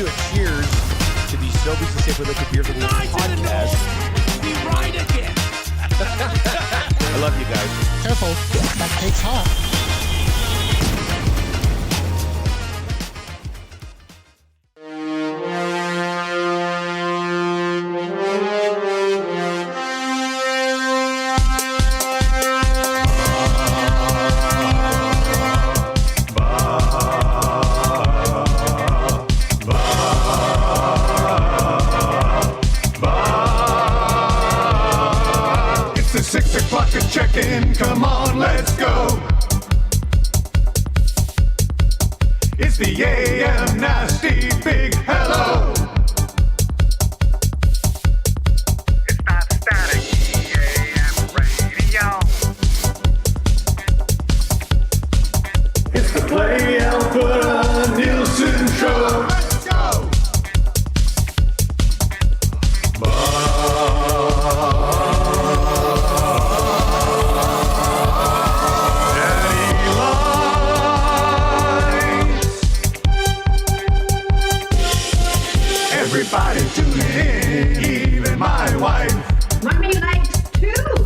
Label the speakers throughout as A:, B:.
A: do a cheers to the Sobeys Safeway Liquor Beer podcast.
B: Be right again.
A: I love you guys.
C: Careful, that cake's hot.
D: Check-in, come on, let's go. It's the AM Nasty Big Hello.
E: It's not static, AM radio.
D: It's the Play Alpha Nielson Show. Let's go. Everybody tune in, even my wife.
F: Mommy likes too.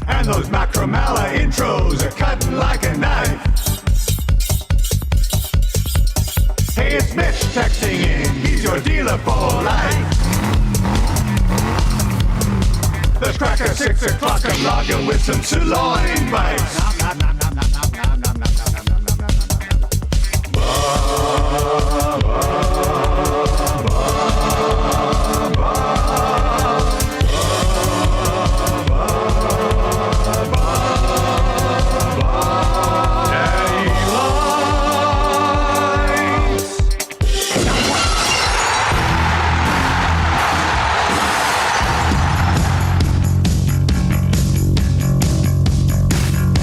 D: And those Macromala intros are cutting like a knife. Hey, it's Mitch texting in, he's your dealer for life. The crack at 6 o'clock, I'm logging with some sirloin bites.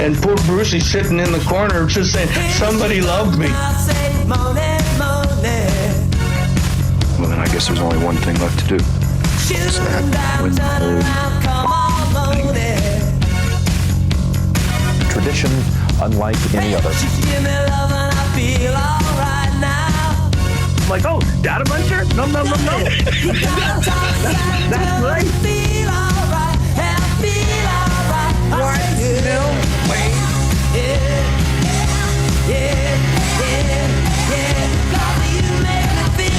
G: And poor Brucey sitting in the corner just saying, somebody loved me.
H: Well, then I guess there's only one thing left to do. It's that win the whole thing.
I: Tradition unlike any other.
G: Like, oh, data buncher? No. That's right. What? No way.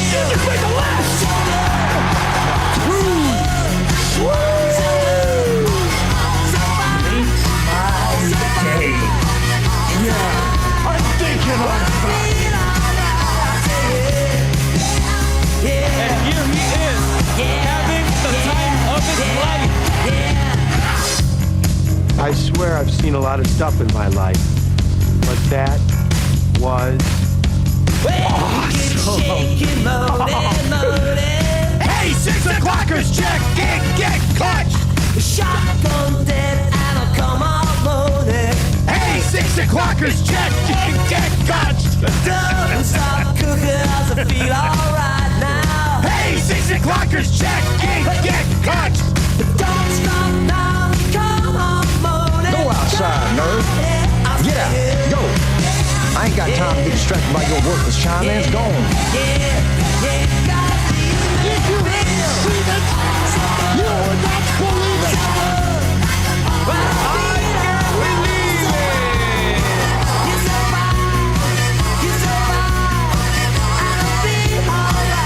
G: Just make a last. Makes my day. Yeah, I'm thinking on fire.
B: And here he is, having the time of his life.
J: I swear I've seen a lot of stuff in my life, but that was awesome.
D: Hey, 6 o'clockers, check, get clutch.
H: Shotgun dead and I'll come all loaded.
D: Hey, 6 o'clockers, check, get clutch.
H: Don't stop cooking as I feel alright now.
D: Hey, 6 o'clockers, check, get clutch.
H: Don't stop now, come on, moaning.
I: Go outside, nerd. Yeah, go. I ain't got time to be distracted by your worthless China. It's gone.
H: Did you see that?
C: You would not believe it.
B: I can't believe it.
H: You're so fine. I'll be alright.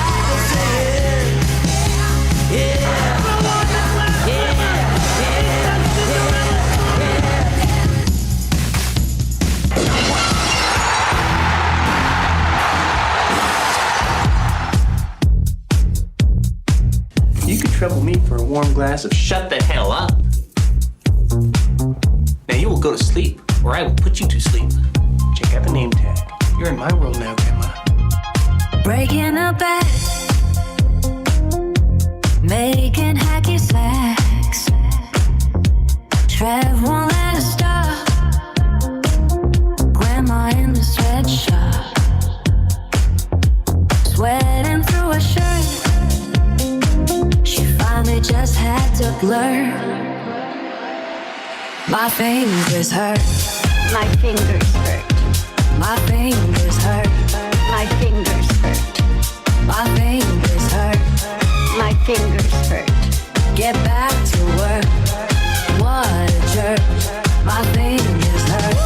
H: Yeah.
G: You could trouble me for a warm glass of shut the hell up. Now you will go to sleep, or I will put you to sleep. Check out the name tag. You're in my world now, Grandma.
K: Breaking a bed, making hacky sacks. Trev won't let us stop. Grandma in the sweatshop, sweating through a shirt. She finally just had to blur. My fingers hurt.
F: My fingers hurt.
K: My fingers hurt.
F: My fingers hurt.
K: My fingers hurt.
F: My fingers hurt.
K: Get back to work. What a jerk. My fingers hurt.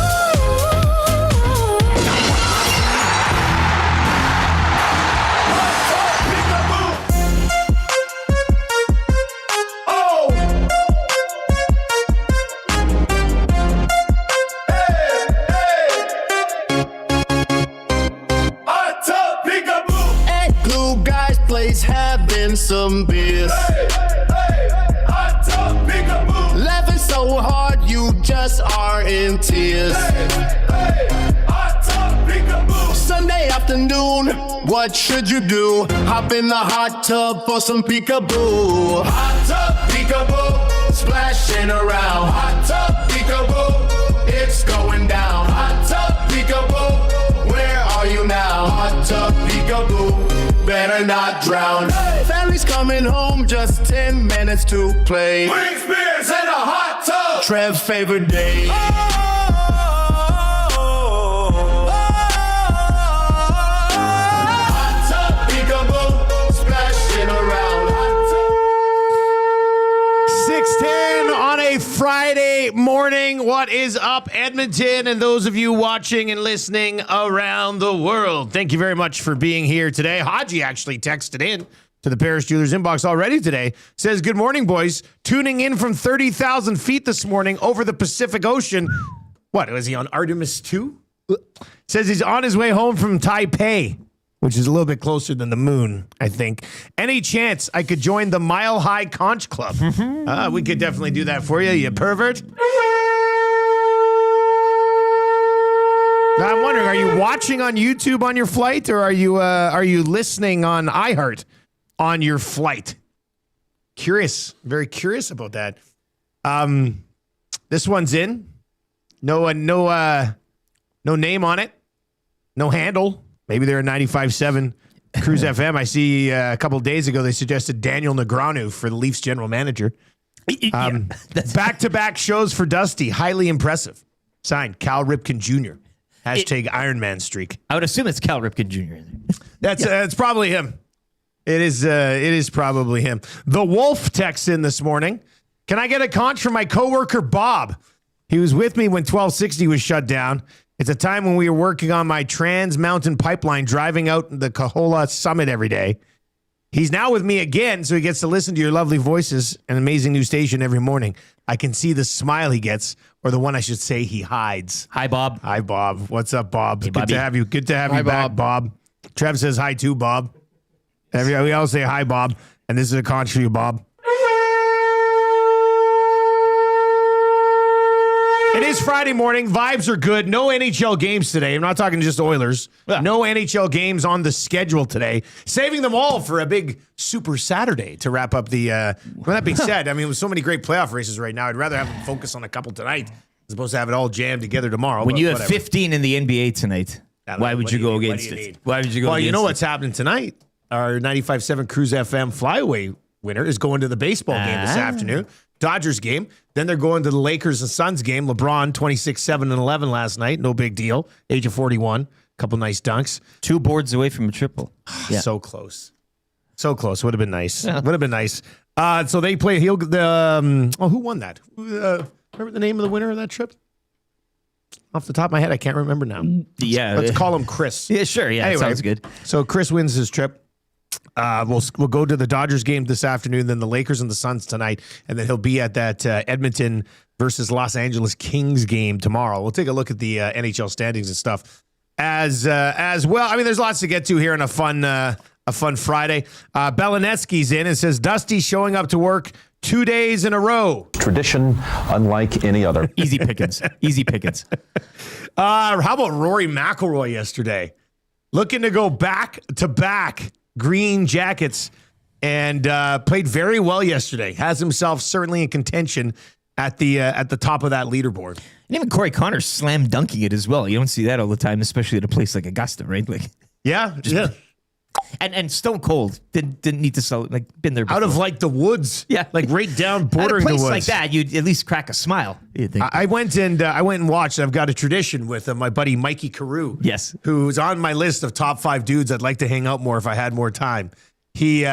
L: Having some beers. Laughing so hard you just are in tears. Sunday afternoon, what should you do? Hop in the hot tub for some peekaboo. Hot tub peekaboo, splashing around. Hot tub peekaboo, it's going down. Hot tub peekaboo, where are you now? Hot tub peekaboo, better not drown. Hey. Family's coming home, just 10 minutes to play. Wings, beers, and a hot tub. Trev's favorite day. Hot tub, peekaboo, splashing around. Hot tub.
A: 6:10 on a Friday morning. What is up, Edmonton, and those of you watching and listening around the world? Thank you very much for being here today. Haji actually texted in to the Paris Jewelers inbox already today. Says, good morning, boys. Tuning in from 30,000 feet this morning over the Pacific Ocean. What, was he on Artemis 2? Says he's on his way home from Taipei, which is a little bit closer than the moon, I think. Any chance I could join the Mile High Conch Club? We could definitely do that for you, you pervert. Now, I'm wondering, are you watching on YouTube on your flight, or are you listening on iHeart on your flight? Curious, very curious about that. This one's in. No name on it. No handle. Maybe they're a 95.7 Cruise FM. I see a couple of days ago they suggested Daniel Negreanu for the Leafs general manager. Back-to-back shows for Dusty. Highly impressive. Signed, Cal Ripken Jr. Hashtag Iron Man streak.
B: I would assume it's Cal Ripken Jr.
A: That's probably him. It is probably him. The Wolf texts in this morning. Can I get a conch from my coworker Bob? He was with me when 1260 was shut down. It's a time when we were working on my Trans Mountain Pipeline, driving out the Kahola Summit every day. He's now with me again, so he gets to listen to your lovely voices and amazing new station every morning. I can see the smile he gets, or the one I should say he hides.
B: Hi, Bob.
A: Hi, Bob. What's up, Bob?
B: Hey,
A: Good to have you. Good to have you back, Bob. Trev says hi too, Bob. We all say hi, Bob. And this is a conch for you, Bob. It is Friday morning. Vibes are good. No NHL games today. I'm not talking just Oilers. Yeah. No NHL games on the schedule today. Saving them all for a big Super Saturday to wrap up the... With that being said, I mean, with so many great playoff races right now, I'd rather have them focus on a couple tonight as opposed to have it all jammed together tomorrow.
B: When you have 15 in the NBA tonight, why would you go against it? Why would you go against it?
A: Well, you know what's happening tonight? Our 95.7 Cruise FM flyaway winner is going to the baseball game this afternoon. Dodgers game. Then they're going to the Lakers and Suns game. LeBron, 26, 7, and 11 last night. No big deal. Age of 41. Couple nice dunks.
B: 2 boards away from a triple.
A: Yeah. So close. So close. Would have been nice. Yeah. Would have been nice. So they play. Who won that? Remember the name of the winner of that trip? Off the top of my head, I can't remember now.
B: Yeah.
A: Let's call him Chris.
B: Yeah, sure. Yeah, anyway, sounds good.
A: So Chris wins his trip. We'll go to the Dodgers game this afternoon, then the Lakers and the Suns tonight, and then he'll be at that Edmonton versus Los Angeles Kings game tomorrow. We'll take a look at the NHL standings and stuff as well. I mean, there's lots to get to here on a fun Friday. Belenetsky's in and says, Dusty showing up to work 2 days in a row.
M: Tradition unlike any other.
B: Easy pickings. Easy pickings.
A: How about Rory McIlroy yesterday? Looking to go back-to-back Green Jackets and played very well yesterday. Has himself certainly in contention at the top of that leaderboard.
B: And even Corey Connors slam dunking it as well. You don't see that all the time, especially at a place like Augusta, right? Like,
A: yeah.
N: And Stone Cold didn't need to sell it. Like been there before.
A: Out of like the woods.
N: Yeah,
A: like right down bordering
N: at a place
A: the woods.
N: like that, you'd at least crack a smile.
A: I went and watched. I've got a tradition with my buddy Mikey Carew.
N: Yes,
A: who's on my list of top 5 dudes I'd like to hang out more if I had more time. We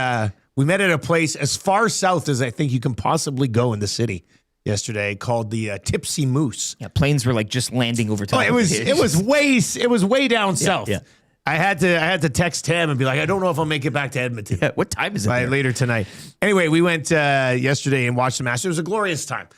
A: met at a place as far south as I think you can possibly go in the city yesterday, called the Tipsy Moose.
N: Yeah, planes were like just landing over top.
A: It was way down south.
N: Yeah.
A: I had to text him and be like, I don't know if I'll make it back to Edmonton.
N: Yeah, what time is it?
A: Later tonight. Anyway, we went yesterday and watched the Masters. It was a glorious time.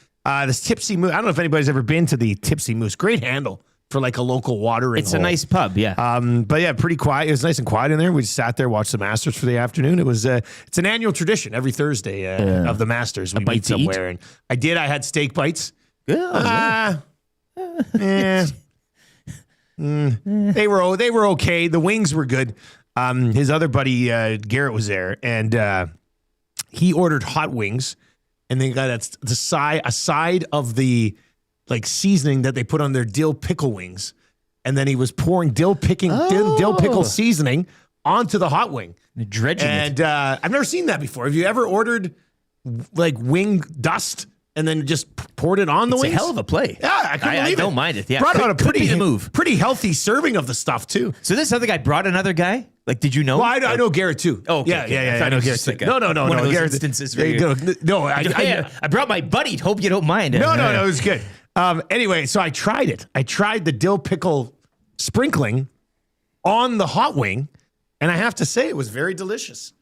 A: This Tipsy Moose. I don't know if anybody's ever been to the Tipsy Moose. Great handle for like a local watering
N: It's
A: hole.
N: a nice pub, yeah.
A: But yeah, pretty quiet. It was nice and quiet in there. We just sat there, watched the Masters for the afternoon. It was it's an annual tradition every Thursday of the Masters. We meet somewhere, and I had steak bites.
N: Yeah.
A: They were okay. The wings were good. His other buddy Garrett was there, and he ordered hot wings, and they got a side of the like seasoning that they put on their dill pickle wings, and then he was pouring dill pickle seasoning onto the hot wing,
N: dredging
A: it. And I've never seen that before. Have you ever ordered like wing dust and then just poured it on the wings?
N: It's a hell of a play.
A: Yeah, I couldn't believe it.
N: I don't mind it. Yeah,
A: brought out a
N: pretty
A: healthy serving of the stuff too.
N: So this other guy brought another guy. Like, did you know?
A: Well, I know Garrett too.
N: Oh, okay,
A: yeah. I know Garrett too. No.
N: One of those
A: Garrett,
N: instances.
A: No,
N: I brought my buddy. Hope you don't mind.
A: No, it was good. Anyway, so I tried it. I tried the dill pickle sprinkling on the hot wing, and I have to say it was very delicious.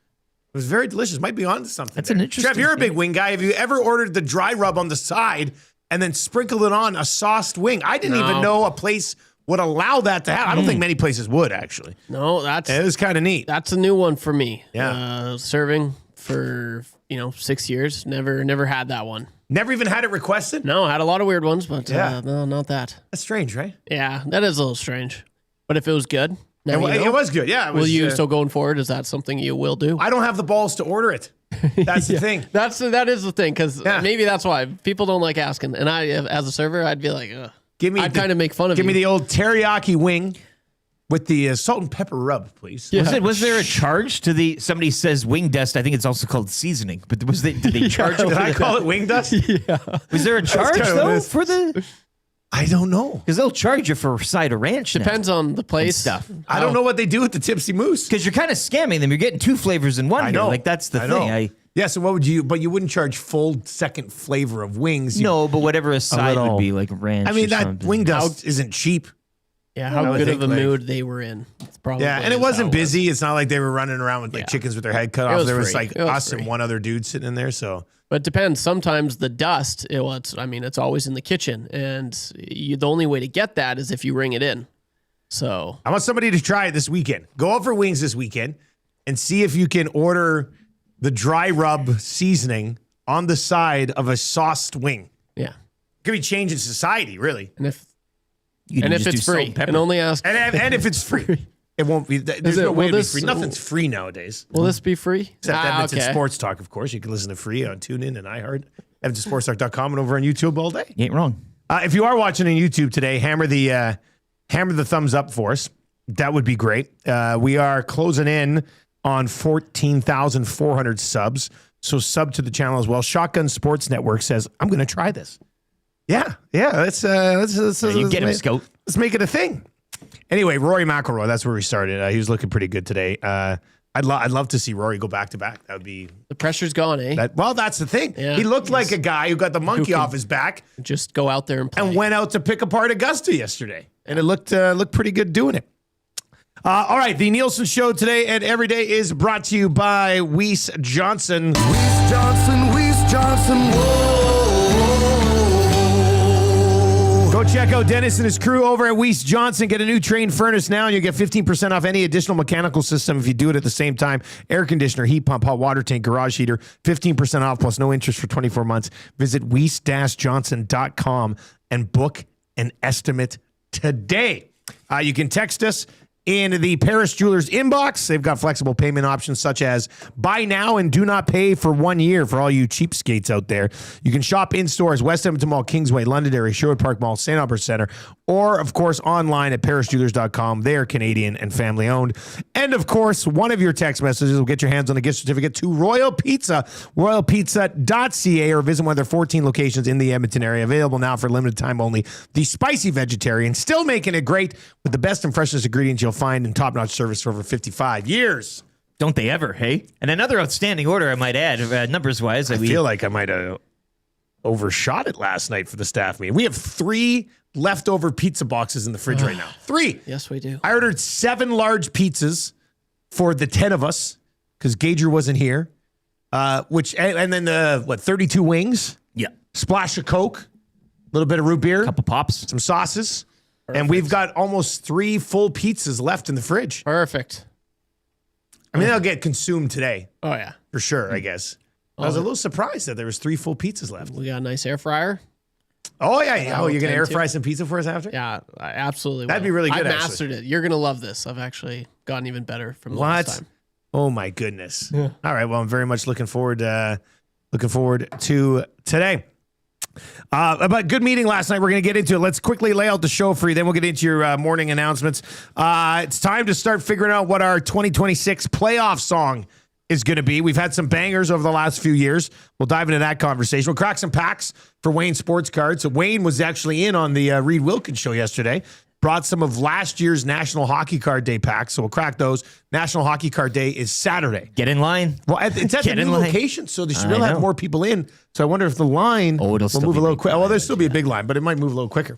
A: It was very delicious. Might be onto something.
N: That's an interesting.
A: Trev, you're a big wing guy. Have you ever ordered the dry rub on the side and then sprinkled it on a sauced wing? I didn't even know a place would allow that to happen. I don't think many places would, actually.
B: No,
A: it was kind of neat.
B: That's a new one for me.
A: Yeah.
B: Serving for 6 years. Never had that one.
A: Never even had it requested?
B: No, had a lot of weird ones, but no, not that.
A: That's strange, right?
B: Yeah, that is a little strange. But if it was good,
A: it was good. Yeah.
B: Will you? So going forward, is that something you will do?
A: I don't have the balls to order it. That's the thing.
B: That is the thing, because maybe that's why people don't like asking. And I, as a server, I'd be like, ugh. I'd kind of make fun of you.
A: Give me the old teriyaki wing with the salt and pepper rub, please.
N: Yeah. Was there a charge to the? Somebody says wing dust. I think it's also called seasoning. But did they charge?
A: Did I call it wing dust?
B: Yeah.
N: Was there a charge though for the?
A: I don't know,
N: because they'll charge you for a side of ranch.
B: Depends on the place
N: stuff.
A: I don't know what they do with the Tipsy Moose,
N: because you're kind of scamming them. You're getting 2 flavors in one.
A: I know.
N: Like that's the thing.
A: Yeah, so what would you? But you wouldn't charge full second flavor of wings.
N: No, but whatever a side would be, like ranch.
A: I mean, that
N: something.
A: wing dust isn't cheap.
B: Yeah, how good of a mood they were in. It's probably
A: and it wasn't busy. It's not like they were running around with like chickens with their head cut off. There was like us and one other dude sitting in there. So,
B: but it depends. Sometimes the dust, it's always in the kitchen, and the only way to get that is if you ring it in. So
A: I want somebody to try it this weekend. Go out for wings this weekend and see if you can order the dry rub seasoning on the side of a sauced wing.
B: Yeah.
A: Could be changing society, really.
B: And if it's free, and only ask.
A: And if it's free, it won't be. There's no way to be free. Nothing's free nowadays.
B: Will this be free?
A: Except Edmonton Sports Talk, of course. You can listen to free on TuneIn and iHeart, EdmontonSportsTalk.com, and over on YouTube all day.
N: You ain't wrong.
A: If you are watching on YouTube today, hammer the thumbs up for us. That would be great. We are closing in on 14,400 subs. So sub to the channel as well. Shotgun Sports Network says, I'm going to try this. Yeah. Let's
N: you get him, Scout.
A: Let's make it a thing. Anyway, Rory McIlroy, that's where we started. He was looking pretty good today. I'd love to see Rory go back to back. That would be
B: the pressure's gone, eh?
A: That's the thing. Yeah, he looked like a guy who got the monkey off his back.
B: Just go out there and play.
A: And went out to pick apart Augusta yesterday, and it looked pretty good doing it. All right, the Nielsen Show today and every day is brought to you by Weiss Johnson.
L: Weiss Johnson, whoa.
A: Go check out Dennis and his crew over at Weiss Johnson. Get a new Train furnace now, and you get 15% off any additional mechanical system if you do it at the same time. Air conditioner, heat pump, hot water tank, garage heater, 15% off plus no interest for 24 months. Visit weiss-johnson.com and book an estimate today. You can text us in the Paris Jewelers inbox. They've got flexible payment options such as buy now and do not pay for 1 year for all you cheapskates out there. You can shop in stores, West Edmonton Mall, Kingsway, Londonderry, Sherwood Park Mall, St. Albert Center, or, of course, online at parisjewelers.com. They are Canadian and family owned. And, of course, one of your text messages will get your hands on a gift certificate to Royal Pizza, royalpizza.ca, or visit one of their 14 locations in the Edmonton area. Available now for limited time only. The spicy vegetarian, still making it great with the best and freshest ingredients you'll find in top-notch service for over 55 years.
N: Don't they ever, hey? And another outstanding order, I might add, numbers-wise.
A: I feel like I might have overshot it last night for the staff meeting. We have 3 leftover pizza boxes in the fridge right now. 3.
B: Yes, we do.
A: I ordered 7 large pizzas for the 10 of us because Gager wasn't here. And then the 32 wings?
N: Yeah.
A: Splash of Coke, a little bit of root beer,
N: couple pops,
A: some sauces.
B: Perfect.
A: And we've got almost 3 full pizzas left in the fridge.
B: Perfect.
A: I mean, they'll get consumed today.
B: Oh, yeah.
A: For sure, I guess. I was a little surprised that there was 3 full pizzas left.
B: We got a nice air fryer.
A: Oh, yeah. Oh, you're going to air fry some pizza for us after?
B: Yeah, I absolutely.
A: That'd be really good,
B: I mastered it. You're going to love this. I've actually gotten even better from the last time.
A: Oh, my goodness. Yeah. All right. Well, I'm very much looking forward to today. But good meeting last night. We're going to get into it. Let's quickly lay out the show for you. Then we'll get into your morning announcements. It's time to start figuring out what our 2026 playoff song is going to be. We've had some bangers over the last few years. We'll dive into that conversation. We'll crack some packs for Wayne Sports Cards. So Wayne was actually in on the Reed Wilkins show yesterday. Brought some of last year's National Hockey Card Day packs, so we'll crack those. National Hockey Card Day is Saturday.
N: Get in line.
A: Well, it's at the new location, so they should really have more people in. So I wonder if the line will move a little quicker. Well, there'll still be a big line, but it might move a little quicker.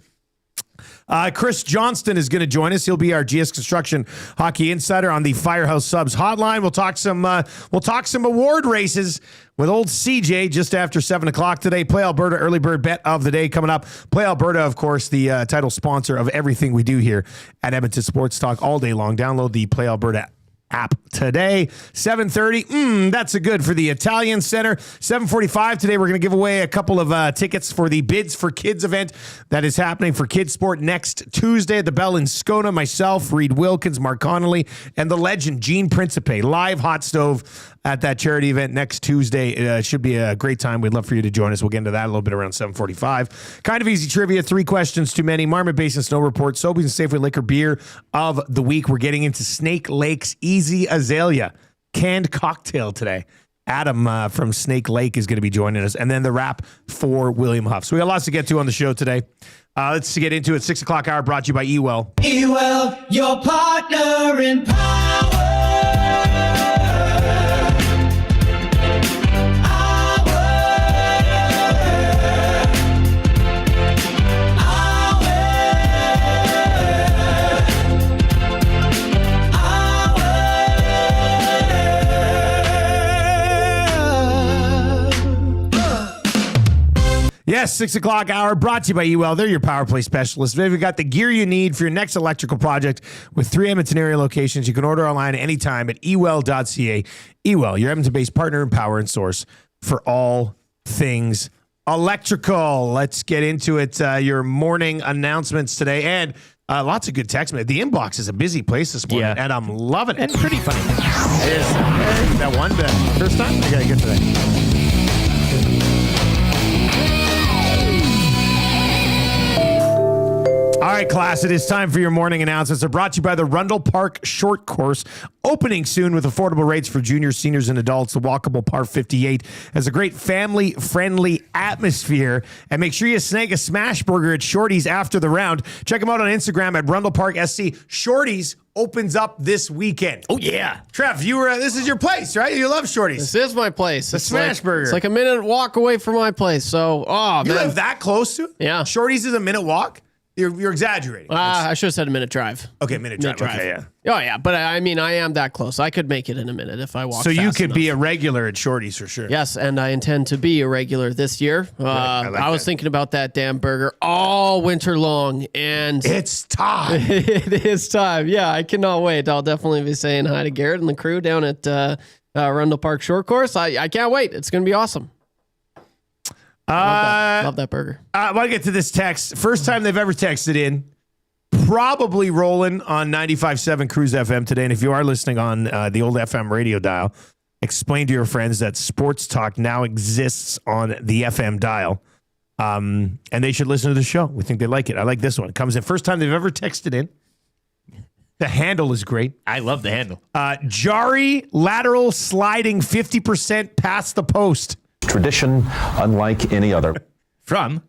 A: Chris Johnston is going to join us. He'll be our GS Construction Hockey Insider on the Firehouse Subs hotline. We'll talk some award races with old CJ just after 7 o'clock today. Play Alberta early bird bet of the day coming up. Play Alberta, of course, the title sponsor of everything we do here at Edmonton Sports Talk all day long. Download the Play Alberta app today. 7:30. That's a good for the Italian Center. 7:45 today. We're going to give away a couple of tickets for the Bids for Kids event that is happening for Kids Sport next Tuesday at the Bell in Scona. Myself, Reed Wilkins, Mark Connolly, and the legend Gene Principe. Live hot stove at that charity event next Tuesday. It should be a great time. We'd love for you to join us. We'll get into that a little bit around 7:45. Kind of easy trivia. 3 questions too many. Marmet Basin Snow Report. Sobeys Safeway Liquor Beer of the week. We're getting into Snake Lake's Easy Azalea canned cocktail today. Adam from Snake Lake is going to be joining us. And then the wrap for William Huff. So we got lots to get to on the show today. Let's get into it. 6 o'clock hour brought to you by Ewell.
O: Ewell, your partner in power.
A: Yes, 6 o'clock hour brought to you by Ewell. They're your power play specialists. They've got the gear you need for your next electrical project with 3 Edmonton area locations. You can order online anytime at ewell.ca. Ewell, your Edmonton-based partner in power and source for all things electrical. Let's get into it. Your morning announcements today and lots of good text. The inbox is a busy place this morning, and I'm loving it.
N: And pretty funny.
A: It is. That one, first time? I got to get to that. All right, class, it is time for your morning announcements. They're brought to you by the Rundle Park Short Course, opening soon with affordable rates for juniors, seniors, and adults. The walkable Par 58 has a great family-friendly atmosphere. And make sure you snag a smash burger at Shorty's after the round. Check them out on Instagram at Rundle Park SC. Shorty's opens up this weekend.
N: Oh, yeah.
A: Trev, this is your place, right? You love Shorty's.
B: This is my place.
A: The smash burger.
B: It's like a minute walk away from my place. So,
A: you live that close to it?
B: Yeah.
A: Shorty's is a minute walk? You're exaggerating.
B: I should have said a minute drive.
A: Okay, minute drive. Okay, yeah.
B: Oh, yeah. But I mean, I am that close. I could make it in a minute if I walk
A: So you
B: fast
A: could
B: enough.
A: be a regular at Shorty's for sure.
B: Yes, and I intend to be a regular this year. I was thinking about that damn burger all winter long, and
A: it's time.
B: It is time. Yeah, I cannot wait. I'll definitely be saying hi to Garrett and the crew down at Rundle Park Short Course. I can't wait. It's going to be awesome. Love that burger.
A: I want to get to this text. First time they've ever texted in. probably rolling on 95.7 Cruise FM today. And if you are listening on the old FM radio dial, explain to your friends that Sports Talk now exists on the FM dial. And they should listen to the show. We think they like it. I like this one. It comes in first time they've ever texted in. The handle is great.
N: I love the handle.
A: Jari lateral sliding 50% past the post.
M: Tradition unlike any other.
N: From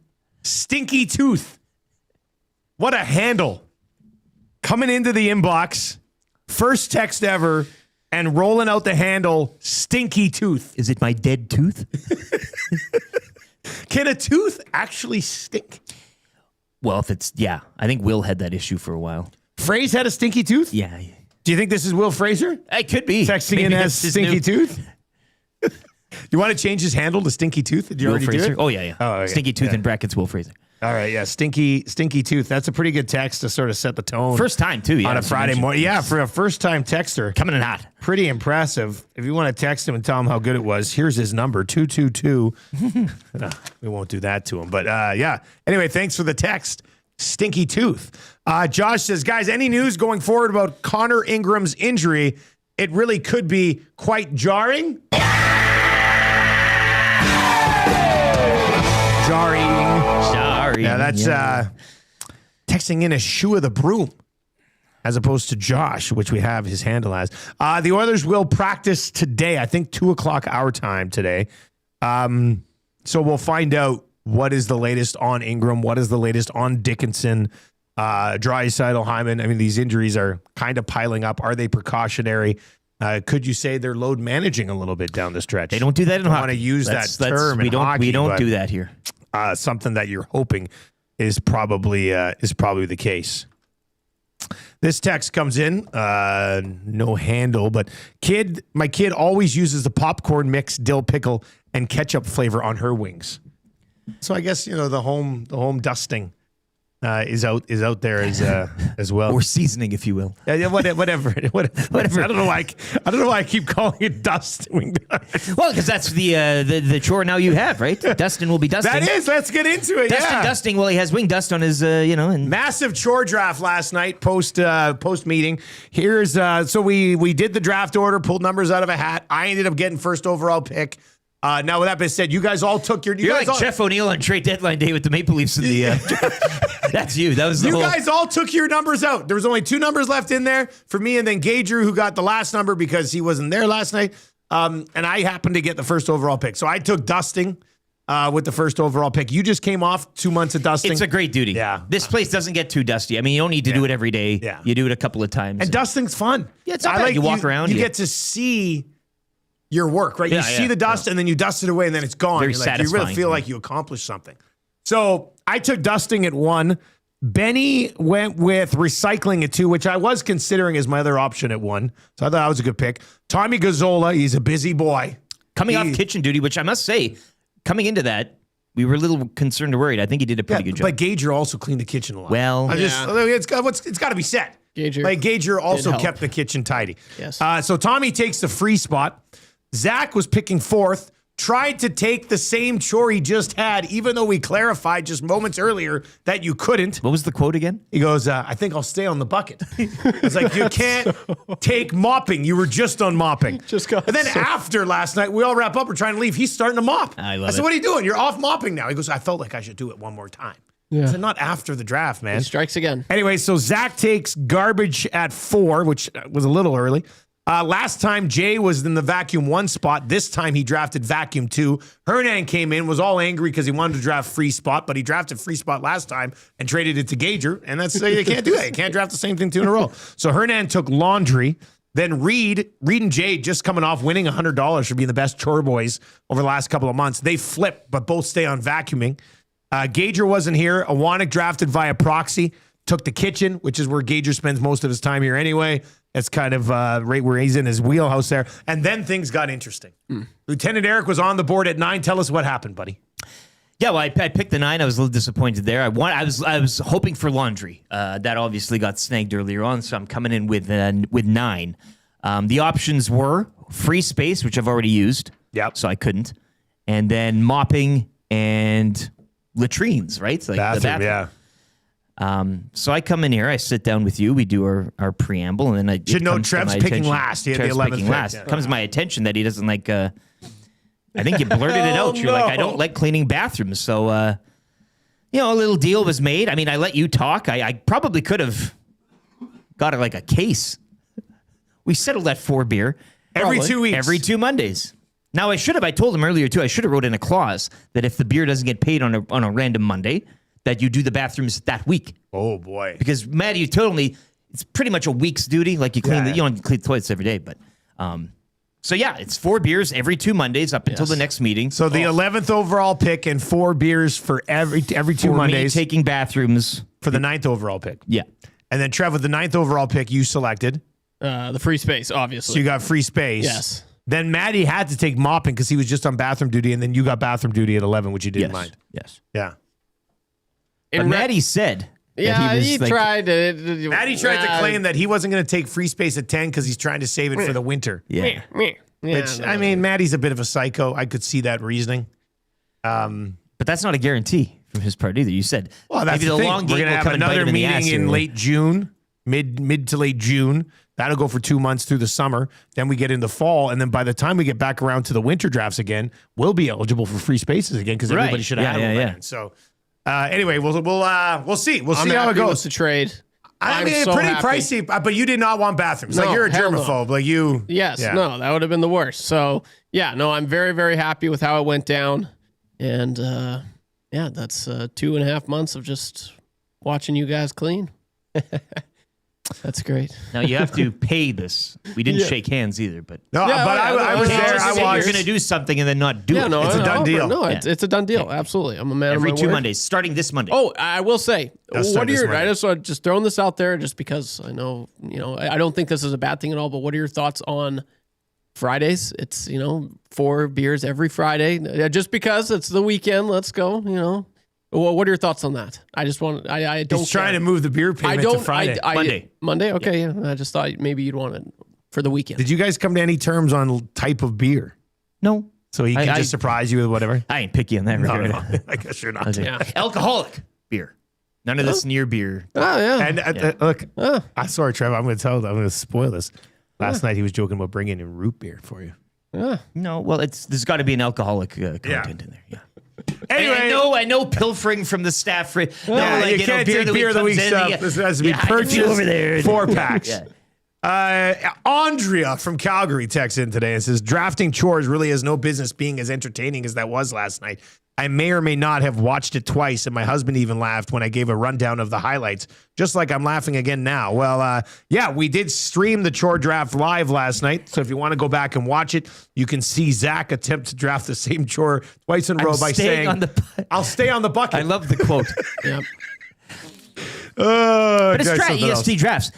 A: Stinky Tooth. What a handle. Coming into the inbox. First text ever. And rolling out the handle, Stinky Tooth.
N: Is it my dead tooth?
A: Can a tooth actually stink?
N: Well, if it's, I think Will had that issue for a while.
A: Phrase had a stinky tooth?
N: Yeah.
A: Do you think this is Will Fraser?
N: It could be.
A: Texting in as Stinky Tooth? You want to change his handle to Stinky Tooth? Did you already do it?
N: Oh, yeah.
A: Oh, okay.
N: Stinky Tooth in brackets, Will Fraser.
A: All right, yeah. Stinky Tooth. That's a pretty good text to sort of set the tone.
N: First time, too. Yeah,
A: on a Friday morning. Yeah, for a first-time texter.
N: Coming in hot.
A: Pretty impressive. If you want to text him and tell him how good it was, here's his number, 222. We won't do that to him. But, yeah. Anyway, thanks for the text. Stinky Tooth. Josh says, guys, any news going forward about Connor Ingram's injury? It really could be quite jarring. Jarring. Yeah, that's texting in a shoe of the broom as opposed to Josh, which we have his handle as. The Oilers will practice today, I think 2 o'clock our time today. So we'll find out what is the latest on Ingram, what is the latest on Dickinson, Draisaitl, Hyman. I mean, these injuries are kind of piling up. Are they precautionary? Could you say they're load managing a little bit down the stretch?
N: They don't do that in hockey.
A: I want to use that term in hockey.
N: We don't do that here.
A: Something that you're hoping is probably the case. This text comes in, no handle, but my kid always uses the popcorn mix, dill pickle, and ketchup flavor on her wings. So I guess the home dusting is out there as well,
N: or seasoning, if you will.
A: Yeah, whatever. I don't know why I keep calling it dusting.
N: Well, because that's the chore now you have, right? Dustin will be dusting.
A: That is. Let's get into it.
N: Dusting. Well, he has wing dust on his, and
A: massive chore draft last night post meeting. Here's so we did the draft order, pulled numbers out of a hat. I ended up getting first overall pick. Now, with that being said, you guys all took your...
N: You're like Jeff O'Neill on trade deadline day with the Maple Leafs in the... That's you. That was the
A: You guys all took your numbers out. There was only 2 numbers left in there for me and then Gager, who got the last number because he wasn't there last night. And I happened to get the first overall pick. So I took dusting with the first overall pick. You just came off 2 months of dusting.
N: It's a great duty.
A: Yeah.
N: This place doesn't get too dusty. I mean, you don't need to do it every day.
A: Yeah.
N: You do it a couple of times.
A: And dusting's fun.
N: Yeah, it's not bad. You walk around.
A: You get to see... your work, right?
N: Yeah,
A: you see the dust and then you dust it away and then it's gone.
N: Very
A: satisfying. You really feel like you accomplished something. So I took dusting at 1. Benny went with recycling at 2, which I was considering as my other option at 1. So I thought that was a good pick. Tommy Gazzola, he's a busy boy.
N: Coming off kitchen duty, which I must say, coming into that, we were a little concerned or worried. I think he did a pretty good job.
A: But Gager also cleaned the kitchen a lot.
N: Well,
A: it's got to be said. Gager also kept the kitchen tidy.
B: Yes.
A: So Tommy takes the free spot. Zach was picking 4th, tried to take the same chore he just had, even though we clarified just moments earlier that you couldn't.
N: What was the quote again?
A: He goes, I think I'll stay on the bucket. It's like, you can't take mopping. You were just on mopping. And then after last night, we all wrap up. We're trying to leave. He's starting to mop. I said, what are you doing? You're off mopping now. He goes, I felt like I should do it one more time.
B: Yeah.
A: I said, not after the draft, man.
B: He strikes again.
A: Anyway, so Zach takes garbage at 4, which was a little early. Last time, Jay was in the vacuum 1 spot. This time, he drafted vacuum 2. Hernan came in, was all angry because he wanted to draft free spot, but he drafted free spot last time and traded it to Gager, and that's you can't do that. You can't draft the same thing 2 in a row. So Hernan took laundry. Then Reed and Jay just coming off winning $100 for being the best chore boys over the last couple of months. They flip, but both stay on vacuuming. Gager wasn't here. Awanek drafted via proxy. Took the kitchen, which is where Gager spends most of his time here anyway. That's kind of right where he's in his wheelhouse there. And then things got interesting. Lieutenant Eric was on the board at 9. Tell us what happened, buddy.
N: Yeah, well, I picked the 9. I was a little disappointed there. I was hoping for laundry. That obviously got snagged earlier on, so I'm coming in with 9. The options were free space, which I've already used.
A: Yep.
N: So I couldn't. And then mopping and latrines, right? Like
A: bathroom, yeah.
N: So I come in here, I sit down with you, we do our preamble, and then I
A: should know Trev's picking last. He had the 11th pick.
N: Last. It comes to my attention that he doesn't like. I think you blurted it out. You're like, I don't like cleaning bathrooms. So, a little deal was made. I mean, I let you talk. I probably could have got it like a case. We settled at 4 beer
A: every 2 weeks,
N: every 2 Mondays. Now I told him earlier too. I should have wrote in a clause that if the beer doesn't get paid on a random Monday, that you do the bathrooms that week.
A: Oh boy!
N: Because Matt, you told me it's pretty much a week's duty. Like you clean you don't clean the toilets every day, but so yeah, it's 4 beers every 2 Mondays up until the next meeting.
A: So the 11th overall pick and 4 beers for every 2 Mondays.
N: Me taking bathrooms
A: for the 9th overall pick.
N: Yeah,
A: and then Trev, with the 9th overall pick, you selected
B: the free space, obviously.
A: So you got free space.
B: Yes.
A: Then Maddie had to take mopping because he was just on bathroom duty, and then you got bathroom duty at 11, which you didn't mind.
N: Yes.
A: Yeah.
N: But Maddie said.
B: Yeah, he tried to.
A: Maddie tried to claim that he wasn't going to take free space at 10 because he's trying to save it for the winter.
N: Yeah.
A: Which, I mean, Maddie's a bit of a psycho. I could see that reasoning.
N: But that's not a guarantee from his part either. You said,
A: well, that's
N: maybe
A: the
N: long
A: game. We're going to have another meeting in late June, mid to late June. That'll go for 2 months through the summer. Then we get into fall, and then by the time we get back around to the winter drafts again, we'll be eligible for free spaces again because everybody should have them. Yeah. So. Anyway, we'll see. We'll see how it goes.
B: To trade.
A: I mean, it's pretty pricey, but you did not want bathrooms. No, like you're a germaphobe. No. Like you.
B: Yes. Yeah. No, that would have been the worst. So yeah, no, I'm very, very happy with how it went down, and that's 2.5 months of just watching you guys clean. That's great.
N: Now you have to pay this. We didn't shake hands either, but
A: I was there. I was.
N: You're going to do something and then not do it.
B: No,
A: it's a done deal.
B: No, it's a done deal. Absolutely. I'm a man.
N: Every
B: of my
N: 2
B: word.
N: Mondays, starting this Monday.
B: Oh, I will say, what are your?
A: I
B: just throwing this out there, just because I know, I don't think this is a bad thing at all. But what are your thoughts on Fridays? It's 4 beers every Friday, just because it's the weekend. Let's go. Well, what are your thoughts on that? I just want. I don't.
A: He's trying to move the beer payment to Friday.
B: Monday. Okay, yeah. I just thought maybe you'd want it for the weekend.
A: Did you guys come to any terms on type of beer?
N: No.
A: So he can just surprise you with whatever.
N: I ain't picky on that.
A: No. I guess you're not.
N: Yeah. Alcoholic beer. None of this near beer.
B: Oh yeah.
A: And look, I saw Trevor. I'm going to spoil this. Last night he was joking about bringing in root beer for you.
N: No. Well, there's got to be an alcoholic content in there. Yeah.
A: Anyway,
N: I know pilfering from the staff.
A: You can't take beer of the week stuff. This has to be purchased over there. 4 packs. Andrea from Calgary texts in today and says, drafting chores really has no business being as entertaining as that was last night. I may or may not have watched it twice, and my husband even laughed when I gave a rundown of the highlights, just like I'm laughing again now. Well, we did stream the chore draft live last night, so if you want to go back and watch it, you can see Zach attempt to draft the same chore twice in a row by saying, I'll stay on the bucket.
N: I love the quote.
B: Yep.
N: But it's EST drafts.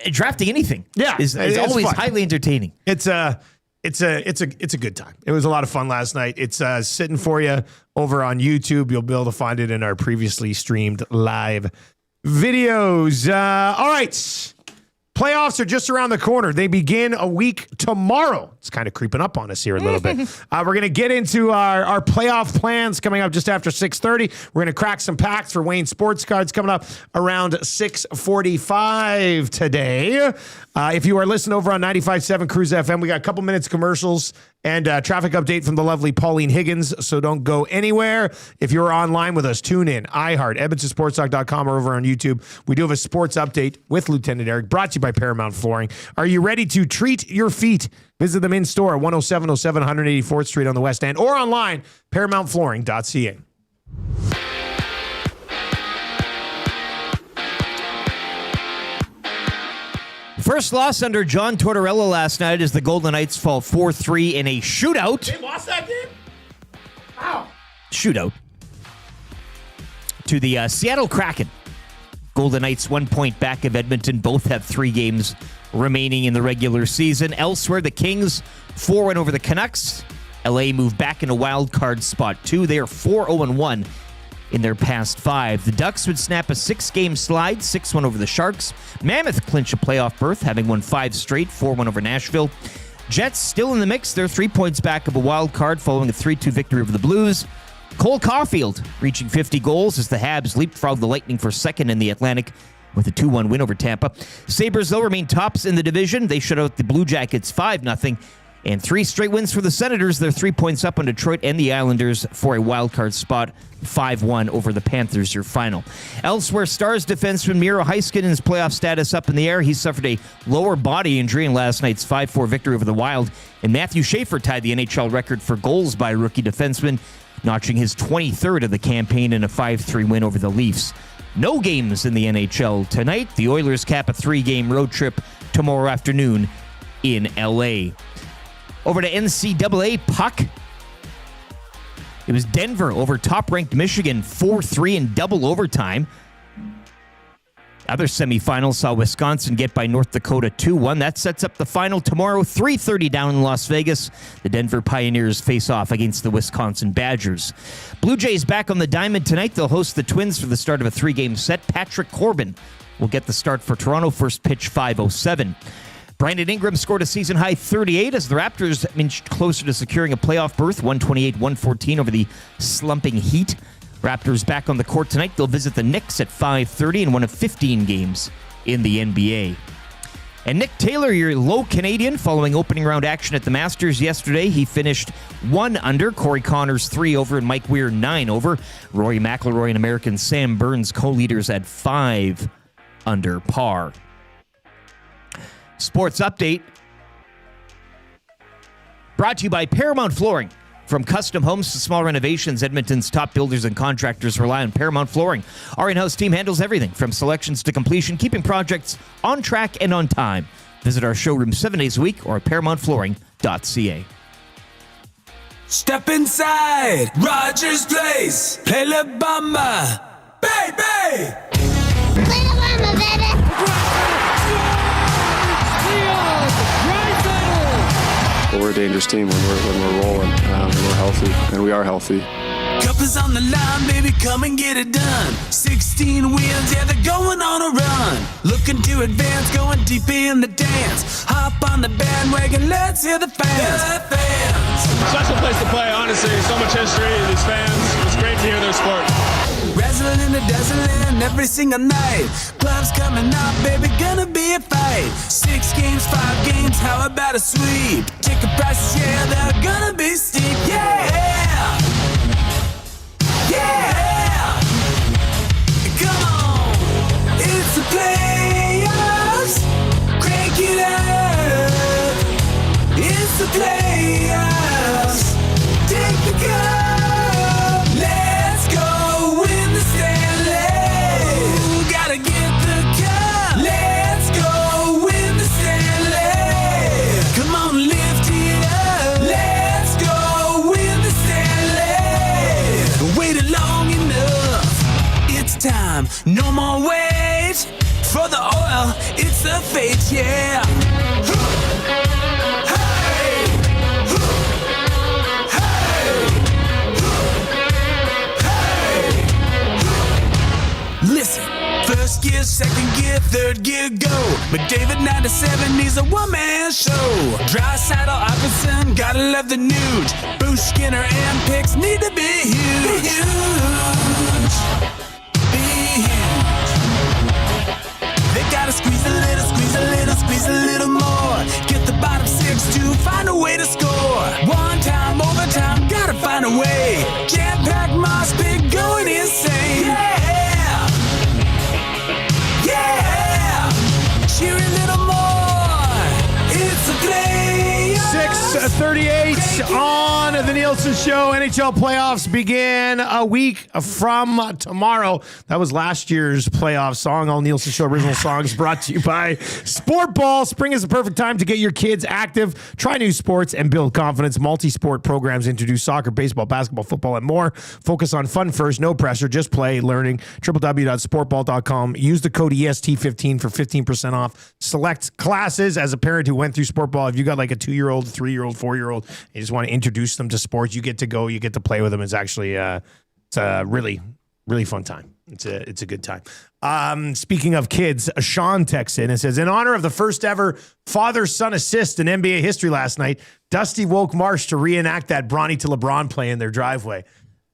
N: Drafting anything is always fun. Highly entertaining.
A: It's a good time. It was a lot of fun last night. It's sitting for you over on YouTube. You'll be able to find it in our previously streamed live videos. All right. Playoffs are just around the corner. They begin a week tomorrow. It's kind of creeping up on us here a little bit. We're going to get into our playoff plans coming up just after 6:30. We're going to crack some packs for Wayne Sports Cards coming up around 6:45 today. If you are listening over on 95.7 Cruise FM, we got a couple minutes commercials and traffic update from the lovely Pauline Higgins, so don't go anywhere. If you're online with us, tune in, iHeart, EdmontonSportsTalk.com, or over on YouTube. We do have a sports update with Lieutenant Eric, brought to you by Paramount Flooring. Are you ready to treat your feet? Visit them in store at 10707 184th Street on the West End, or online, ParamountFlooring.ca.
N: First loss under John Tortorella last night as the Golden Knights fall 4-3 in a shootout.
A: They lost that game? Wow.
N: Shootout. To the Seattle Kraken. Golden Knights 1 point back of Edmonton. Both have 3 games remaining in the regular season. Elsewhere, the Kings 4-1 over the Canucks. LA moved back in a wild card spot 2. They are 4-0-1 in their past 5. The Ducks would snap a 6-game slide, 6-1 over the Sharks. Mammoth clinch a playoff berth, having won 5 straight, 4-1 over Nashville. Jets still in the mix. They're 3 points back of a wild card following a 3-2 victory over the Blues. Cole Caulfield reaching 50 goals as the Habs leapfrog the Lightning for second in the Atlantic with a 2-1 win over Tampa. Sabres, though, remain tops in the division. They shut out the Blue Jackets 5-0. And 3 straight wins for the Senators. They're 3 points up on Detroit and the Islanders for a wildcard spot. 5-1 over the Panthers, your final. Elsewhere, Stars defenseman Miro Heiskanen's playoff status up in the air. He suffered a lower body injury in last night's 5-4 victory over the Wild. And Matthew Schaefer tied the NHL record for goals by a rookie defenseman, notching his 23rd of the campaign in a 5-3 win over the Leafs. No games in the NHL tonight. The Oilers cap a 3-game road trip tomorrow afternoon in L.A. Over to NCAA puck. It was Denver over top-ranked Michigan 4-3 in double overtime. Other semifinals saw Wisconsin get by North Dakota 2-1. That sets up the final tomorrow, 3:30 down in Las Vegas. The Denver Pioneers face off against the Wisconsin Badgers. Blue Jays back on the diamond tonight. They'll host the Twins for the start of a 3-game set. Patrick Corbin will get the start for Toronto. First pitch 5:07. Brandon Ingram scored a season-high 38 as the Raptors inched closer to securing a playoff berth, 128-114 over the slumping Heat. Raptors back on the court tonight. They'll visit the Knicks at 5:30 in one of 15 games in the NBA. And Nick Taylor, your low Canadian, following opening round action at the Masters yesterday. He finished 1 under, Corey Connors 3 over, and Mike Weir 9 over. Rory McIlroy and American Sam Burns co-leaders at 5 under par. Sports update brought to you by Paramount Flooring. From custom homes to small renovations, Edmonton's top builders and contractors rely on Paramount Flooring. Our in-house team handles everything from selections to completion, keeping projects on track and on time. Visit our showroom 7 days a week or at ParamountFlooring.ca.
P: Step inside Rogers Place. Play La Bamba. Baby!
C: Play La Bamba, baby!
H: But we're a dangerous team when we're rolling, and we're healthy, and we are healthy.
P: Cup is on the line, baby, come and get it done. 16 wins, yeah, they're going on a run. Looking to advance, going deep in the dance. Hop on the bandwagon, let's hear the fans. The fans.
Q: Special place to play, honestly. So much history, these fans. It's great to hear their sport.
P: Wrestling in the dazzling every single night. Gloves coming up, baby, gonna be a fight. 6 games, 5 games, how about a sweep? Ticket prices, yeah, they're gonna be steep, yeah! Yeah! Come on! It's the playoffs! Crank it up! It's the playoffs! Take the cup! Let's go win the Stanley! Gotta get the cup! Let's go win the Stanley! Come on, lift it up! Let's go win the Stanley! Waited long enough. It's time. No more wait for the oil. It's the fate, yeah. Listen, first gear, second gear, third gear, go. McDavid 97 needs a one-man show. Dry saddle, Iverson, gotta love the nude. Bruce Skinner and Picks need to be huge. Be huge. Be huge. They gotta squeeze a little, squeeze a little, squeeze a little more. Get the bottom 6 to find a way to score. One time, overtime, gotta find a way. Jam-packed moss pit going insane. Yeah! Yeah! Cheer a little more. It's a play.
A: 6:38 on the Nielson Show. NHL playoffs begin a week from tomorrow. That was last year's playoff song. All Nielson Show original songs brought to you by Sport Ball. Spring is the perfect time to get your kids active. Try new sports and build confidence. Multi-sport programs introduce soccer, baseball, basketball, football, and more. Focus on fun first. No pressure. Just play. Learning. www.sportball.com. Use the code EST15 for 15% off. Select classes. As a parent who went through Sport Ball, if you got like a 2-year-old, 3-year-old, 4-year-old, you just want to introduce them to sports, you get to go, you get to play with them. It's actually it's a really, really fun time. It's a good time. Speaking of kids, Sean texts in and says, in honor of the first ever father-son assist in NBA history last night, Dusty woke Marsh to reenact that Bronny to LeBron play in their driveway.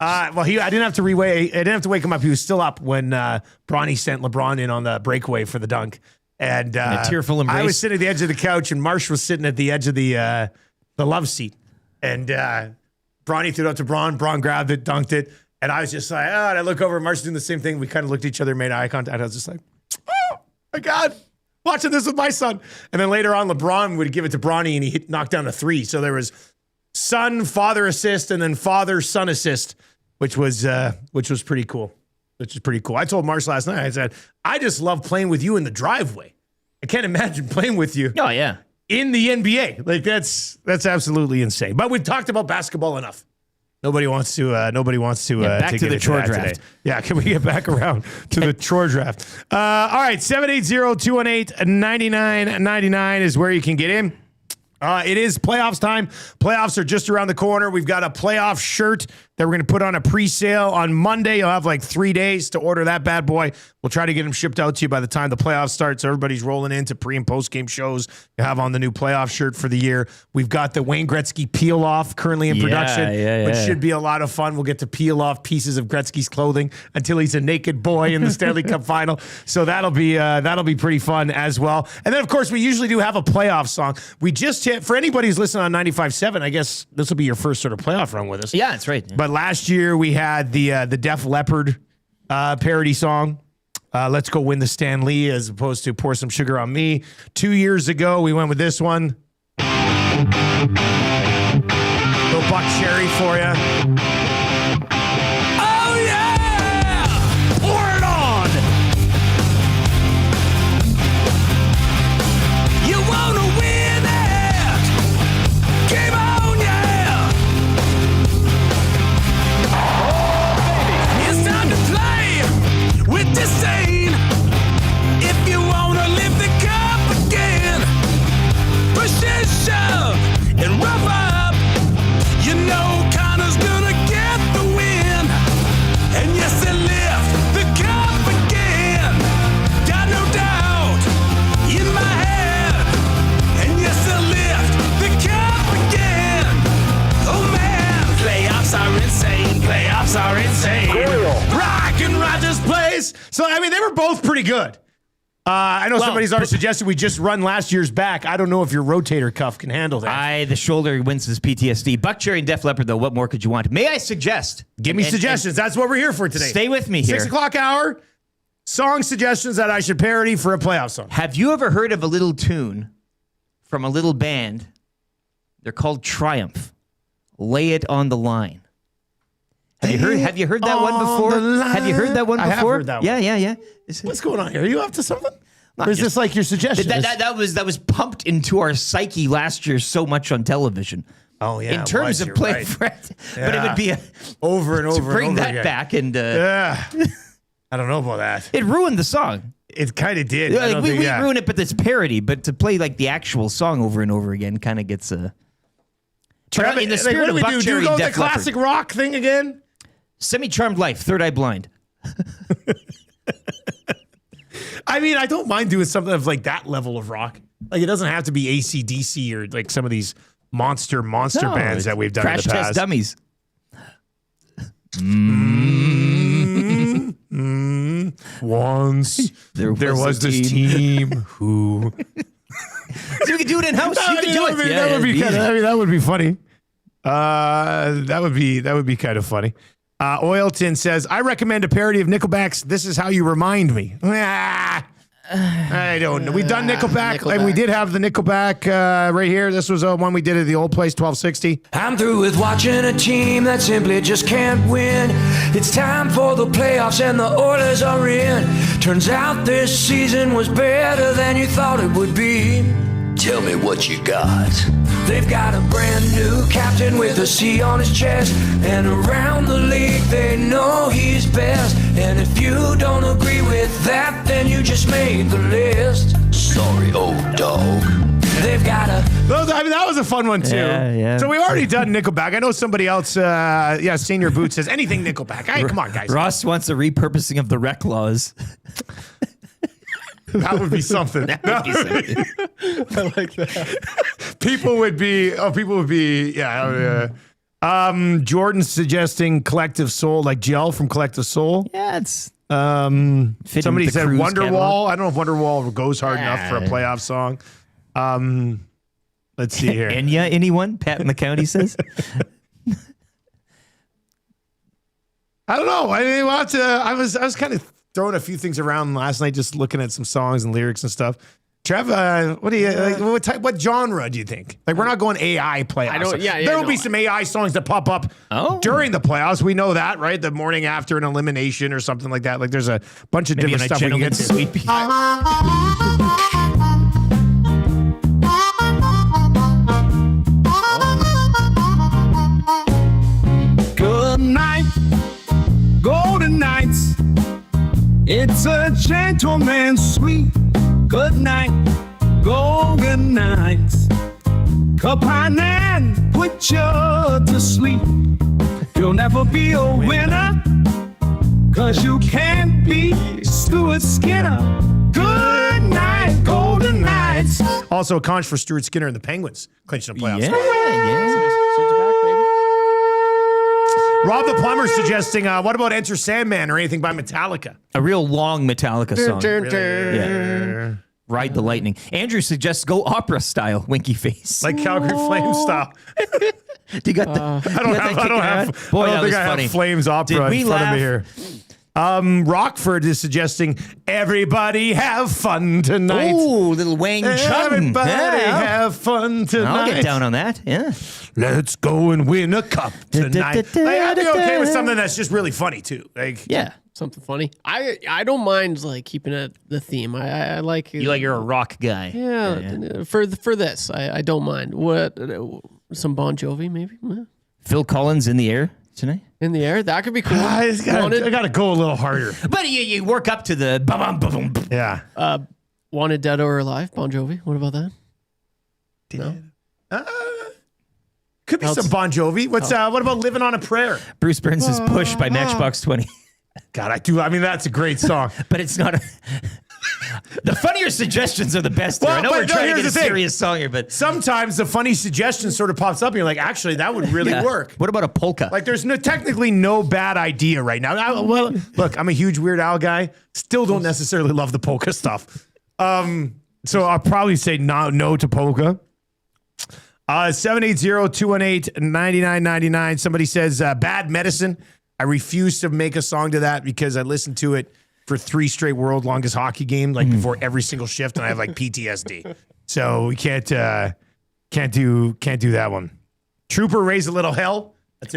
A: I didn't have to reweigh. I didn't have to wake him up. He was still up when Bronny sent LeBron in on the breakaway for the dunk. And
N: a tearful embrace.
A: I was sitting at the edge of the couch, and Marsh was sitting at the edge of the love seat. And Bronny threw it up to Bron. Bron grabbed it, dunked it. And I was just like, oh, and I look over, and Marsh doing the same thing. We kind of looked at each other, made eye contact. I was just like, oh, my God. Watching this with my son. And then later on, LeBron would give it to Bronny, and he knocked down a 3. So there was son, father assist, and then father, son assist, which was pretty cool. Which is pretty cool. I told Marsh last night, I said, I just love playing with you in the driveway. I can't imagine playing with you.
N: Oh, yeah.
A: In the NBA. Like, that's absolutely insane. But we've talked about basketball enough. Nobody wants to
N: back to the chore draft.
A: Today. Yeah, can we get back around to the chore draft? All right, 780-218-9999 is where you can get in. It is playoffs time. Playoffs are just around the corner. We've got a playoff shirt that we're going to put on a pre-sale on Monday. You'll have like 3 days to order that bad boy. We'll try to get them shipped out to you by the time the playoffs start. So everybody's rolling into pre- and post-game shows. You have on the new playoff shirt for the year. We've got the Wayne Gretzky peel-off currently in production, which should be a lot of fun. We'll get to peel off pieces of Gretzky's clothing until he's a naked boy in the Stanley Cup final. So that'll be pretty fun as well. And then, of course, we usually do have a playoff song. We just hit, for anybody who's listening on 95.7, I guess this will be your first sort of playoff run with us.
N: Yeah, that's right.
A: But last year we had the Def Leppard parody song, Let's Go Win the Stanley, as opposed to Pour Some Sugar on Me. 2 years ago, we went with this one. Little Buck Cherry for you.
P: Oh, yeah! Pour it on! You want to win it! Game on, yeah! Oh, baby! It's time to play with disdain. If you want to lift the cup again, push and shove and rough up. You know Connor's gonna get the win. And yes, they lift the cup again. Got no doubt in my head. And yes, they lift the cup again. Oh man, playoffs are insane. Playoffs are insane.
A: Rock and Rogers Place. So, I mean, they were both pretty good. I know somebody's already suggested we just run last year's back. I don't know if your rotator cuff can handle that.
N: The shoulder wins his PTSD. Buck Cherry and Def Leppard, though, what more could you want? May I suggest?
A: Give me suggestions. That's what we're here for today.
N: Stay with me here.
A: 6 o'clock hour. Song suggestions that I should parody for a playoff song.
N: Have you ever heard of a little tune from a little band? They're called Triumph. Lay It on the Line. Have you heard that one before? Have you heard that one before?
A: I have heard that one.
N: Yeah.
A: What's going on here? Are you up to something? Or is this like your suggestion?
N: That was pumped into our psyche last year so much on television.
A: Oh, yeah.
N: In terms of playing for it. But it would be
A: over and over
N: to bring
A: and over
N: that
A: again.
N: back and
A: I don't know about that.
N: It ruined the song.
A: It kind of did.
N: We ruined it, but it's parody. But to play like the actual song over and over again kind of gets in the spirit of Buck Cherry,
A: do we go
N: Def
A: with the classic
N: Leppard.
A: rock thing again?
N: Semi-Charmed Life, Third Eye Blind.
A: I mean, I don't mind doing something of like that level of rock. Like, it doesn't have to be AC/DC or like some of these monster bands that we've done
N: Crash
A: in the past.
N: Test Dummies.
A: Once there was this team who.
N: So we could do it in house. You could do it.
A: That would be kind of. I mean, that would be funny. That would be kind of funny. Oilton says, I recommend a parody of Nickelback's "This Is How You Remind Me." I don't know. We've done Nickelback. And we did have the Nickelback right here. This was one we did at the old place, 1260.
R: I'm through with watching a team that simply just can't win. It's time for the playoffs and the Oilers are in. Turns out this season was better than you thought it would be. Tell me what you got. They've got a brand new captain with a C on his chest. And around the league they know he's best. And if you don't agree with that, then you just made the list. Sorry, old dog. They've got a...
A: I mean, that was a fun one, too.
N: Yeah.
A: So we've already done Nickelback. I know somebody else, Senior Boots says, anything Nickelback. Hey, come on, guys.
N: Ross wants a repurposing of the Rec Laws.
A: That would be something.
B: I like that.
A: People would be, Jordan's suggesting Collective Soul, like Gel from Collective Soul.
N: Yeah, it's
A: somebody said
N: Cruise
A: Wonderwall.
N: catalog.
A: I don't know if Wonderwall goes hard enough for a playoff song. Let's see here.
N: Enya, anyone? Pat in the county says.
A: I don't know. I mean, we'll have to, I was kind of throwing a few things around last night, just looking at some songs and lyrics and stuff. Trev, what do you like? What genre do you think? Like, we're not going AI playoffs.
B: I don't. Yeah,
A: there will be some AI songs that pop up during the playoffs. We know that, right? The morning after an elimination or something like that. Like, there's a bunch of different stuff we can get to.
N: Sweet
L: Good night, golden nights. It's a gentleman's sweet. Good night, golden nights. Combine and put you to sleep. You'll never be a winner, 'cause you can't beat Stuart Skinner. Good night, golden nights.
A: Also, a conch for Stuart Skinner and the Penguins clinching a playoff spot. Rob the Plumber suggesting, what about Enter Sandman or anything by Metallica?
N: A real long Metallica song.
A: Really?
N: Yeah. Ride the Lightning. Andrew suggests go opera style, winky face.
A: Like Calgary Flames style.
N: You got the,
A: I don't think I have Flames opera in front of me here. Rockford is suggesting everybody have fun tonight.
N: Ooh, little Wang Chung.
A: Everybody have fun tonight.
N: I'll get down on that. Yeah.
A: Let's go and win a cup tonight. Like, I'd be okay with something that's just really funny too. Like,
B: yeah, something funny. I don't mind like keeping it the theme. I like
N: you're a rock guy.
B: Yeah. For this, I don't mind. What some Bon Jovi maybe.
N: Phil Collins in the air tonight.
B: In the air, that could be cool.
A: I got to go a little harder.
N: But you work up to the bum bum.
A: Yeah.
B: Wanted Dead or Alive, Bon Jovi. What about that? No.
A: Could be some Bon Jovi. What about Living on a Prayer?
N: Bruce Burns' Push by Matchbox 20.
A: God, I mean, that's a great song.
N: But it's not. The funnier suggestions are the best. Well, I know we're trying to get a serious song here, but
A: sometimes the funny suggestion sort of pops up and you're like, actually, that would really work.
N: What about a polka?
A: Like, there's technically no bad idea right now. Well, look, I'm a huge Weird Al guy. Still don't necessarily love the polka stuff. So I'll probably say no to polka. 780-218-9999. Somebody says, Bad Medicine. I refuse to make a song to that because I listened to it for 3 straight world longest hockey game, like before every single shift, and I have like PTSD. So we can't do that one. Trooper, Raise a Little Hell. That's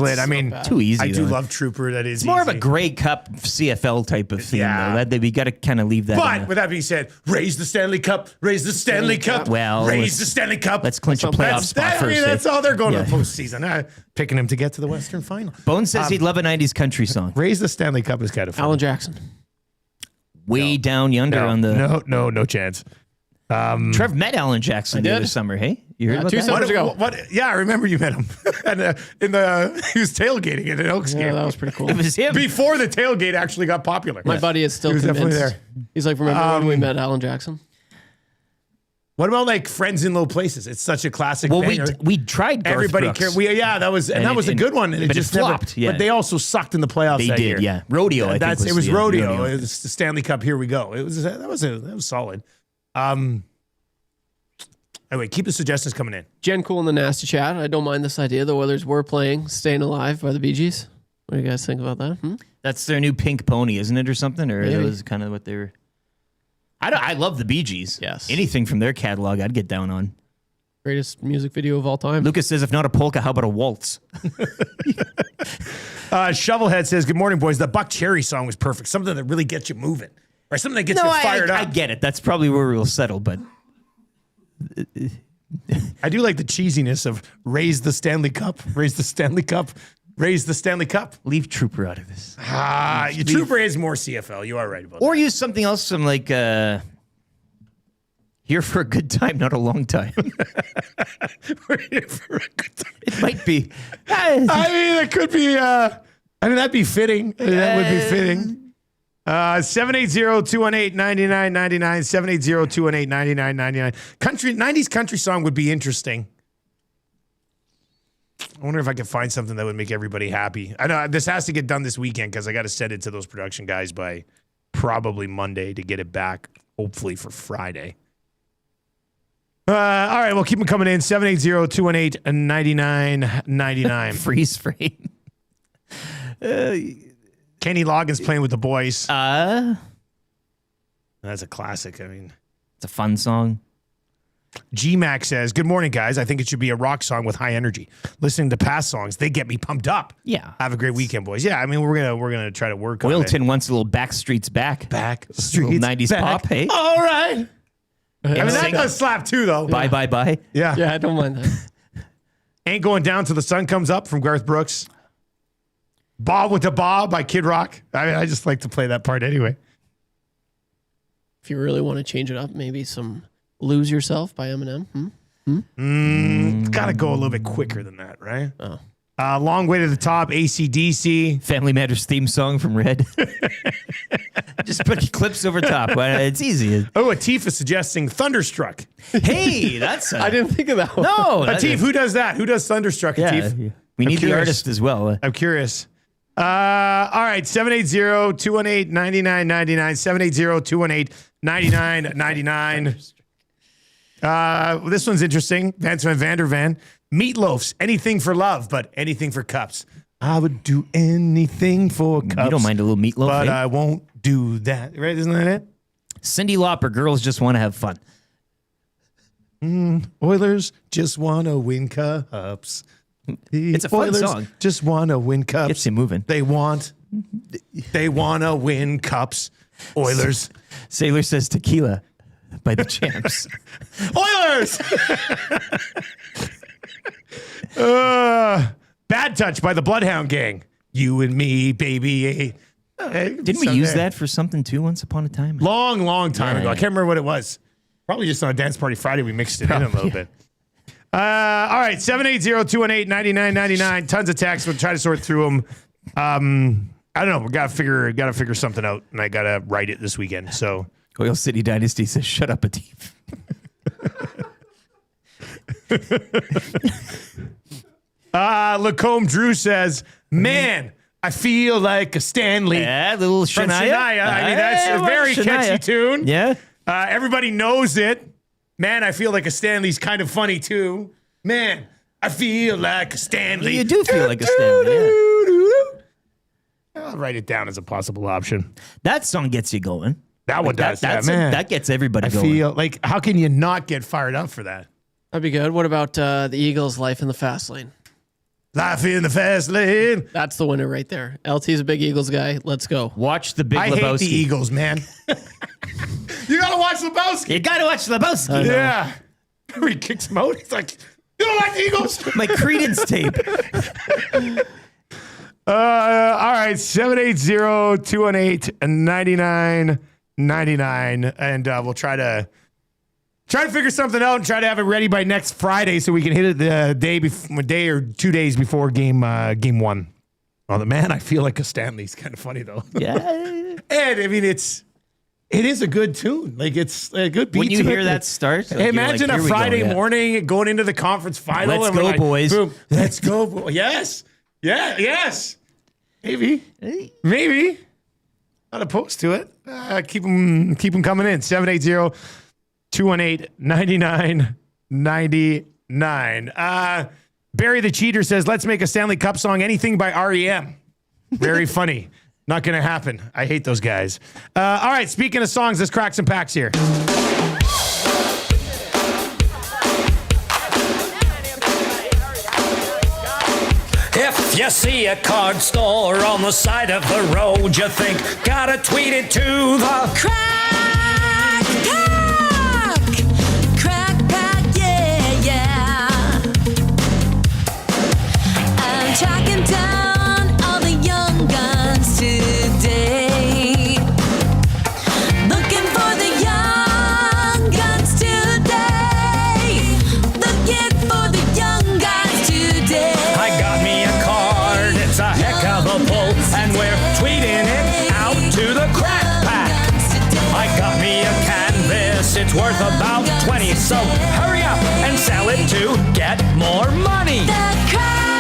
A: lit. I mean,
N: too easy.
A: I do love Trooper. That is
N: more of a Grey Cup CFL type of theme.
A: Yeah.
N: Though. We got to kind of leave that.
A: But with that being said, raise the Stanley Cup. Raise the Stanley Cup.
N: Well,
A: raise the Stanley Cup.
N: Let's clinch a playoff spot first.
A: I mean, that's all they're going to the postseason. Picking him to get to the Western Final.
N: Bones says he'd love a 90s country song.
A: Raise the Stanley Cup is kind of fun.
B: Alan Jackson.
N: Way down yonder on the...
A: No chance.
N: Trev met Alan Jackson the other summer, hey? You heard about
B: 2
N: that?
B: summers ago.
A: Yeah, I remember you met him. And he was tailgating at an Elks game.
B: Yeah, that was pretty cool.
N: It was him.
A: Before the tailgate actually got popular.
B: My buddy is still convinced.
A: Definitely there.
B: He's like, remember when we met Alan Jackson?
A: What about like Friends in Low Places? It's such a classic.
N: Well,
A: banger.
N: we tried Garth
A: Everybody
N: Brooks.
A: That was a good one. And it just
N: flopped.
A: Never, But they also sucked in the playoffs.
N: They
A: that
N: did,
A: year.
N: yeah. Rodeo. I think
A: it was
N: the,
A: rodeo. It was the Stanley Cup. Here we go. That was solid. Anyway, keep the suggestions coming in.
B: Jen Cool in the Nasty Chat. I don't mind this idea. The Oilers were playing "Staying Alive" by the Bee Gees. What do you guys think about that?
N: That's their new Pink Pony, isn't it, or something? Or that was kind of what they were. I love the Bee Gees.
B: Yes.
N: Anything from their catalog, I'd get down on.
B: Greatest music video of all time.
N: Lucas says, if not a polka, how about a waltz?
A: Shovelhead says, good morning, boys. The Buck Cherry song was perfect. Something that really gets you moving. Or something that gets you fired up.
N: I get it. That's probably where we'll settle, but...
A: I do like the cheesiness of raise the Stanley Cup, raise the Stanley Cup, raise the Stanley Cup.
N: Leave Trooper out of this.
A: Your Trooper is more CFL. You are right about that.
N: Or use something else, some like... Here for a good time, not a long time.
A: We're here for a good time.
N: It might be.
A: I mean, it could be. That'd be fitting. That would be fitting. 780-218-9999. 780-218-9999. 90s country song would be interesting. I wonder if I could find something that would make everybody happy. I know this has to get done this weekend because I got to send it to those production guys by probably Monday to get it back, hopefully for Friday. All right, well, keep them coming in. 780-218-9999.
N: Freeze frame.
A: Kenny Loggins playing with the boys. That's a classic. I mean,
N: it's a fun song.
A: G-Mac says, good morning, guys. I think it should be a rock song with high energy. Listening to past songs, they get me pumped up.
N: Yeah.
A: Have a great weekend, boys. Yeah, I mean, we're gonna try to work on it.
N: Oilton wants a little Backstreet's Back.
A: Backstreet's
N: 90s
A: back.
N: pop, hey?
A: All right. I mean, that does slap too, though.
N: Bye, bye, bye.
A: Yeah.
B: Yeah, I don't mind that.
A: Ain't Going Down Till the Sun Comes Up from Garth Brooks. Bob with the Bob by Kid Rock. I mean, I just like to play that part anyway.
B: If you really want to change it up, maybe some Lose Yourself by Eminem.
A: It's got to go a little bit quicker than that, right?
B: Oh.
A: Long Way to the Top, AC/DC.
N: Family Matters theme song from Red. Just put clips over top. It's easy.
A: Oh, Atif is suggesting Thunderstruck.
N: Hey, that's...
B: I didn't think of that one.
N: No.
A: Atif, who does that? Who does Thunderstruck, Atif?
N: Yeah. We need the artist as well.
A: I'm curious. All right, 780-218-9999, 780-218-9999. This one's interesting. Vance Van Vandervan. Meatloaf's Anything for Love, but anything for cups. I would do anything for cups.
N: You don't mind a little meatloaf,
A: but
N: eh?
A: I won't do that. Right? Isn't that it?
N: Cyndi Lauper, Girls Just Want to Have Fun.
A: Oilers just want to win cups.
N: It's a fun
A: Oilers
N: song.
A: Just want to win cups.
N: Gets you moving.
A: They want to win cups. Oilers.
N: Sailor says Tequila by the Champs.
A: Oilers. Bad Touch by the Bloodhound Gang. You and me, baby.
N: Didn't we use that for something too once upon a time?
A: Long time ago. I can't remember what it was. Probably just on a Dance Party Friday we mixed it in a little bit. All right, 780-218-9999. Tons of texts. We'll try to sort through them. I don't know. We gotta figure something out, and I gotta write it this weekend. So
N: Oil City Dynasty says, "Shut up, Atif."
A: Lacombe Drew says, "Man, I feel like a Stanley."
N: Yeah, little
A: From
N: Shania.
A: Shania. I mean, that's a very catchy tune.
N: Yeah.
A: Everybody knows it. Man, I feel like a Stanley's kind of funny too. Man, I feel like a Stanley.
N: You do feel like a Stanley, yeah.
A: I'll write it down as a possible option.
N: That song gets you going.
A: That one does. Man.
N: That gets everybody
A: I
N: going.
A: feel like, how can you not get fired up for that?
B: That'd be good. What about the Eagles' Life in the Fast Lane?
A: Life in the Fast Lane.
B: That's the winner right there. LT's a big Eagles guy. Let's go.
N: Watch the Big
A: I
N: Lebowski.
A: hate the Eagles, man. You gotta watch Lebowski.
N: You gotta watch Lebowski.
A: Yeah. He kicks him out. He's like, you don't like the Eagles?
N: My Credence tape.
A: All right, 780-218-9999. And we'll try to figure something out and try to have it ready by next Friday so we can hit it the day or 2 days before game one. Oh, man, I feel like a Stanley's kind of funny, though.
N: Yeah.
A: And, I mean, it is a good tune. Like, it's a good beat.
N: When you
A: to
N: hear
A: it.
N: that start,
A: Hey, imagine
N: like,
A: a Friday morning going into the conference final.
N: Let's
A: and we're
N: go,
A: like,
N: boys.
A: Boom, let's go. Yes. Yeah, yes. Maybe. Not opposed to it. Keep them coming in. 780-218-9999. Barry the Cheater says, let's make a Stanley Cup song, anything by REM. Very funny. Not going to happen. I hate those guys. All right, speaking of songs, let's crack some packs here.
S: If you see a card store on the side of the road, you think, gotta tweet it to the
K: Crack Pack, yeah. I'm tracking down all the young guns today. Looking for the young guns today. Looking for the young guns today.
S: I got me a card, it's a heck of a pull, and we're tweeting it out to the Crack Pack. I got me a canvas, it's worth about 20, so hurry up and sell it to get more money.
K: The Crack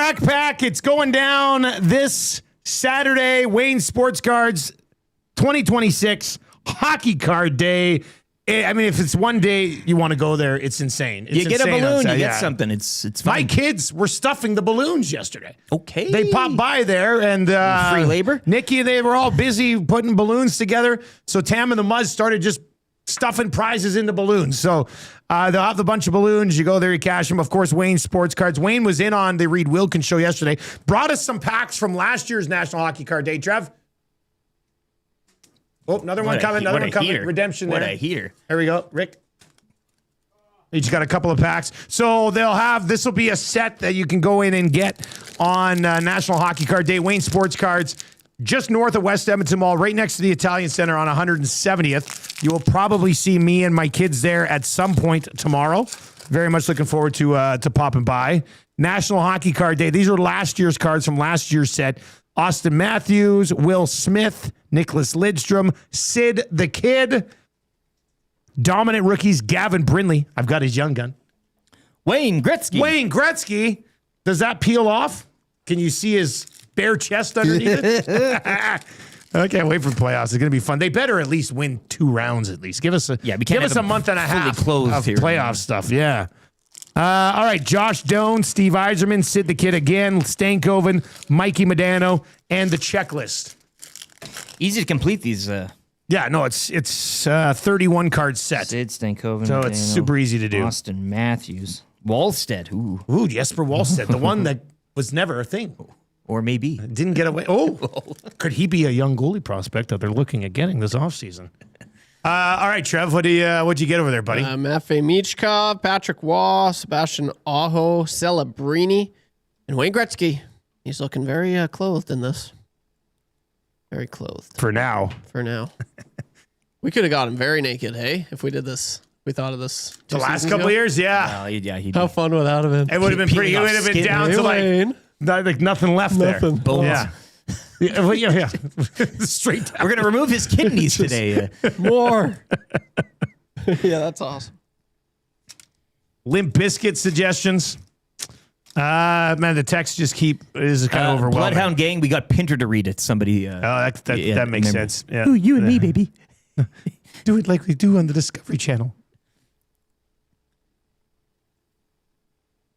A: Crack Pack, it's going down this Saturday. Wayne Sports Cards 2026 Hockey Card Day. I mean, if it's one day you want to go there, it's insane.
N: You get a balloon, you get something. It's fun.
A: My kids were stuffing the balloons yesterday.
N: Okay.
A: They popped by there and
N: free labor.
A: Nikki, they were all busy putting balloons together. So Tam and the Muzz started just stuffing prizes into balloons. So they'll have a bunch of balloons. You go there, you cash them. Of course, Wayne Sports Cards. Wayne was in on the Reed Wilkins show yesterday. Brought us some packs from last year's National Hockey Card Day. Trev? Oh, another one coming. Redemption there.
N: What a heater.
A: There we go. Rick? Each got a couple of packs. So this will be a set that you can go in and get on National Hockey Card Day. Wayne Sports Cards, just north of West Edmonton Mall, right next to the Italian Center on 170th. You will probably see me and my kids there at some point tomorrow. Very much looking forward to popping by. National Hockey Card Day. These are last year's cards from last year's set. Austin Matthews, Will Smith, Nicholas Lidstrom, Sid the Kid, dominant rookies, Gavin Brindley. I've got his young gun.
N: Wayne Gretzky.
A: Does that peel off? Can you see his bare chest underneath it? I can't wait for playoffs. It's going to be fun. They better at least win 2 rounds at least. Give us a month and a half of playoff stuff. Yeah. All right, Josh Doan, Steve Yzerman, Sid the Kid again, Stankoven, Mikey Modano, and the checklist.
N: Easy to complete these.
A: Yeah, no, it's 31 card set.
N: Sid, Stankoven,
A: so
N: Modano,
A: it's super easy to do.
N: Austin Matthews, Wallstead.
A: Ooh, Jesper Wallstead, the one that was never a thing.
N: Or maybe.
A: Didn't get away. Oh, could he be a young goalie prospect that they're looking at getting this offseason? All right, Trev, what'd you get over there, buddy?
B: Matvei Michkov, Patrick Waugh, Sebastian Aho, Celebrini, and Wayne Gretzky. He's looking very clothed in this. Very clothed.
A: For now.
B: We could have got him very naked, hey, if we did this. We thought of this.
A: The last couple of years, yeah.
B: How fun would that have been?
A: It would have been pretty. It would have been down to like nothing left there.
B: Bones.
A: Yeah. Yeah. Straight down.
N: We're going to remove his kidneys today.
B: More. Yeah, that's awesome.
A: Limp Bizkit suggestions. Man, the text just is kind of overwhelming.
N: Bloodhound Gang, we got Pinter to read it. Somebody.
A: That makes sense. Yeah.
N: Ooh, you and me, baby.
A: Do it like we do on the Discovery Channel.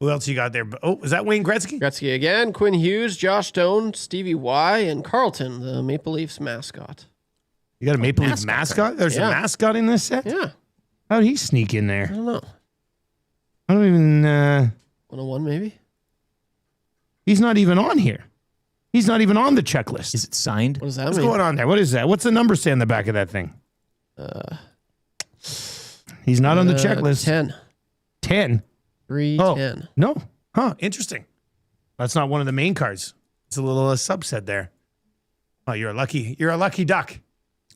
A: Who else you got there? Oh, is that Wayne Gretzky?
B: Gretzky again. Quinn Hughes, Josh Stone, Stevie Y, and Carlton, the Maple Leafs mascot.
A: You got a Maple Leafs mascot? There's a mascot in this set?
B: Yeah.
A: How'd he sneak in there?
B: I don't know.
A: I don't even...
B: 101 maybe?
A: He's not even on here. He's not even on the checklist.
N: Is it signed?
B: What does that
A: What's
B: mean?
A: going on there? What is that? What's the number say on the back of that thing? He's not on the checklist.
B: 10.
A: 10?
B: 310.
A: No. Huh. Interesting. That's not one of the main cards. It's a little subset there. Oh, you're a lucky duck.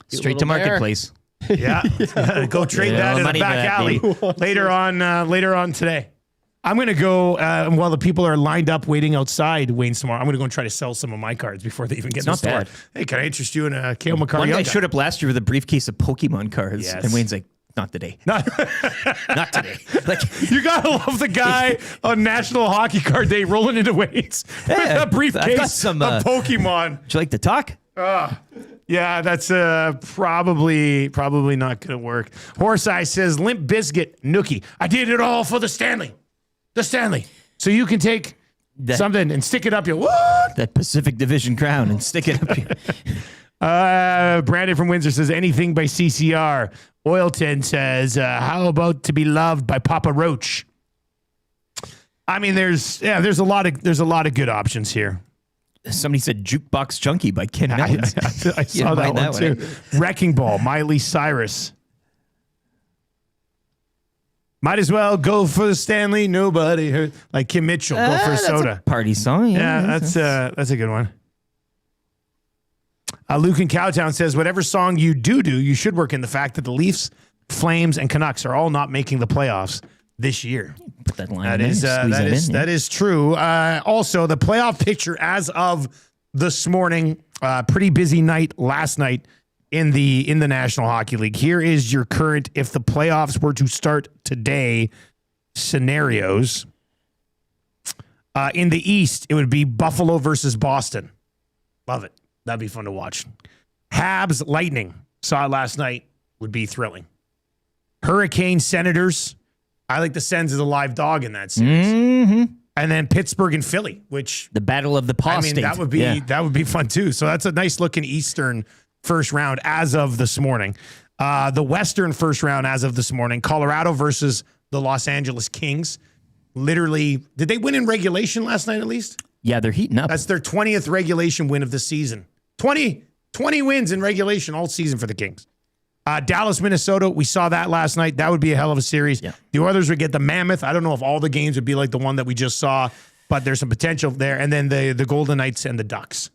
N: Straight to marketplace.
A: Yeah. Go trade that in the back alley later on today. I'm going to go, while the people are lined up waiting outside Wayne's tomorrow, I'm going to go and try to sell some of my cards before they even get in the store.
N: Bad.
A: Hey, can I interest you in a Kale McCarr?
N: One guy showed up last year with a briefcase of Pokemon cards.
A: Yes.
N: And Wayne's like, not today. Not today. Like,
A: you gotta love the guy on National Hockey Card Day rolling into Wayne's with a briefcase of Pokemon.
N: Would you like to talk?
A: Yeah, that's probably not gonna work. Horseye says Limp Bizkit Nookie. I did it all for the Stanley. The Stanley. So you can take something and stick it up your what?
N: That Pacific Division crown and stick it up your.
A: Brandon from Windsor says anything by CCR. Oilton says, how about To Be Loved by Papa Roach? I mean, there's a lot of good options here.
N: Somebody said Jukebox Junkie by Ken Nellens.
A: I saw that one too. Wrecking Ball, Miley Cyrus. Might as well go for the Stanley. Nobody heard. Like Kim Mitchell, go for a soda.
N: That's a party song.
A: Yeah, that's a good one. Luke in Cowtown says, whatever song you do, you should work in the fact that the Leafs, Flames, and Canucks are all not making the playoffs this year.
N: Put that line
A: That is true. Also, the playoff picture as of this morning, pretty busy night last night in the National Hockey League. Here is your current, if the playoffs were to start today, scenarios. In the East, it would be Buffalo versus Boston. Love it. That'd be fun to watch. Habs, Lightning. Saw it last night. Would be thrilling. Hurricane, Senators. I like the Sens as a live dog in that series.
N: Mm-hmm.
A: And then Pittsburgh and Philly, which
N: the battle of the Paw State.
A: that would be fun too. So that's a nice looking Eastern first round as of this morning. The Western first round as of this morning. Colorado versus the Los Angeles Kings. Literally, did they win in regulation last night at least?
N: Yeah, they're heating up.
A: That's their 20th regulation win of the season. 20 wins in regulation all season for the Kings. Dallas, Minnesota, we saw that last night. That would be a hell of a series. Yeah. The Oilers would get the Mammoth. I don't know if all the games would be like the one that we just saw, but there's some potential there. And then the Golden Knights and the Ducks.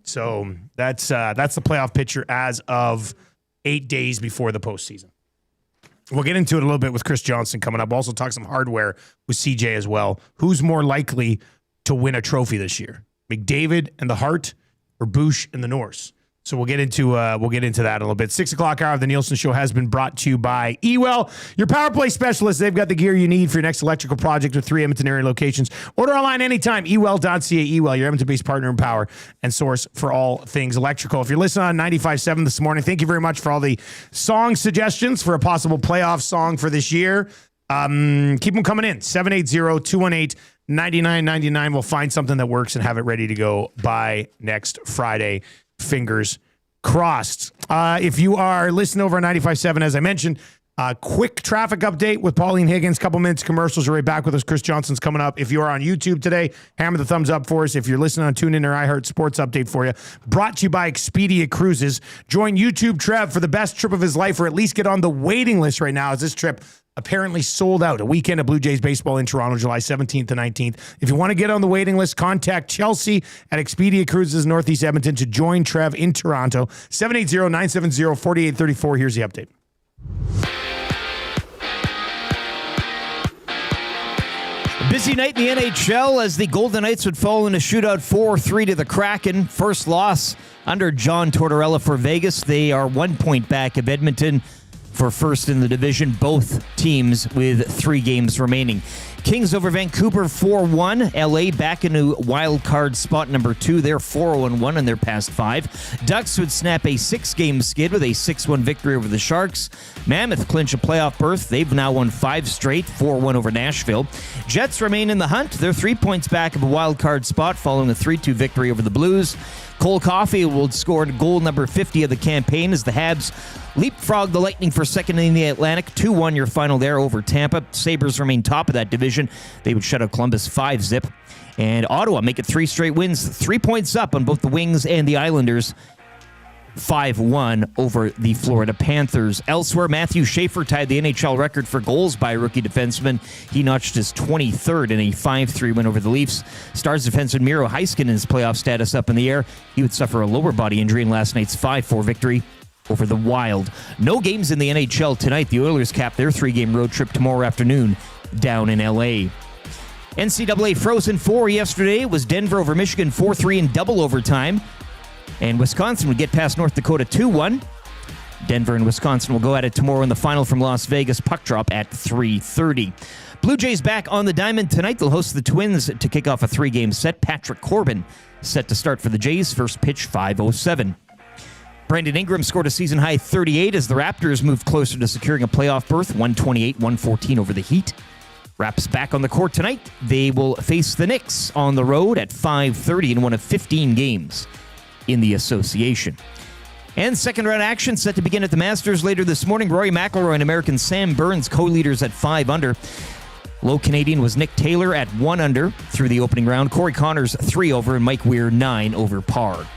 A: So that's the playoff picture as of 8 days before the postseason. We'll get into it a little bit with Chris Johnston coming up. We'll also talk some hardware with CJ as well. Who's more likely to win a trophy this year? McDavid and the Hart or Bush and the Norse? So we'll get into that in a little bit. 6 o'clock hour of the Nielson Show has been brought to you by Ewell, your power play specialist. They've got the gear you need for your next electrical project with 3 Edmonton area locations. Order online anytime, ewell.ca. Ewell, your Edmonton-based partner in power and source for all things electrical. If you're listening on 95.7 this morning, thank you very much for all the song suggestions for a possible playoff song for this year. Keep them coming in. 780-218-9999. We'll find something that works and have it ready to go by next Friday. Fingers crossed. If you are listening over on 95.7, as I mentioned, quick traffic update with Pauline Higgins. Couple minutes commercials. You're right back with us. Chris Johnston's coming up. If you are on YouTube today, hammer the thumbs up for us. If you're listening on TuneIn or iHeart, sports update for you. Brought to you by Expedia Cruises. Join YouTube Trev for the best trip of his life, or at least get on the waiting list right now as this trip apparently sold out. A weekend of Blue Jays baseball in Toronto, July 17th to 19th. If you want to get on the waiting list, contact Chelsea at Expedia Cruises Northeast Edmonton to join Trev in Toronto. 780-970-4834. Here's the update.
N: A busy night in the NHL as the Golden Knights would fall in a shootout 4-3 to the Kraken. First loss under John Tortorella for Vegas. They are 1 point back of Edmonton for first in the division, both teams with 3 games remaining. Kings over Vancouver 4-1. LA back into wild card spot number 2. They're 4-1 in their past 5. Ducks would snap a 6-game skid with a 6-1 victory over the Sharks. Mammoth clinch a playoff berth. They've now won 5 straight, 4-1 over Nashville. Jets remain in the hunt. They're 3 points back of a wild card spot following a 3-2 victory over the Blues. Cole Caulfield will score goal number 50 of the campaign as the Habs leapfrog the Lightning for second in the Atlantic. 2-1 your final there over Tampa. Sabres remain top of that division. They would shut out Columbus 5-0. And Ottawa make it 3 straight wins, 3 points up on both the Wings and the Islanders. 5-1 over the Florida Panthers. Elsewhere, Matthew Schaefer tied the NHL record for goals by a rookie defenseman. He notched his 23rd in a 5-3 win over the Leafs. Stars defenseman Miro Heiskanen's playoff status up in the air. He would suffer a lower body injury in last night's 5-4 victory over the Wild. No games in the NHL tonight. The Oilers cap their 3-game road trip tomorrow afternoon down in LA. NCAA Frozen 4 yesterday was Denver over Michigan 4-3 in double overtime. And Wisconsin would get past North Dakota 2-1. Denver and Wisconsin will go at it tomorrow in the final from Las Vegas. Puck drop at 3:30. Blue Jays back on the diamond tonight. They'll host the Twins to kick off a 3-game set. Patrick Corbin set to start for the Jays. First pitch 5:07. Brandon Ingram scored a season-high 38 as the Raptors moved closer to securing a playoff berth. 128-114 over the Heat. Raps back on the court tonight. They will face the Knicks on the road at 5:30 in one of 15 games in the association. And second-round action set to begin at the Masters later this morning. Rory McIlroy and American Sam Burns co-leaders at 5 under. Low Canadian was Nick Taylor at 1 under through the opening round. Corey Connors 3 over and Mike Weir 9 over par.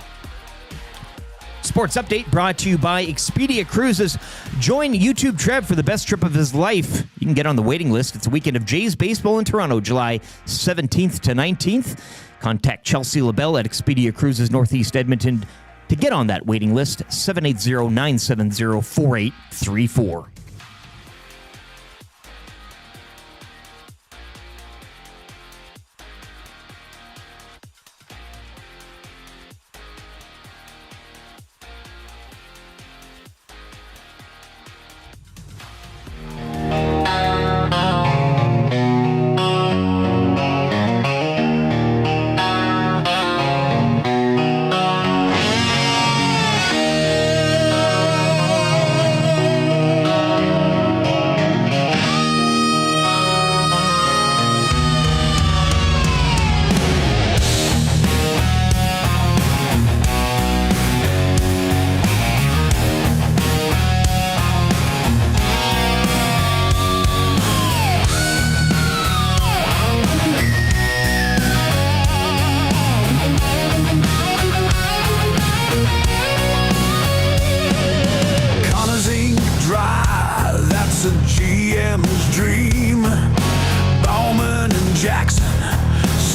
N: Sports Update brought to you by Expedia Cruises. Join YouTube Trev for the best trip of his life. You can get on the waiting list. It's a weekend of Jays baseball in Toronto, July 17th to 19th. Contact Chelsea LaBelle at Expedia Cruises Northeast Edmonton to get on that waiting list. 780-970-4834.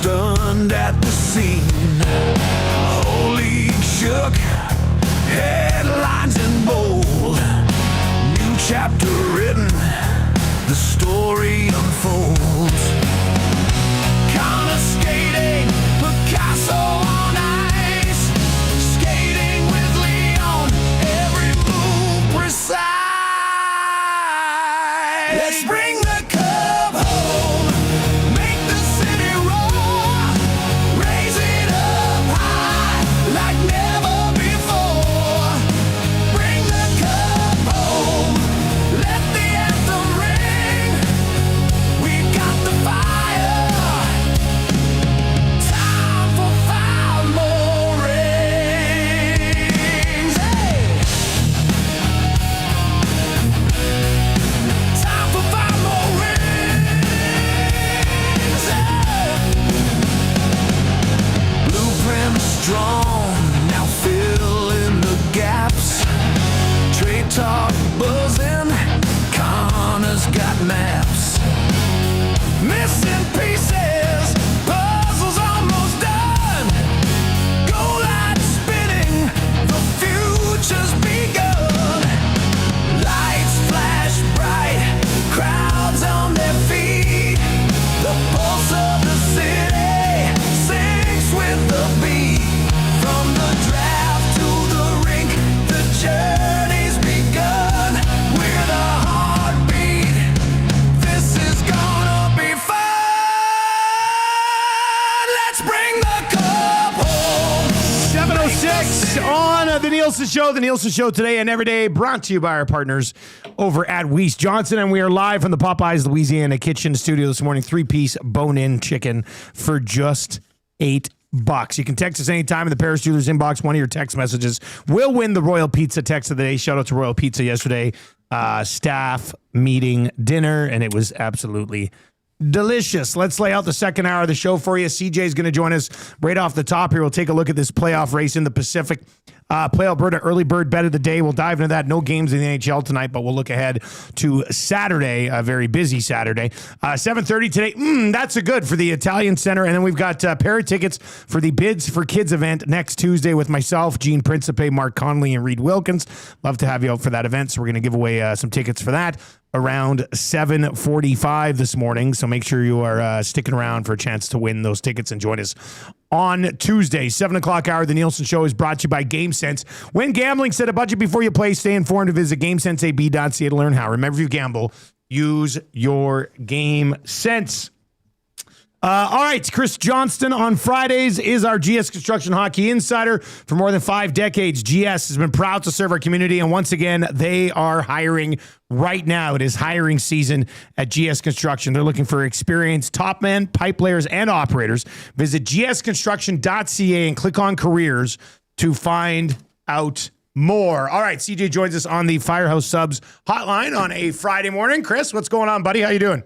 L: stunned at the scene. Whole league shook, headlines in bold. New chapter written, the story unfolds. Kinda skating, Picasso on ice. Skating with Leon, every move precise. Let's bring the cup home, make the city roar. Raise it up high like never before. Bring the cup home, let the anthem ring. We've got the fire, time for 5 more rings. Hey! Time for 5 more rings. Hey! Blueprint strong, now fill in the gaps. Trade talk buzzing, Connor's got maps. Missing pieces, puzzles almost done. Goal line spinning, the future's begun. Lights flash bright, crowds on their feet. The pulse of the city syncs with the beat. From the draft to the rink, the journey's begun. We're the heartbeat, this is gonna be fun. Let's bring the cup home.
A: 7:06 on the Nielson Show. The Nielson Show today and every day, brought to you by our partners over at Chris Johnston. And we are live from the Popeyes Louisiana kitchen studio this morning. 3-piece bone-in chicken for just $8. You can text us anytime in the Paris Jewelers inbox. One of your text messages will win the Royal Pizza text of the day. Shout out to Royal Pizza yesterday. Staff meeting dinner, and it was absolutely delicious. Let's lay out the second hour of the show for you. CJ is going to join us right off the top here. We'll take a look at this playoff race in the Pacific. Play Alberta early bird bet of the day. We'll dive into that. No games in the NHL tonight, but we'll look ahead to Saturday, a very busy Saturday. 7:30 today. That's a good for the Italian Center. And then we've got pair of tickets for the Bids for Kids event next Tuesday with myself, Gene Principe, Mark Conley, and Reed Wilkins. Love to have you out for that event. So we're going to give away some tickets for that around 7:45 this morning. So make sure you are sticking around for a chance to win those tickets and join us on Tuesday. 7 o'clock hour. The Nielsen Show is brought to you by GameSense. When gambling, set a budget before you play. Stay informed and visit GameSenseAB.ca to learn how. Remember, if you gamble, use your game sense. All right, Chris Johnston on Fridays is our GS Construction Hockey Insider. For more than 5 decades, GS has been proud to serve our community, and once again, they are hiring right now. It is hiring season at GS Construction. They're looking for experienced top men, pipe layers, and operators. Visit gsconstruction.ca and click on careers to find out more. All right, CJ joins us on the Firehouse Subs hotline on a Friday morning. Chris, what's going on, buddy? How you doing?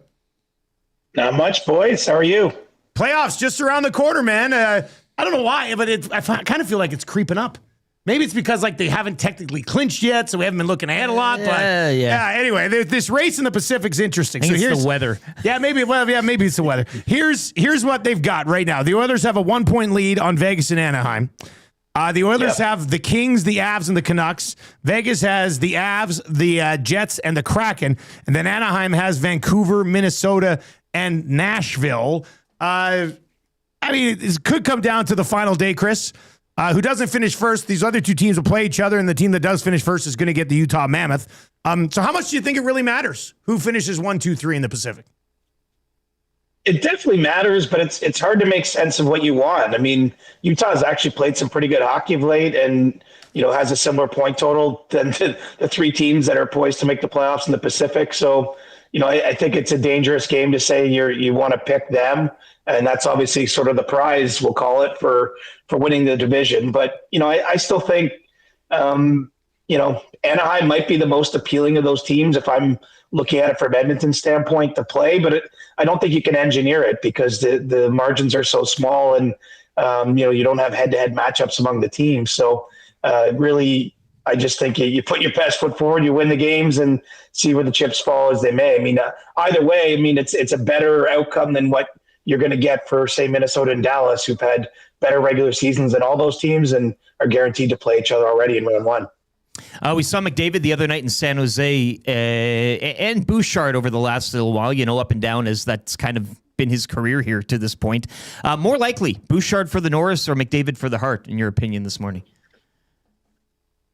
T: Not much, boys. How are you?
A: Playoffs just around the corner, man. I don't know why, but I kind of feel like it's creeping up. Maybe it's because like they haven't technically clinched yet, so we haven't been looking ahead a lot. But anyway, this race in the Pacific's interesting.
N: I think it's the weather.
A: Yeah, maybe. Well, yeah, maybe it's the weather. Here's what they've got right now. The Oilers have a 1-point lead on Vegas and Anaheim. The Oilers have the Kings, the Avs, and the Canucks. Vegas has the Avs, the Jets, and the Kraken. And then Anaheim has Vancouver, Minnesota, and Nashville. I mean, it could come down to the final day, Chris. Who doesn't finish first? These other two teams will play each other, and the team that does finish first is going to get the Utah Mammoth. So how much do you think it really matters? Who finishes 1, 2, 3 in the Pacific?
T: It definitely matters, but it's hard to make sense of what you want. I mean, Utah has actually played some pretty good hockey of late, and has a similar point total than the 3 teams that are poised to make the playoffs in the Pacific. So, I think it's a dangerous game to say you want to pick them, and that's obviously sort of the prize, we'll call it, for winning the division. But I still think Anaheim might be the most appealing of those teams if I'm looking at it from Edmonton's standpoint to play, but I don't think you can engineer it because the margins are so small, and you don't have head-to-head matchups among the teams. So really, I just think you put your best foot forward, you win the games, and see where the chips fall as they may. I mean, either way, it's a better outcome than what you're going to get for, say, Minnesota and Dallas, who've had better regular seasons than all those teams and are guaranteed to play each other already in round one.
N: We saw McDavid the other night in San Jose and Bouchard over the last little while, up and down, as that's kind of been his career here to this point. More likely, Bouchard for the Norris or McDavid for the Hart, in your opinion, this morning?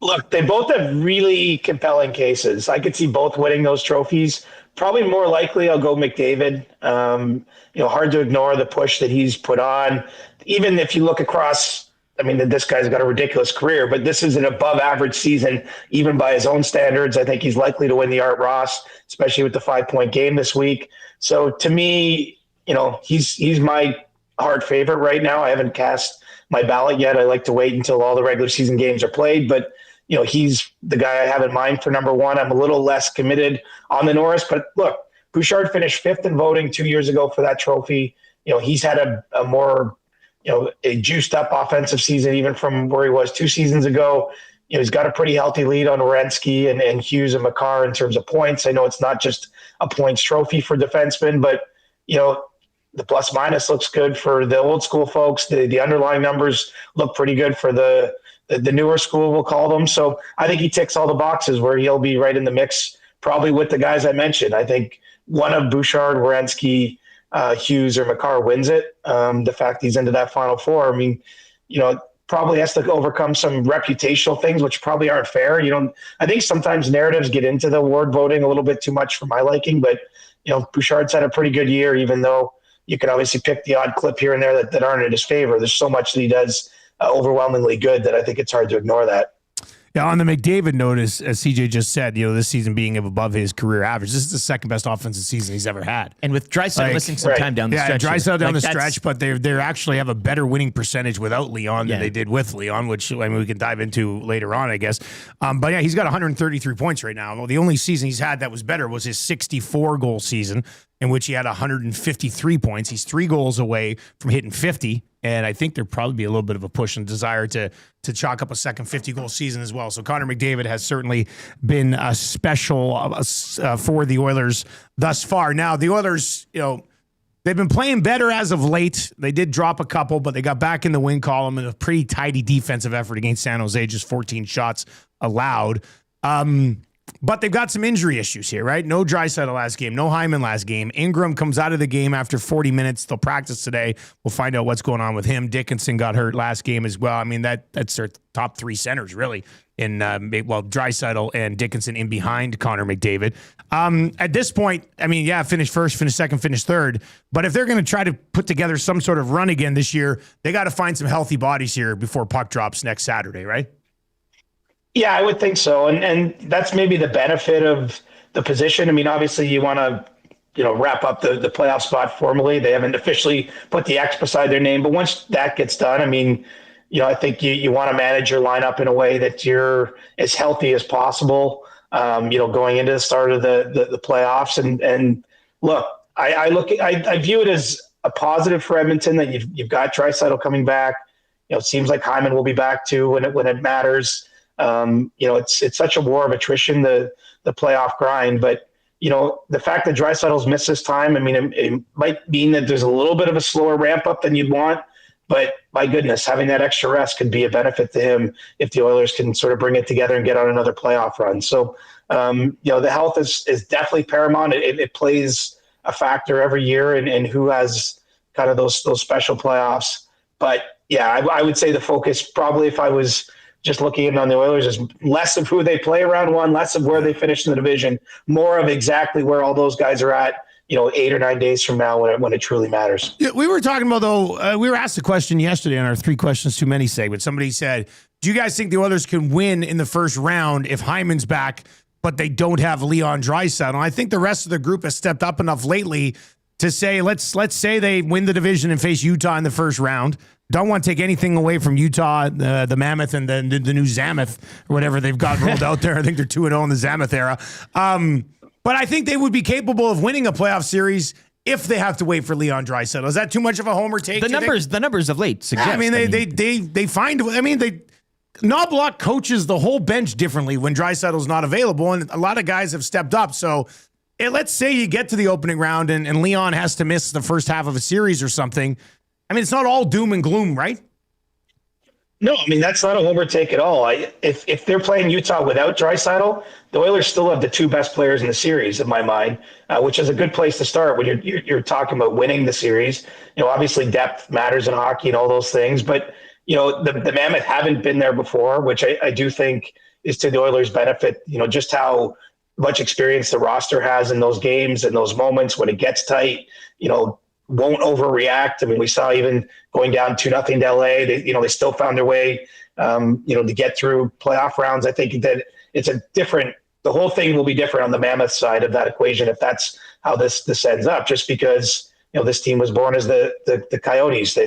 T: Look, they both have really compelling cases. I could see both winning those trophies. Probably more likely I'll go McDavid. Hard to ignore the push that he's put on. Even if you look across, this guy's got a ridiculous career, but this is an above average season, even by his own standards. I think he's likely to win the Art Ross, especially with the 5-point game this week. So to me, he's my hard favorite right now. I haven't cast my ballot yet. I like to wait until all the regular season games are played, but he's the guy I have in mind for number one. I'm a little less committed on the Norris, but look, Bouchard finished 5th in voting 2 years ago for that trophy. He's had a more, a juiced up offensive season, even from where he was 2 seasons ago. He's got a pretty healthy lead on Werenski and Hughes and Makar in terms of points. I know it's not just a points trophy for defensemen, but the plus minus looks good for the old school folks. The underlying numbers look pretty good for the newer school, we'll call them. So I think he ticks all the boxes where he'll be right in the mix, probably with the guys I mentioned. I think one of Bouchard, Werenski, Hughes, or Makar wins it. The fact he's into that Final Four, probably has to overcome some reputational things, which probably aren't fair. I think sometimes narratives get into the award voting a little bit too much for my liking, but Bouchard's had a pretty good year, even though you can obviously pick the odd clip here and there that aren't in his favor. There's so much that he does overwhelmingly good that I think it's hard to ignore that.
A: Yeah, on the McDavid note, as CJ just said, this season being above his career average, this is the second best offensive season he's ever had.
N: And with Draisaitl missing some time down the stretch.
A: Yeah, Draisaitl down the stretch, but they actually have a better winning percentage without Leon than they did with Leon, which we can dive into later on, I guess. But yeah, he's got 133 points right now. Well, the only season he's had that was better was his 64-goal season, in which he had 153 points. He's 3 goals away from hitting 50. And I think there'd probably be a little bit of a push and desire to chalk up a second 50-goal season as well. So Connor McDavid has certainly been special for the Oilers thus far. Now, the Oilers, they've been playing better as of late. They did drop a couple, but they got back in the win column in a pretty tidy defensive effort against San Jose, just 14 shots allowed. But they've got some injury issues here, right? No Draisaitl last game, no Hyman last game. Ingram comes out of the game after 40 minutes. They'll practice today. We'll find out what's going on with him. Dickinson got hurt last game as well. That's their top 3 centers, really, in Draisaitl and Dickinson in behind Connor McDavid. At this point, finish first, finish second, finish third. But if they're going to try to put together some sort of run again this year, they got to find some healthy bodies here before puck drops next Saturday, right?
T: Yeah, I would think so. And that's maybe the benefit of the position. Obviously you want to, wrap up the playoff spot formally. They haven't officially put the X beside their name, but once that gets done, I think you want to manage your lineup in a way that you're as healthy as possible, going into the start of the playoffs. And look, I view it as a positive for Edmonton that you've got Draisaitl coming back. It seems like Hyman will be back too when it matters. It's such a war of attrition, the playoff grind, but the fact that Draisaitl's missed this time, it might mean that there's a little bit of a slower ramp up than you'd want, but my goodness, having that extra rest could be a benefit to him if the Oilers can sort of bring it together and get on another playoff run. So, the health is definitely paramount. It plays a factor every year in who has kind of those special playoffs. But yeah, I would say the focus probably, if I was just looking in on the Oilers, is less of who they play round one, less of where they finish in the division, more of exactly where all those guys are at, 8 or 9 days from now when it truly matters.
A: Yeah, we were talking about, though, we were asked a question yesterday on our 3 Questions Too Many segment. Somebody said, do you guys think the Oilers can win in the first round if Hyman's back, but they don't have Leon Draisaitl? And I think the rest of the group has stepped up enough lately to say, let's say they win the division and face Utah in the first round. Don't want to take anything away from Utah, the Mammoth, and the new Zamoth, or whatever they've got rolled out there. I think they're 2-0 in the Zamoth era. But I think they would be capable of winning a playoff series if they have to wait for Leon Draisaitl. Is that too much of a homer take?
N: The numbers of late suggest.
A: They find. Knobloch coaches the whole bench differently when Draisaitl's not available, and a lot of guys have stepped up. So let's say you get to the opening round and Leon has to miss the first half of a series or something. I mean, it's not all doom and gloom, right?
T: No, I mean, that's not an overtake at all. If they're playing Utah without Draisaitl, the Oilers still have the two best players in the series, in my mind, which is a good place to start when you're talking about winning the series. Obviously depth matters in hockey and all those things, but, the Mammoth haven't been there before, which I do think is to the Oilers' benefit, just how much experience the roster has in those games and those moments when it gets tight, won't overreact. I mean, we saw even going down 2-0 to LA, they still found their way, to get through playoff rounds. I think that the whole thing will be different on the Mammoth side of that equation if that's how this ends up, just because, this team was born as the Coyotes.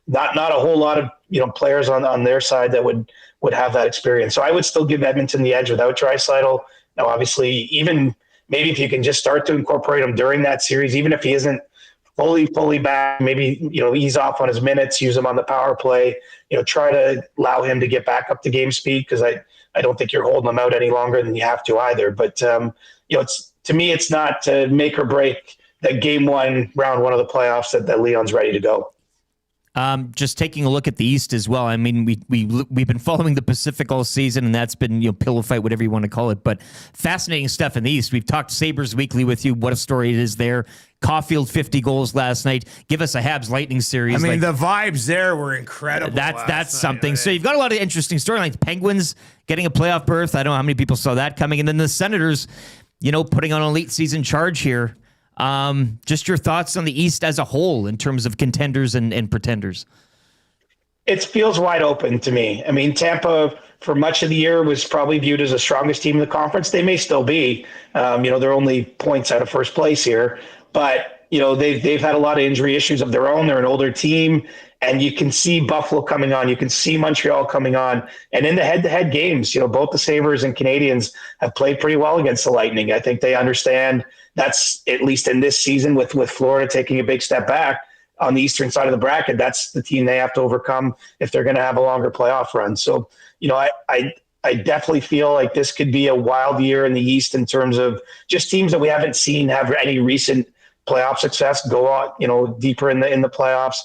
T: Not a whole lot of, players on their side that would have that experience. So I would still give Edmonton the edge without Draisaitl. Now, obviously, even maybe if you can just start to incorporate him during that series, even if he isn't fully back, maybe, ease off on his minutes, use him on the power play, try to allow him to get back up to game speed, because I don't think you're holding him out any longer than you have to either. But, to me, it's not to make or break that game one, round one of the playoffs that Leon's ready to go.
N: Just taking a look at the East as well. I mean, we've been following the Pacific all season, and that's been pillow fight, whatever you want to call it. But fascinating stuff in the East. We've talked Sabres Weekly with you. What a story it is there. Caulfield 50 goals last night. Give us a Habs Lightning series.
A: I mean, the vibes there were incredible.
N: That's something. So you've got a lot of interesting storylines. The Penguins getting a playoff berth. I don't know how many people saw that coming, and then the Senators, putting on an elite season charge here. Just your thoughts on the East as a whole in terms of contenders and pretenders.
T: It feels wide open to me. I mean, Tampa for much of the year was probably viewed as the strongest team in the conference. They may still be. They're only points out of first place here, but they've had a lot of injury issues of their own. They're an older team, and you can see Buffalo coming on. You can see Montreal coming on. And in the head-to-head games, both the Sabres and Canadiens have played pretty well against the Lightning. I think they understand that's, at least in this season with Florida taking a big step back on the eastern side of the bracket, that's the team they have to overcome if they're going to have a longer playoff run. So, I definitely feel like this could be a wild year in the East in terms of just teams that we haven't seen have any recent playoff success go on, deeper in the playoffs.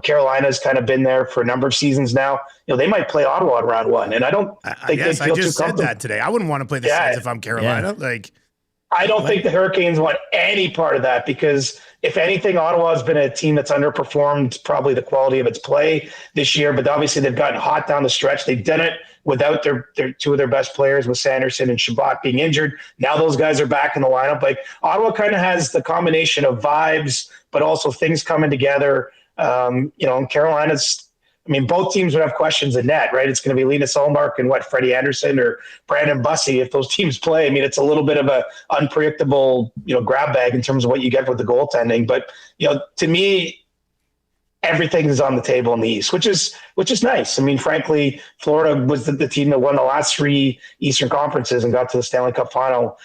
T: Carolina's kind of been there for a number of seasons now. They might play Ottawa in round one, and I don't think they feel
A: I just
T: too
A: said that today. I wouldn't want to play the Sens if I'm Carolina.
N: Yeah.
T: I don't think the Hurricanes want any part of that, because if anything, Ottawa has been a team that's underperformed probably the quality of its play this year, but obviously they've gotten hot down the stretch. They've done it without their two of their best players, with Sanderson and Shabbat being injured. Now those guys are back in the lineup. Ottawa kind of has the combination of vibes, but also things coming together. And Carolina's, both teams would have questions in net, right? It's going to be Linus Ullmark and Freddie Anderson or Brandon Bussey if those teams play. It's a little bit of a unpredictable, grab bag in terms of what you get with the goaltending. But, to me, everything is on the table in the East, which is nice. Frankly, Florida was the team that won the last three Eastern conferences and got to the Stanley Cup final.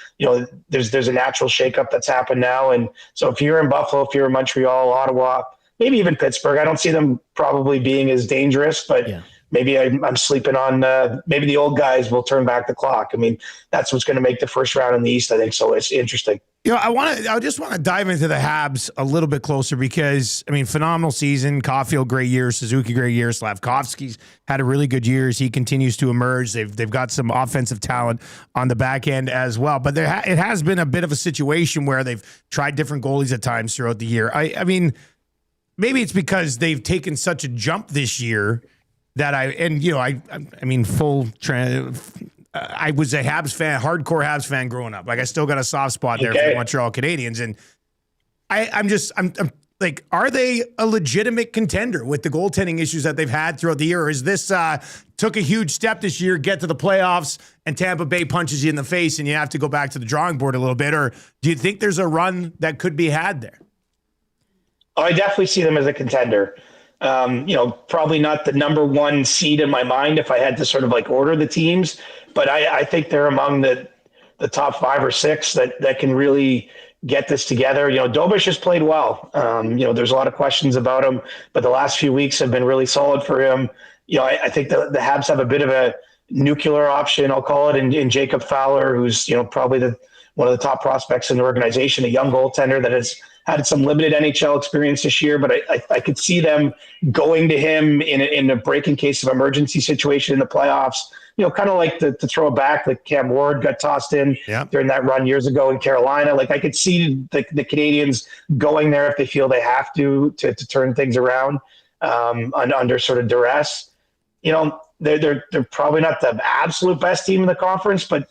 T: There's a natural shakeup that's happened now. And so if you're in Buffalo, if you're in Montreal, Ottawa, maybe even Pittsburgh, I don't see them probably being as dangerous, but maybe I'm sleeping on, maybe the old guys will turn back the clock. That's what's going to make the first round in the East, I think. So it's interesting.
A: I just want to dive into the Habs a little bit closer because, phenomenal season. Caulfield, great year. Suzuki, great year. Slavkovsky's had a really good year as he continues to emerge. They've got some offensive talent on the back end as well. But it has been a bit of a situation where they've tried different goalies at times throughout the year. Maybe it's because they've taken such a jump this year that I was a Habs fan, hardcore Habs fan growing up. I still got a soft spot there for the Montreal Canadiens. And I'm like, are they a legitimate contender with the goaltending issues that they've had throughout the year? Or is this took a huge step this year, get to the playoffs, and Tampa Bay punches you in the face and you have to go back to the drawing board a little bit? Or do you think there's a run that could be had there?
T: I definitely see them as a contender. Probably not the number one seed in my mind if I had to sort of order the teams, but I think they're among the top 5 or 6 that can really get this together. Dobish has played well. There's a lot of questions about him, but the last few weeks have been really solid for him. I think the Habs have a bit of a nuclear option, I'll call it, in Jacob Fowler, who's, probably one of the top prospects in the organization, a young goaltender that has had some limited NHL experience this year, but I could see them going to him in a break in case of emergency situation in the playoffs. Kind of like to throw it back, like Cam Ward got tossed in during that run years ago in Carolina. Like I could see the Canadians going there if they feel they have to turn things around under sort of duress. They're probably not the absolute best team in the conference, but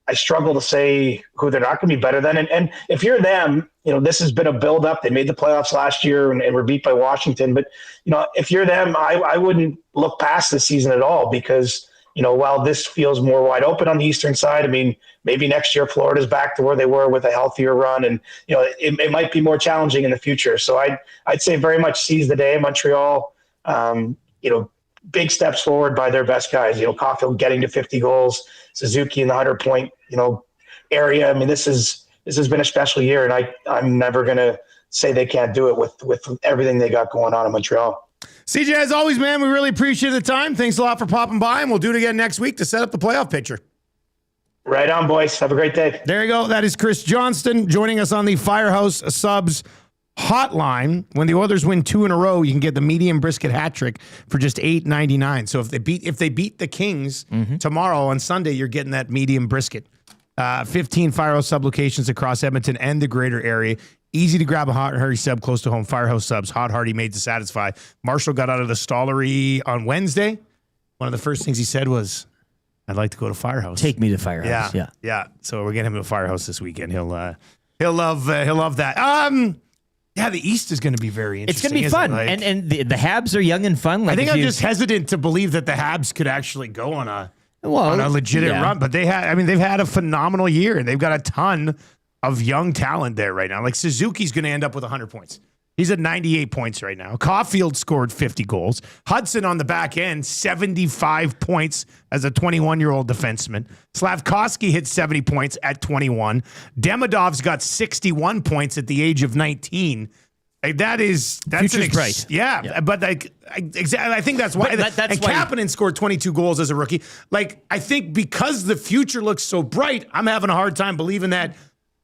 T: I struggle to say who they're not going to be better than. And if you're them, this has been a build up. They made the playoffs last year and were beat by Washington. But, if you're them, I wouldn't look past this season at all because, while this feels more wide open on the eastern side, I mean, maybe next year Florida's back to where they were with a healthier run. And, it might be more challenging in the future. So I'd say very much seize the day. Montreal, big steps forward by their best guys. Caulfield getting to 50 goals, Suzuki in the 100-point, area. I mean, this has been a special year, and I'm never going to say they can't do it with everything they got going on in Montreal.
A: CJ, as always, man, we really appreciate the time. Thanks a lot for popping by, and we'll do it again next week to set up the playoff picture.
T: Right on, boys. Have a great day.
A: There you go. That is Chris Johnston joining us on the Firehouse Subs hotline. When the Oilers win 2 in a row, you can get the medium brisket hat trick for just $8.99. So if they beat the Kings tomorrow on Sunday, you're getting that medium brisket. 15 Firehouse Sub locations across Edmonton and the greater area. Easy to grab a hot and hearty sub close to home. Firehouse Subs, hot, hearty, made to satisfy. Marshall got out of the stallery on Wednesday. One of the first things he said was, "I'd like to go to Firehouse.
N: Take me to Firehouse."
A: Yeah. So we're getting him to Firehouse this weekend. He'll love that. Yeah, the East is going to be very interesting.
N: It's going to be fun. And the Habs are young and fun.
A: I think I'm just hesitant to believe that the Habs could actually go on a legitimate run. But they've had a phenomenal year, and they've got a ton of young talent there right now. Like Suzuki's going to end up with 100 points. He's at 98 points right now. Caulfield scored 50 goals. Hudson on the back end, 75 points as a 21-year-old defenseman. Slavkovsky hit 70 points at 21. Demidov's got 61 points at the age of 19. Like that's
N: future's bright.
A: Yeah, but I think that's why.
N: That's
A: and
N: why
A: Kapanen scored 22 goals as a rookie. Like I think because the future looks so bright, I'm having a hard time believing that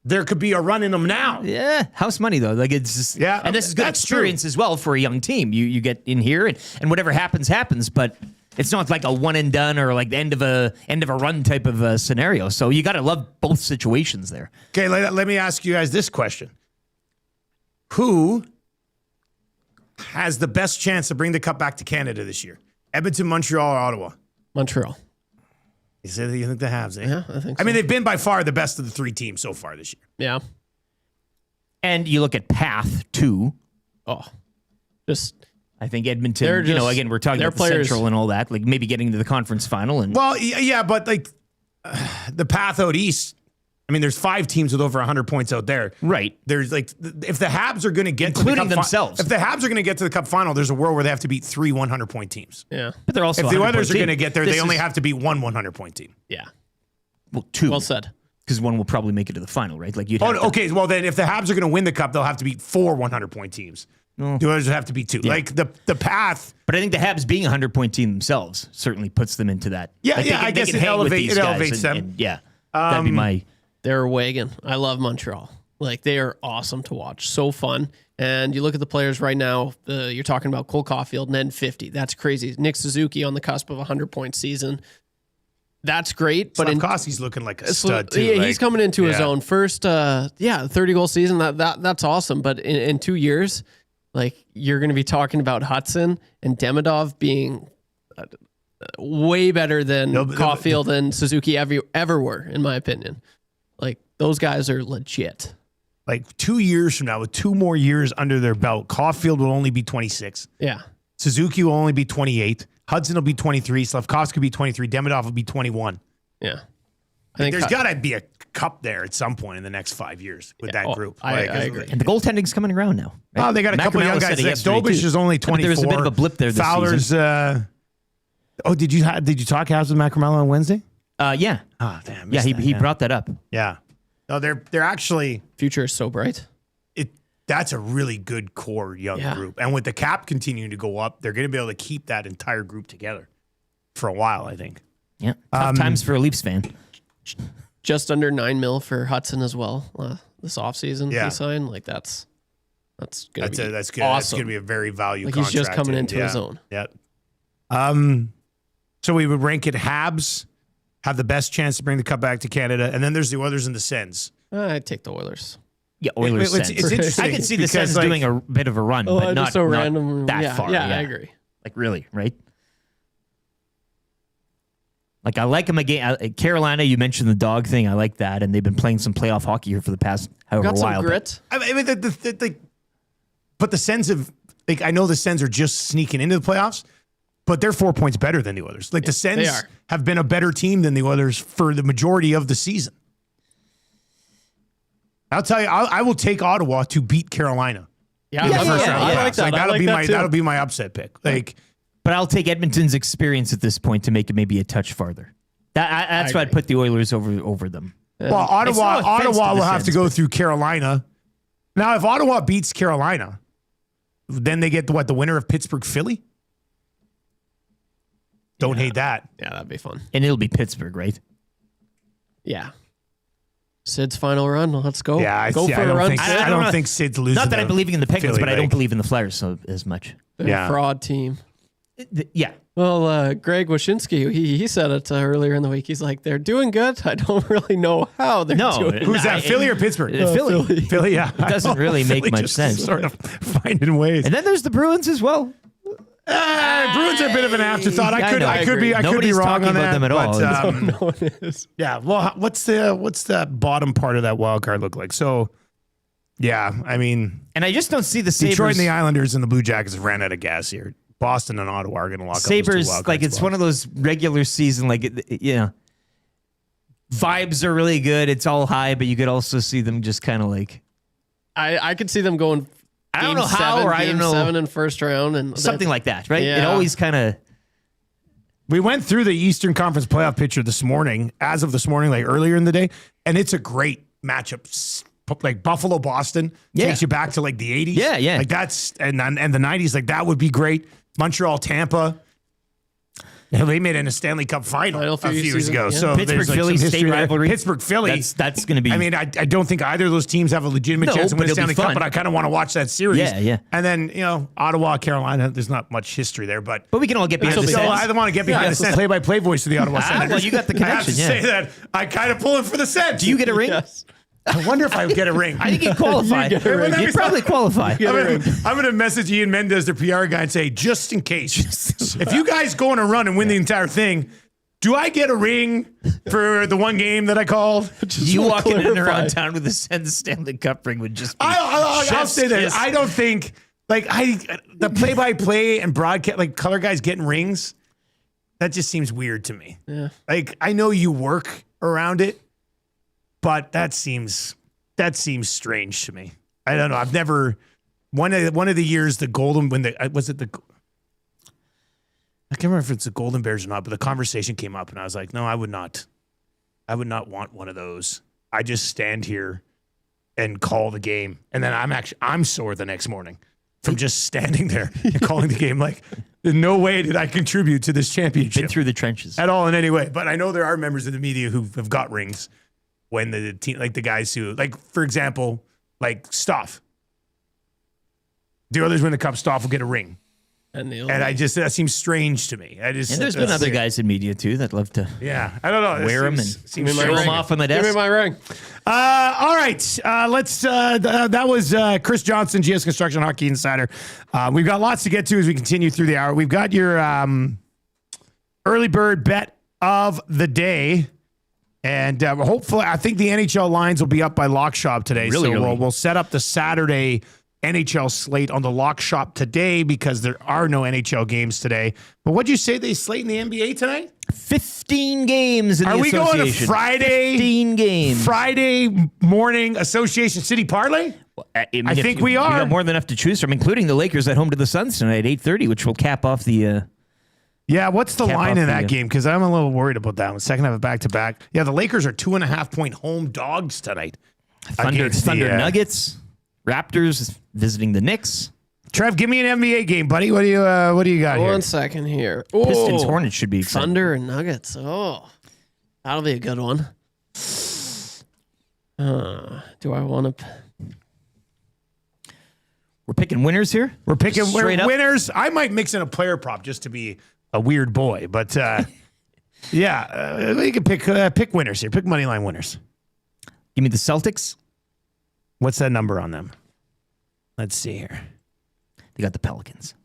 A: there could be a run in them now.
N: Yeah, house money though. Like it's just, and this is good experience as well for a young team. You get in here and whatever happens, but it's not like a one and done or like the end of a run type of a scenario. So you got to love both situations there.
A: Okay, let me ask you guys this question: who has the best chance to bring the cup back to Canada this year? Edmonton, Montreal, or Ottawa?
B: Montreal.
A: You think the Habs, eh?
B: Yeah, I think so.
A: I mean, they've been by far the best of the 3 teams so far this year.
B: Yeah.
N: And you look at path too.
B: I
N: think Edmonton, again, we're talking about the Central and all that, like maybe getting to the conference final.
A: Well, yeah, but like the path out east, I mean, there's 5 teams with over 100 points out there.
N: Right.
A: There's like, if the Habs are going to get
N: including
A: to the cup
N: themselves,
A: if the Habs are going to get to the cup final, there's a world where they have to beat 3 100-point teams.
B: Yeah.
N: But they're also
A: if the Oilers are going to get there, they only have to beat 1 100-point team.
B: Yeah.
N: Well, 2.
B: Well said.
N: Because one will probably make it to the final, right? Like
A: okay. Well, then if the Habs are going to win the cup, they'll have to beat 4 100-point teams. The Oilers have to beat 2. Yeah. Like the path.
N: But I think the Habs being a 100-point team themselves certainly puts them into that.
A: Yeah, I guess it elevates them.
N: That'd be my.
B: They're a wagon. I love Montreal. Like, they are awesome to watch. So fun. And you look at the players right now, you're talking about Cole Caulfield, Ned 50. That's crazy. Nick Suzuki on the cusp of a 100-point season. That's great. But
A: Slavkovsky's looking like a stud, too.
B: Yeah, he's coming into his own. First, 30-goal season. That's awesome. But in 2 years, like, you're going to be talking about Hudson and Demidov being way better than Caulfield and Suzuki ever were, in my opinion. Like, those guys are legit.
A: Like 2 years from now, with 2 more years under their belt, Caulfield will only be 26.
B: Yeah.
A: Suzuki will only be 28. Hudson will be 23. Slavkovsky will be 23. Demidov will be 21.
B: Yeah.
A: I think there's got to be a cup there at some point in the next 5 years with that group.
B: I agree.
N: And the goaltending's coming around now. Right?
A: Oh, they got a couple of young guys. Dobish is only 24.
N: There was a bit of a blip there this
A: Fowler's,
N: season.
A: Did you talk Habs with Macramella on Wednesday?
N: Yeah.
A: Oh, damn.
N: Yeah, he brought that up.
A: Yeah. No, they're actually...
B: Future is so bright.
A: That's a really good core young group. And with the cap continuing to go up, they're going to be able to keep that entire group together for a while, I think.
N: Yeah. Tough times for a Leafs fan.
B: just under $9 million for Hudson as well this offseason.
A: Yeah.
B: He signed. Like that's gonna be
A: that's good.
B: awesome.
A: That's gonna be a very value.
B: Like
A: contract.
B: he's just coming into his own.
A: Yep. So we would rank it. Habs have the best chance to bring the cup back to Canada, and then there's the Oilers and the Sens.
B: I'd take the Oilers.
N: Yeah, Oilers.
A: It's interesting.
N: I could see the
A: because,
N: Sens doing a bit of a run, but not,
B: just so
N: not
B: random.
N: that far.
B: Yeah, I agree.
N: Like really, right? Like I like them again. Carolina, you mentioned the dog thing. I like that, and they've been playing some playoff hockey here for the past however
B: Got
N: while.
B: some grit.
A: I mean, but the Sens have. Like, I know the Sens are just sneaking into the playoffs, but they're 4 points better than the Oilers. Like the Sens have been a better team than the Oilers for the majority of the season. I'll tell you, I will take Ottawa to beat Carolina.
B: Yeah, I like that.
A: That'll be my upset pick. Like,
N: but I'll take Edmonton's experience at this point to make it maybe a touch farther. That's why I'd put the Oilers over them.
A: Well, Ottawa will have to go through Carolina. Now, if Ottawa beats Carolina, then they get the winner of Pittsburgh Philly. Don't hate that.
B: Yeah, that'd be fun.
N: And it'll be Pittsburgh, right?
B: Yeah. Sid's final run. Let's go.
A: Yeah,
B: go for a run.
A: I don't think Sid's losing.
N: Not that I'm believing in the Penguins,
A: Philly,
N: but I don't believe in the Flyers as much.
B: They're a fraud team.
N: Yeah.
B: Well, Greg Wyshynski, he said it earlier in the week. He's like, they're doing good. I don't really know how they're doing.
A: Who's that? Philly or Pittsburgh? Philly. Yeah.
N: It doesn't really make much sense.
A: Sort of finding ways.
N: And then there's the Bruins as well.
A: Bruins are a bit of an afterthought. I could be wrong on that.
N: Them at all.
A: No one is. Yeah. Well, what's the bottom part of that wild card look like? So, yeah, I mean,
N: and I just don't see the Sabres.
A: Detroit and the Islanders and the Blue Jackets have ran out of gas here. Boston and Ottawa are going to lock
N: Sabres,
A: up those two wild card
N: like it's
A: spots.
N: one of those regular season, vibes are really good. It's all high, but you could also see them just kind of like.
B: I could see them going.
N: I don't know how, or I don't know.
B: 7 in first round and
N: something like that, right?
B: Yeah.
N: It always kind of.
A: We went through the Eastern Conference playoff picture this morning, like earlier in the day, and it's a great matchup. Like Buffalo, Boston takes you back to like the 80s.
N: Yeah.
A: Like that's and the 90s. Like that would be great. Montreal, Tampa. Yeah, they made it in a Stanley Cup final a few years ago.
N: Yeah.
A: So
N: Pittsburgh, Philly, state rivalry.
A: Pittsburgh, Philly.
N: That's going to be.
A: I mean, I don't think either of those teams have a legitimate chance to win a Stanley Cup, but I kind of want to watch that series.
N: Yeah.
A: And then Ottawa, Carolina. There's not much history there, but
N: we can all get behind the
A: Sens. I want to get behind the Sens. Play-by-play voice of the Ottawa Senators.
N: Well, you got the connection.
A: I have to say that I kind of pull it for the Sens.
N: Do you get a ring?
B: Yes.
A: I wonder if I would get a ring.
N: I think you'd qualify. You'd probably qualify.
A: I'm going to message Ian Mendez, their PR guy, and say, just in case, if you guys go on a run and win the entire thing, do I get a ring for the one game that I called?
N: You walking in and around town with a Sens Stanley Cup ring would just be
A: I'll say that. I don't think, the play-by-play and broadcast, color guys getting rings, that just seems weird to me.
B: Yeah.
A: I know you work around it, but that seems strange to me. I don't know. I've never one of the years the Golden I can't remember if it's the Golden Bears or not, but the conversation came up and I was like, no, I would not want one of those. I just stand here and call the game, and then I'm sore the next morning from just standing there and calling the game. Like, in no way did I contribute to this championship.
N: Been through the trenches
A: at all in any way. But I know there are members of the media who have got rings. When the team, the guys who, for example, Stoff. The others win the cup, Stoff will get a ring. And that seems strange to me.
N: And there's been other guys in media too that love to
A: I don't know.
N: wear them and show them off on the desk.
B: Give me my ring.
A: All right. Let's, that was Chris Johnston, GS Construction Hockey Insider. We've got lots to get to as we continue through the hour. We've got your early bird bet of the day. And hopefully, I think the NHL lines will be up by Lock Shop today. We'll set up the Saturday NHL slate on the Lock Shop today because there are no NHL games today. But what'd you say they slate in the NBA tonight?
N: 15 games in the association.
A: Are we going to Friday?
N: 15 games.
A: Friday morning Association City Parlay? I think we are.
N: We got more than enough to choose from, including the Lakers at home to the Suns tonight at 8:30, which will cap off the...
A: Yeah, what's the line in that game? Because I'm a little worried about that one. Second half of back-to-back. Yeah, the Lakers are 2.5-point home dogs tonight.
N: Thunder Nuggets, Raptors visiting the Knicks.
A: Trev, give me an NBA game, buddy. What do you got here?
B: 1 second here.
N: Pistons Hornets should be exciting.
B: Thunder and Nuggets. Oh, that'll be a good one. Do I want to?
N: We're picking winners here.
A: We're picking
N: Straight up.
A: winners. I might mix in a player prop just to be a weird boy, but you can pick winners here. Pick money line winners.
N: Give me the Celtics.
A: What's that number on them? Let's see here.
N: They got the Pelicans.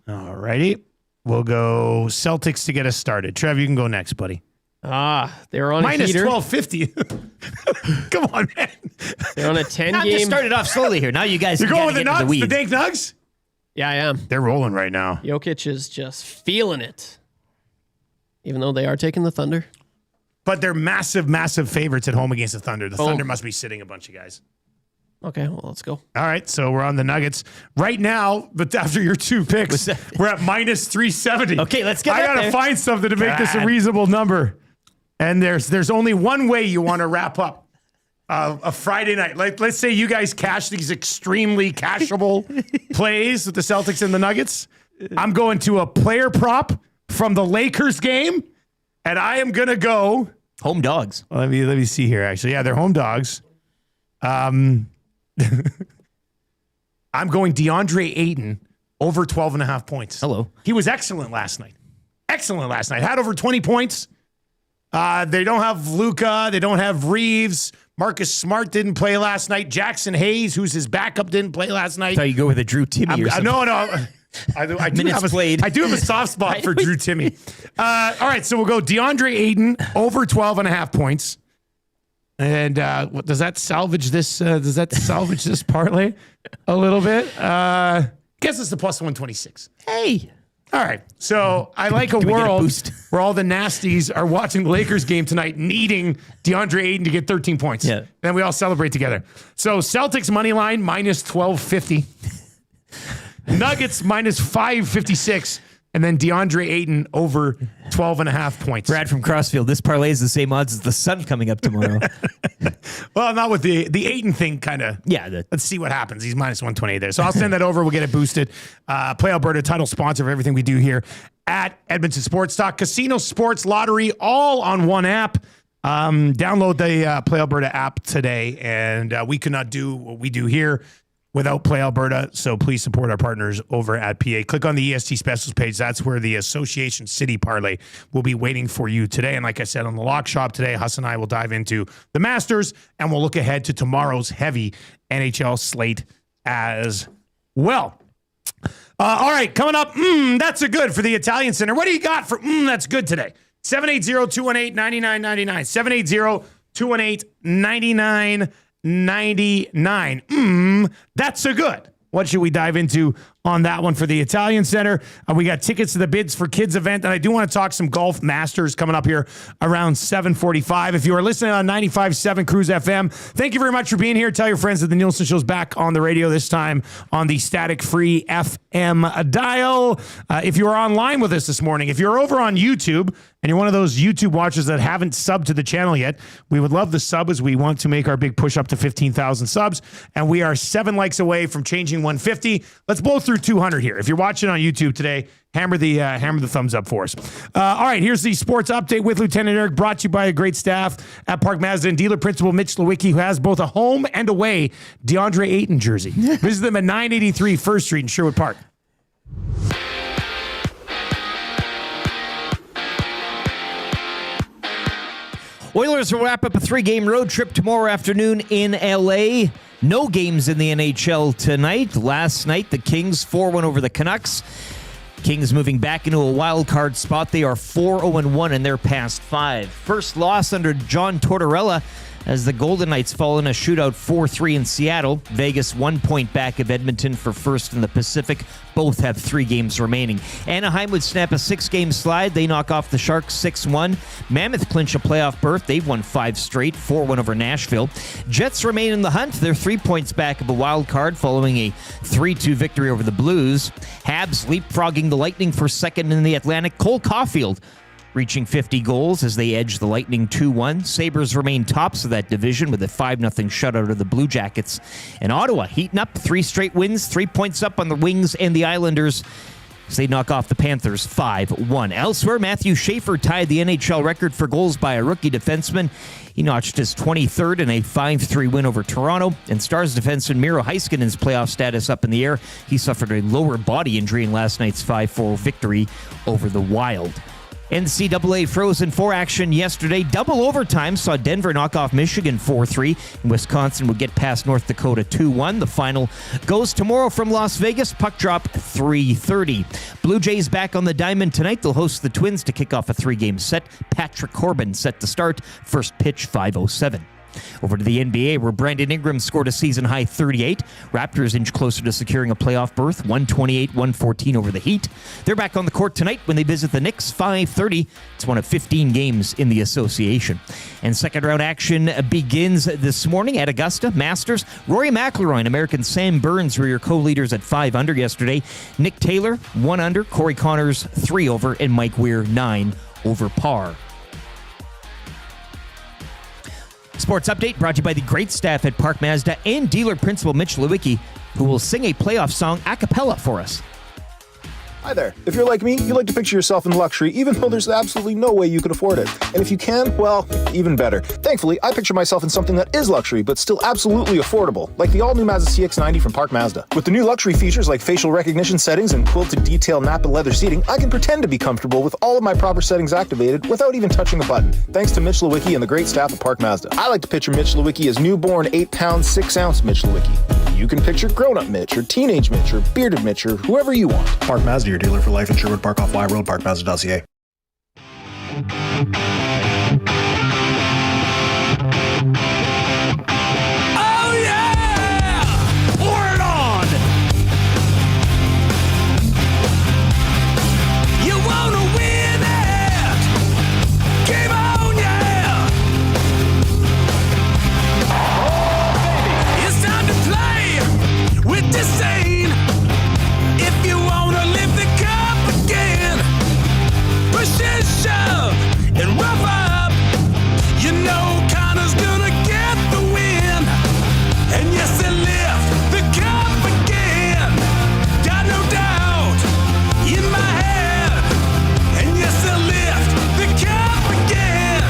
A: All righty. We'll go Celtics to get us started. Trev, you can go next, buddy.
B: They're on
A: minus
B: a heater.
A: 1250. Come on, man.
B: They're on a 10
N: I'm
B: game.
N: just started off slowly here. Now you guys
A: You're going with the
N: get into
A: nuts,
N: the
A: the
N: weeds.
A: dank nugs?
B: Yeah, I am.
A: They're rolling right now.
B: Jokic is just feeling it, even though they are taking the Thunder.
A: But they're massive, massive favorites at home against the Thunder. The Thunder must be sitting a bunch of guys.
B: Okay, well, let's go.
A: All right, so we're on the Nuggets right now, but after your two picks, we're at minus 370.
N: Okay, let's get
A: I
N: up
A: gotta
N: there.
A: find something to make this a reasonable number. And there's only one way you want to wrap up a Friday night. Like, let's say you guys cash these extremely cashable plays with the Celtics and the Nuggets. I'm going to a player prop from the Lakers game, and I am gonna go
N: home dogs.
A: Let me see here. Actually, yeah, they're home dogs. I'm going DeAndre Ayton over 12.5 points.
N: Hello.
A: He was excellent last night. Had over 20 points. They don't have Luka. They don't have Reeves. Marcus Smart didn't play last night. Jackson Hayes, who's his backup, didn't play last night.
N: I thought you go with a Drew Timmy or something.
A: No. I do have a soft spot for Drew Timmy. All right, so we'll go DeAndre Ayton over 12.5 points. And what does that salvage this? Does that salvage this parlay a little bit? Guess it's the plus 126.
N: Hey.
A: All right. So I like a world where all the nasties are watching the Lakers game tonight, needing DeAndre Ayton to get 13 points.
N: Yeah.
A: Then we all celebrate together. So Celtics money line minus 1250. Nuggets minus 556. And then DeAndre Ayton over 12.5 points.
N: Brad from Crossfield, this parlay is the same odds as the sun coming up tomorrow.
A: Well, not with the Ayton thing kind of.
N: Yeah.
A: Let's see what happens. He's minus 128 there. So I'll send that over. We'll get it boosted. Play Alberta, title sponsor of everything we do here at Edmonton Sports Talk. Casino, sports, lottery, all on one app. Download the Play Alberta app today. And we could not do what we do here without Play Alberta, so please support our partners over at PA. Click on the EST Specials page. That's where the Association City Parlay will be waiting for you today. And like I said, on the Lock Shop today, Huss and I will dive into the Masters, and we'll look ahead to tomorrow's heavy NHL slate as well. All right, coming up, that's a good for the Italian Center. What do you got for that's good today? 780-218-9999. 780-218-9999. 99. That's so good. What should we dive into on that one for the Italian Center? We got tickets to the Bids for Kids event, and I do want to talk some golf masters coming up here around 7:45. If you are listening on 95.7 Cruise FM, thank you very much for being here. Tell your friends that the Nielson Show's back on the radio, this time on the static-free FM dial. If you are online with us this morning, if you're over on YouTube and you're one of those YouTube watchers that haven't subbed to the channel yet, we would love the sub as we want to make our big push up to 15,000 subs, and we are 7 likes away from changing 150. Let's blow through 200 here. If you're watching on YouTube today, hammer the thumbs up for us. All right, here's the sports update with Lieutenant Eric, brought to you by a great staff at Park Mazda and dealer principal Mitch Lewicki, who has both a home and away DeAndre Ayton jersey. Visit them at 983 1st Street in Sherwood Park.
N: Oilers will wrap up a 3-game road trip tomorrow afternoon in LA. No games in the NHL tonight. Last night, the Kings 4-1 over the Canucks. Kings moving back into a wild card spot. They are 4-0-1 in their past 5. First loss under John Tortorella as the Golden Knights fall in a shootout 4-3 in Seattle. Vegas 1 point back of Edmonton for first in the Pacific. Both have 3 games remaining. Anaheim would snap a 6-game slide. They knock off the Sharks 6-1. Mammoth clinch a playoff berth. They've won 5 straight, 4-1 over Nashville. Jets remain in the hunt. They're 3 points back of a wild card following a 3-2 victory over the Blues. Habs leapfrogging the Lightning for second in the Atlantic. Cole Caulfield reaching 50 goals as they edge the Lightning 2-1. Sabres remain tops of that division with a 5-0 shutout of the Blue Jackets. And Ottawa heating up 3 straight wins, 3 points up on the Wings and the Islanders. So they knock off the Panthers 5-1. Elsewhere, Matthew Schaefer tied the NHL record for goals by a rookie defenseman. He notched his 23rd in a 5-3 win over Toronto. And Stars defenseman Miro Heiskanen's playoff status up in the air. He suffered a lower body injury in last night's 5-4 victory over the Wild. NCAA Frozen Four action yesterday. Double overtime saw Denver knock off Michigan 4-3. And Wisconsin would get past North Dakota 2-1. The final goes tomorrow from Las Vegas. Puck drop 3:30. Blue Jays back on the diamond tonight. They'll host the Twins to kick off a 3-game set. Patrick Corbin set to start. First pitch 5:07. Over to the NBA, where Brandon Ingram scored a season-high 38. Raptors inch closer to securing a playoff berth, 128-114 over the Heat. They're back on the court tonight when they visit the Knicks, 5:30. It's one of 15 games in the association. And second-round action begins this morning at Augusta. Masters, Rory McIlroy and American Sam Burns were your co-leaders at 5 under yesterday. Nick Taylor, 1 under. Corey Connors, 3 over. And Mike Weir, 9 over par. Sports Update brought to you by the great staff at Park Mazda and dealer principal Mitch Lewicki, who will sing a playoff song a cappella for us.
U: Hi there. If you're like me, you like to picture yourself in luxury, even though there's absolutely no way you could afford it. And if you can, well, even better. Thankfully, I picture myself in something that is luxury, but still absolutely affordable, like the all-new Mazda CX-90 from Park Mazda. With the new luxury features like facial recognition settings and quilted detail Napa leather seating, I can pretend to be comfortable with all of my proper settings activated without even touching a button. Thanks to Mitch Lewicki and the great staff at Park Mazda. I like to picture Mitch Lewicki as newborn 8-pound, 6-ounce Mitch Lewicki. You can picture grown-up Mitch, or teenage Mitch, or bearded Mitch, or whoever you want.
V: Park Mazda, your dealer for life in Sherwood Park off Y Road, parkmazda.ca.
P: Oh yeah! Pour it on! You wanna win it? Game on, yeah! Oh, baby! It's time to play with disdain. If you wanna lift the cup again, push and shove and rough up. You know Connor's gonna get the win. And yes, they lift the cup again. Got no doubt in my head. And yes, they lift the cup again.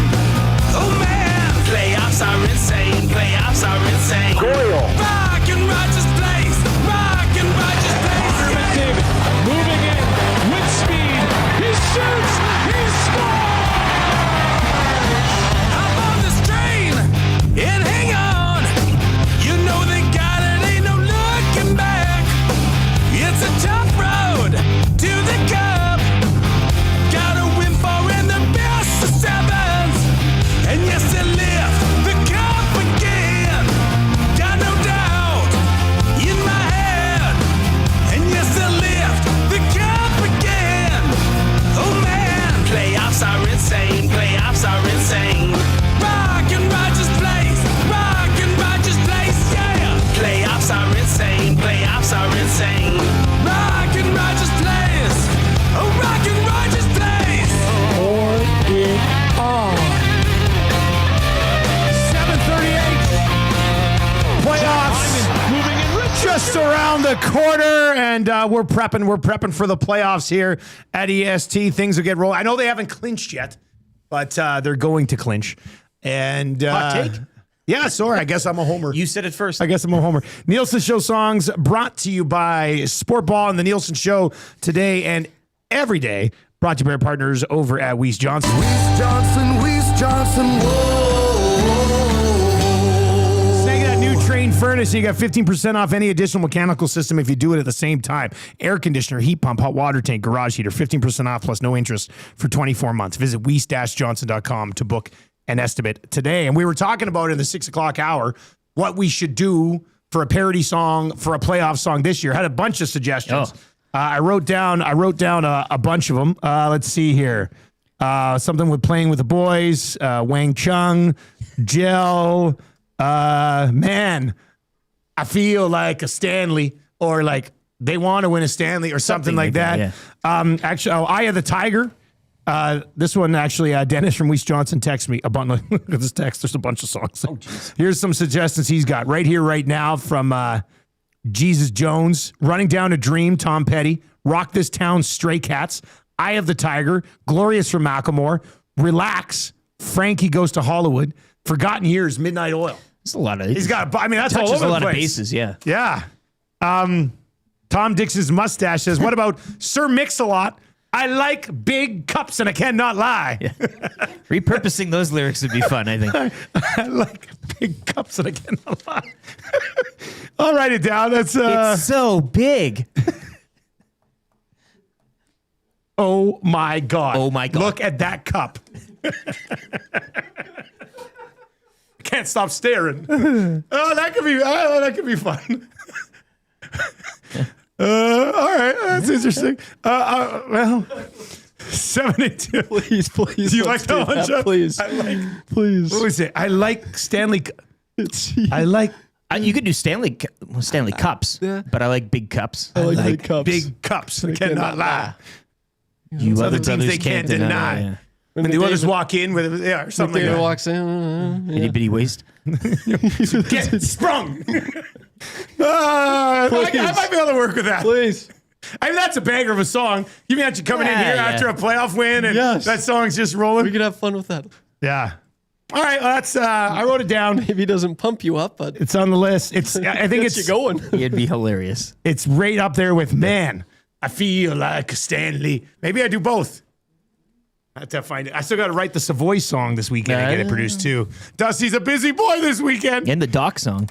P: Oh man, playoffs are insane. Playoffs are insane. Rock and righteous place. Rock and righteous place.
Q: David moving in with speed. He shoots. He scores.
P: I'm on this train and hang on. You know they got it. Ain't no looking back. It's a tough road to the cup. Gotta win for in the best of sevens. And yes, they lift the cup again. Got no doubt in my head. And yes, they lift the cup again. Oh man, playoffs are insane. Playoffs are insane. Rock and righteous place. Rock and righteous place. Yeah. Playoffs are insane. Playoffs are insane. Rock and righteous place. Oh, rock and righteous place.
B: Pour it on.
A: 7:38. Playoffs
Q: Moving in rich.
A: just around the corner, and we're prepping for the playoffs here at EST. Things will get rolling. I know they haven't clinched yet, but they're going to clinch. And
N: Hot take?
A: Yeah, sorry. I guess I'm a homer.
N: You said it first.
A: I guess I'm a homer. Nielson Show songs brought to you by Sport Ball and the Nielson Show today and every day. Brought to you by our partners over at Weiss Johnson.
L: Weiss Johnson, whoa.
A: Snag that new Train furnace. You got 15% off any additional mechanical system if you do it at the same time. Air conditioner, heat pump, hot water tank, garage heater, 15% off plus no interest for 24 months. Visit weiss-johnson.com to book an estimate today. And we were talking about in the 6 o'clock hour what we should do for a parody song for a playoff song this year. Had a bunch of suggestions. I wrote down a bunch of them. Let's see here. Something with Playing with the Boys, Wang Chung, Jill. Man, I feel like a Stanley, or like they want to win a Stanley or something like that.
N: Yeah.
A: Actually, Eye of the Tiger. This one actually, Dennis from Weiss Johnson texted me a bunch. Look at this text. There's a bunch of songs. Oh, here's some suggestions he's got right here, right now from Jesus Jones. Running Down a Dream, Tom Petty. Rock This Town, Stray Cats, Eye of the Tiger, Glorious from Macklemore, Relax, Frankie Goes to Hollywood, Forgotten Years, Midnight Oil.
N: It's a lot of.
A: He's got. I mean, that's all
N: touches
A: over
N: a lot
A: the
N: of
A: place.
N: bases. Yeah.
A: Yeah. Tom Dix's mustache says, "What about Sir Mix-a-Lot? I like big cups and I cannot lie."
N: Yeah. Repurposing those lyrics would be fun, I think.
A: I like big cups and I cannot lie. I'll write it down. That's
N: It's so big.
A: Oh my God.
N: Oh my God.
A: Look at that cup. Can't stop staring. That could be fun. All right, that's interesting. Well, 72.
B: Please.
A: Do you like that one, Jeff?
B: Please. Please.
A: What was it? I like Stanley. I like.
N: You could do Stanley Cups, but I like big cups.
B: I like big cups.
A: Big cups. I cannot lie.
N: You
A: Other
N: other
A: teams
N: brothers
A: they can't deny.
N: Yeah.
A: When the others walk in with or something like that.
B: walks in.
N: Itty bitty waist.
A: Get sprung. I might be able to work with that.
B: Please.
A: I mean, that's a banger of a song. You imagine coming in here after a playoff win and that song's just rolling.
B: We could have fun with that.
A: Yeah. All right. Well, that's. I wrote it down.
B: Maybe it doesn't pump you up, but
A: It's on the list. It's. I think
B: gets
A: it's
B: you going.
N: It'd be hilarious.
A: It's right up there with Man. I feel like Stanley. Maybe I do both. I have to find it. I still got to write the Savoy song this weekend and get it produced too. Dusty's a busy boy this weekend.
N: And the Doc song.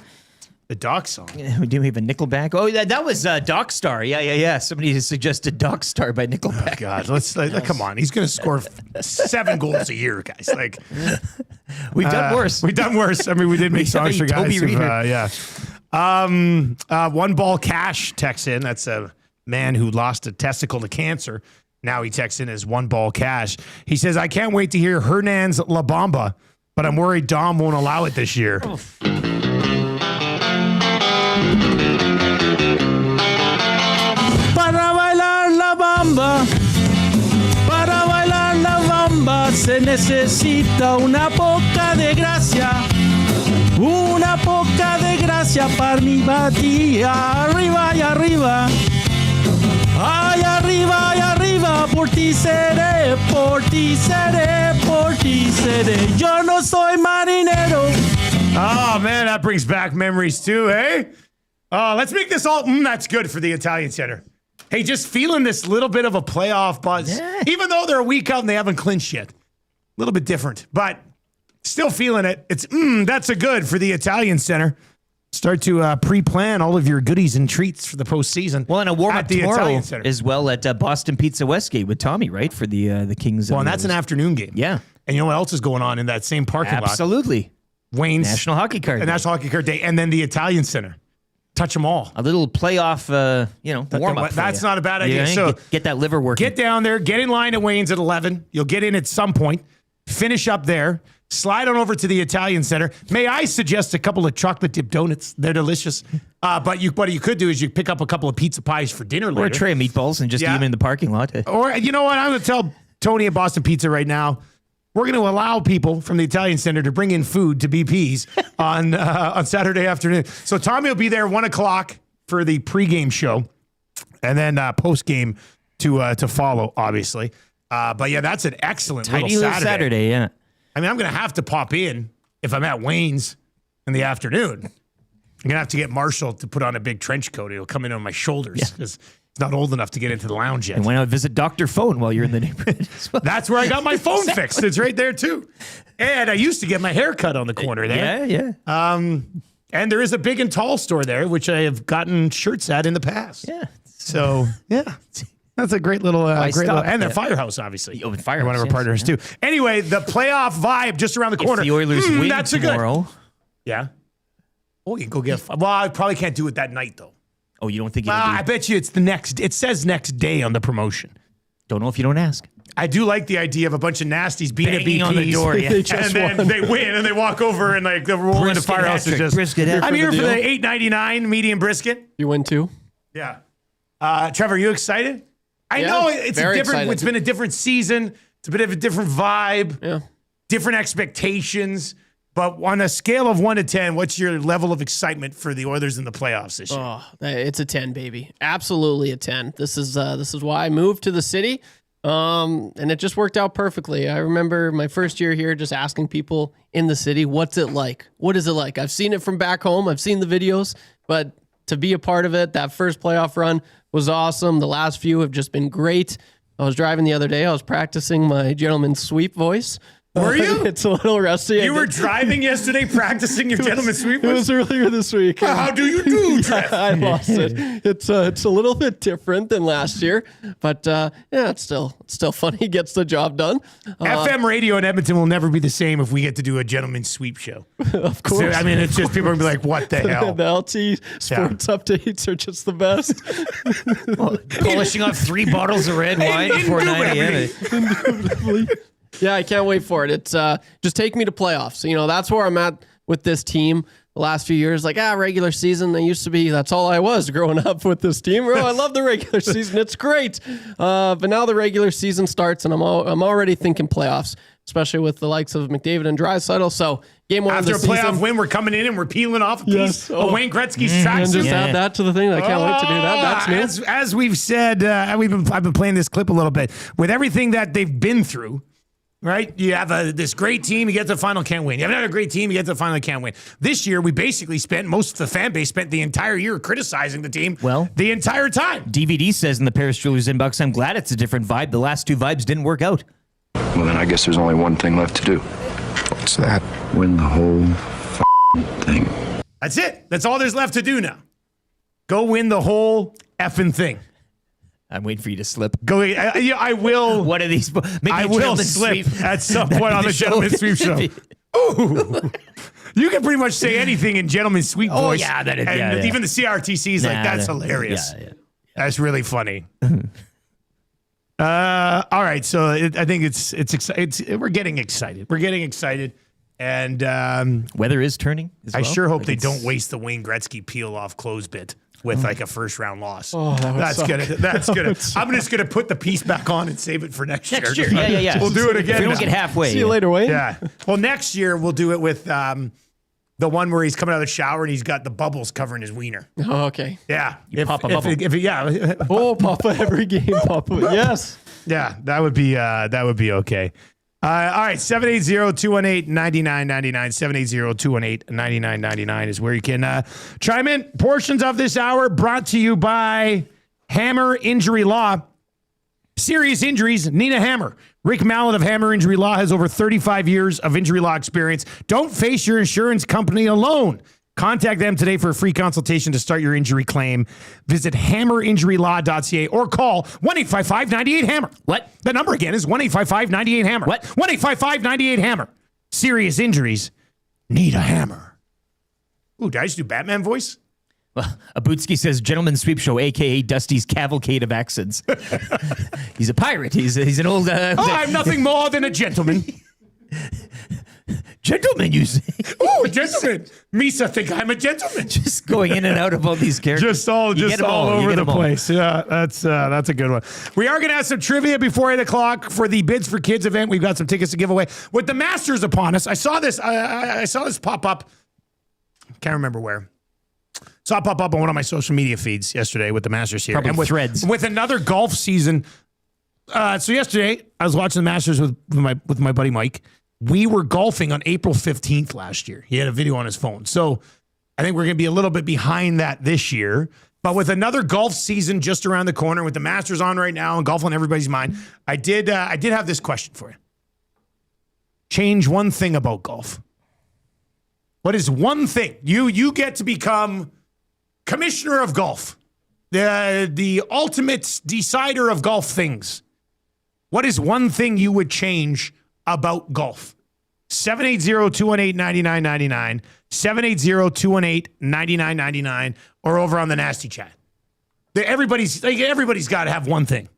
A: The Doc song.
N: Yeah, we do have a Nickelback. Oh, that was Doc Star. Yeah. Somebody suggested Doc Star by Nickelback.
A: Oh, God, let's come on. He's going to score 7 goals a year, guys. Like
N: we've done worse.
A: We've done worse. I mean, we did make songs for guys. One Ball Cash texts in. That's a man who lost a testicle to cancer. Now he texts in as One Ball Cash. He says, "I can't wait to hear Hernan's La Bamba, but I'm worried Dom won't allow it this year."
O: Oh.
E: Para bailar la bamba, se necesita una poca de gracia para mi batía. Arriba y arriba, ay, arriba y arriba, por ti seré, por ti seré, por ti seré. Yo no soy marinero.
A: Oh, man, that brings back memories too, eh? Let's make this all, that's good for the Italian Center. Hey, just feeling this little bit of a playoff buzz. Yeah. Even though they're a week out and they haven't clinched yet. A little bit different, but still feeling it. It's, that's a good for the Italian Center. Start to pre-plan all of your goodies and treats for the postseason.
N: Well, and a warm-up tomorrow
A: Italian Center
N: as well at Boston Pizza Westgate with Tommy, right, for the Kings.
A: Well, and that's an afternoon game.
N: Yeah.
A: And you know what else is going on in that same parking lot?
N: Absolutely.
A: Wayne's
N: National Hockey Card Day.
A: National Hockey Card Day, and then the Italian Center. Touch them all.
N: A little playoff, warm-up.
A: That's not a bad idea.
N: Yeah,
A: so
N: get that liver working.
A: Get down there. Get in line at Wayne's at 11. You'll get in at some point. Finish up there. Slide on over to the Italian Center. May I suggest a couple of chocolate dip donuts? They're delicious. But what you could do is you pick up a couple of pizza pies for dinner later.
N: Or a tray of meatballs and just eat them in the parking lot.
A: Or you know what? I'm going to tell Tony at Boston Pizza right now. We're going to allow people from the Italian Center to bring in food to BP's on Saturday afternoon. So Tommy will be there 1 o'clock for the pregame show, and then postgame to follow, obviously. But yeah, that's an excellent
N: Tiny
A: little
N: Saturday. Yeah.
A: I mean, I'm going to have to pop in if I'm at Wayne's in the afternoon. I'm going to have to get Marshall to put on a big trench coat. He'll come in on my shoulders because he's not old enough to get into the lounge yet.
N: And why not visit Dr. Phone while you're in the neighborhood as well?
A: That's where I got my phone fixed. It's right there, too. And I used to get my hair cut on the corner there.
N: Yeah.
A: And there is a big and tall store there, which I have gotten shirts at in the past.
N: Yeah.
A: So, yeah. That's a great little, and then Firehouse, obviously.
N: Oh, and Firehouse,
A: one of our partners, too. Anyway, the playoff vibe just around the corner.
N: If the Oilers win
A: that's
N: tomorrow.
A: Good. Yeah. Oh, you can go get, well, I probably can't do it that night, though.
N: Oh, you don't think you
A: I bet you it's the next, it says next day on the promotion.
N: Don't know if you don't ask.
A: I do like the idea of a bunch of nasties being at BP's
N: on the door, yeah.
A: and then they win and they walk over and like they roll into Firehouse and just
N: brisket.
A: I'm here for the $8.99 medium brisket.
B: You win too?
A: Yeah. Trevor, are you excited? I know it's a different.
B: Excited.
A: It's been a different season. It's a bit of a different vibe.
B: Yeah.
A: Different expectations. But on a scale of 1 to 10, what's your level of excitement for the Oilers in the playoffs this year?
B: Oh, it's a 10, baby. Absolutely a 10. This is why I moved to the city. And it just worked out perfectly. I remember my first year here just asking people in the city, what's it like? What is it like? I've seen it from back home. I've seen the videos, but to be a part of it, that first playoff run was awesome. The last few have just been great. I was driving the other day. I was practicing my gentleman's sweep voice.
A: Were you?
B: It's a little rusty.
A: You were driving yesterday practicing your gentleman's sweep?
B: It was earlier this week.
A: How do you do, Trev?
B: I lost it. It's a little bit different than last year, but it's still fun. He gets the job done.
A: FM radio in Edmonton will never be the same if we get to do a gentleman's sweep show.
B: Of course.
A: So, I mean, it's just people are going to be like, what the hell?
B: The LT sports updates are just the best.
N: Polishing off 3 bottles of red wine before 9 a.m.
B: Yeah, I can't wait for it. It's just take me to playoffs. You know, that's where I'm at with this team the last few years. Like, regular season, I used to be, that's all I was growing up with this team. I love the regular season. It's great. But now the regular season starts, and I'm already thinking playoffs, especially with the likes of McDavid and Draisaitl. So, game 1
A: After
B: of the
A: a playoff
B: season,
A: win, we're coming in and we're peeling off a piece of Wayne Gretzky's tracksuit.
B: And just add that to the thing. I can't wait to do that. That's new.
A: As we've said, I've been playing this clip a little bit. With everything that they've been through, right? You have this great team, you get to the final, can't win. You have another great team, you get to the final, can't win. This year, we basically most of the fan base spent the entire year criticizing the team the entire time.
N: DVD says in the Paris Jewelers inbox, I'm glad it's a different vibe. The last 2 vibes didn't work out.
H: Well, then I guess there's only one thing left to do. What's that? Win the whole thing.
A: That's it. That's all there's left to do now. Go win the whole effing thing.
N: I'm waiting for you to slip.
A: Go. I will.
N: What are these?
A: I will slip at some point on the Gentleman's Sweep show. Ooh. You can pretty much say anything in Gentleman's Sweep voice.
N: Yeah, that is.
A: And even the CRTC is like, that's hilarious.
N: Yeah.
A: That's really funny. All right, so I think it's we're getting excited. We're getting excited, and
N: weather is turning.
A: I sure hope they don't waste the Wayne Gretzky peel off close bit with like a first round loss.
B: Oh, that's
A: gonna. I'm just gonna put the piece back on and save it for next year.
N: Yeah.
A: We'll do it again.
N: We don't get halfway.
B: See you later, Wayne.
A: Yeah. Well, next year we'll do it with the one where he's coming out of the shower and he's got the bubbles covering his wiener.
B: Oh, okay.
A: Yeah.
N: Pop a bubble.
B: Papa every game, Papa. Yes.
A: Yeah, that would be okay. All right, 780-218-9999. 780-218-9999 is where you can chime in. Portions of this hour brought to you by Hammer Injury Law. Serious injuries, Nina Hammer. Rick Mallett of Hammer Injury Law has over 35 years of injury law experience. Don't face your insurance company alone. Contact them today for a free consultation to start your injury claim. Visit hammerinjurylaw.ca or call 1-855-98-HAMMER.
N: What?
A: The number again is 1-855-98-HAMMER.
N: What?
A: 1-855-98-HAMMER. Serious injuries need a hammer. Ooh, did I just do Batman voice?
N: Well, Abutsky says, Gentleman's Sweep Show, a.k.a. Dusty's Cavalcade of Accents. He's a pirate. He's an old...
A: I'm nothing more than a gentleman.
N: Gentleman, you say?
A: Oh, gentleman. Misa think I'm a gentleman.
N: Just going in and out of all these characters.
A: Just all over the place. Yeah, that's a good one. We are going to have some trivia before 8 o'clock for the Bids for Kids event. We've got some tickets to give away. With the Masters upon us, I saw this. I saw this pop up. Can't remember where. Saw it pop up on one of my social media feeds yesterday with the Masters here.
N: Probably
A: and with
N: Threads.
A: With another golf season. So yesterday, I was watching the Masters with my buddy Mike. We were golfing on April 15th last year. He had a video on his phone. So I think we're going to be a little bit behind that this year. But with another golf season just around the corner, with the Masters on right now and golf on everybody's mind, I did have this question for you. Change one thing about golf. What is one thing? You get to become commissioner of golf, the ultimate decider of golf things. What is one thing you would change about golf? 780-218-9999, 780-218-9999, or over on the Nasty Chat. Everybody's got to have one thing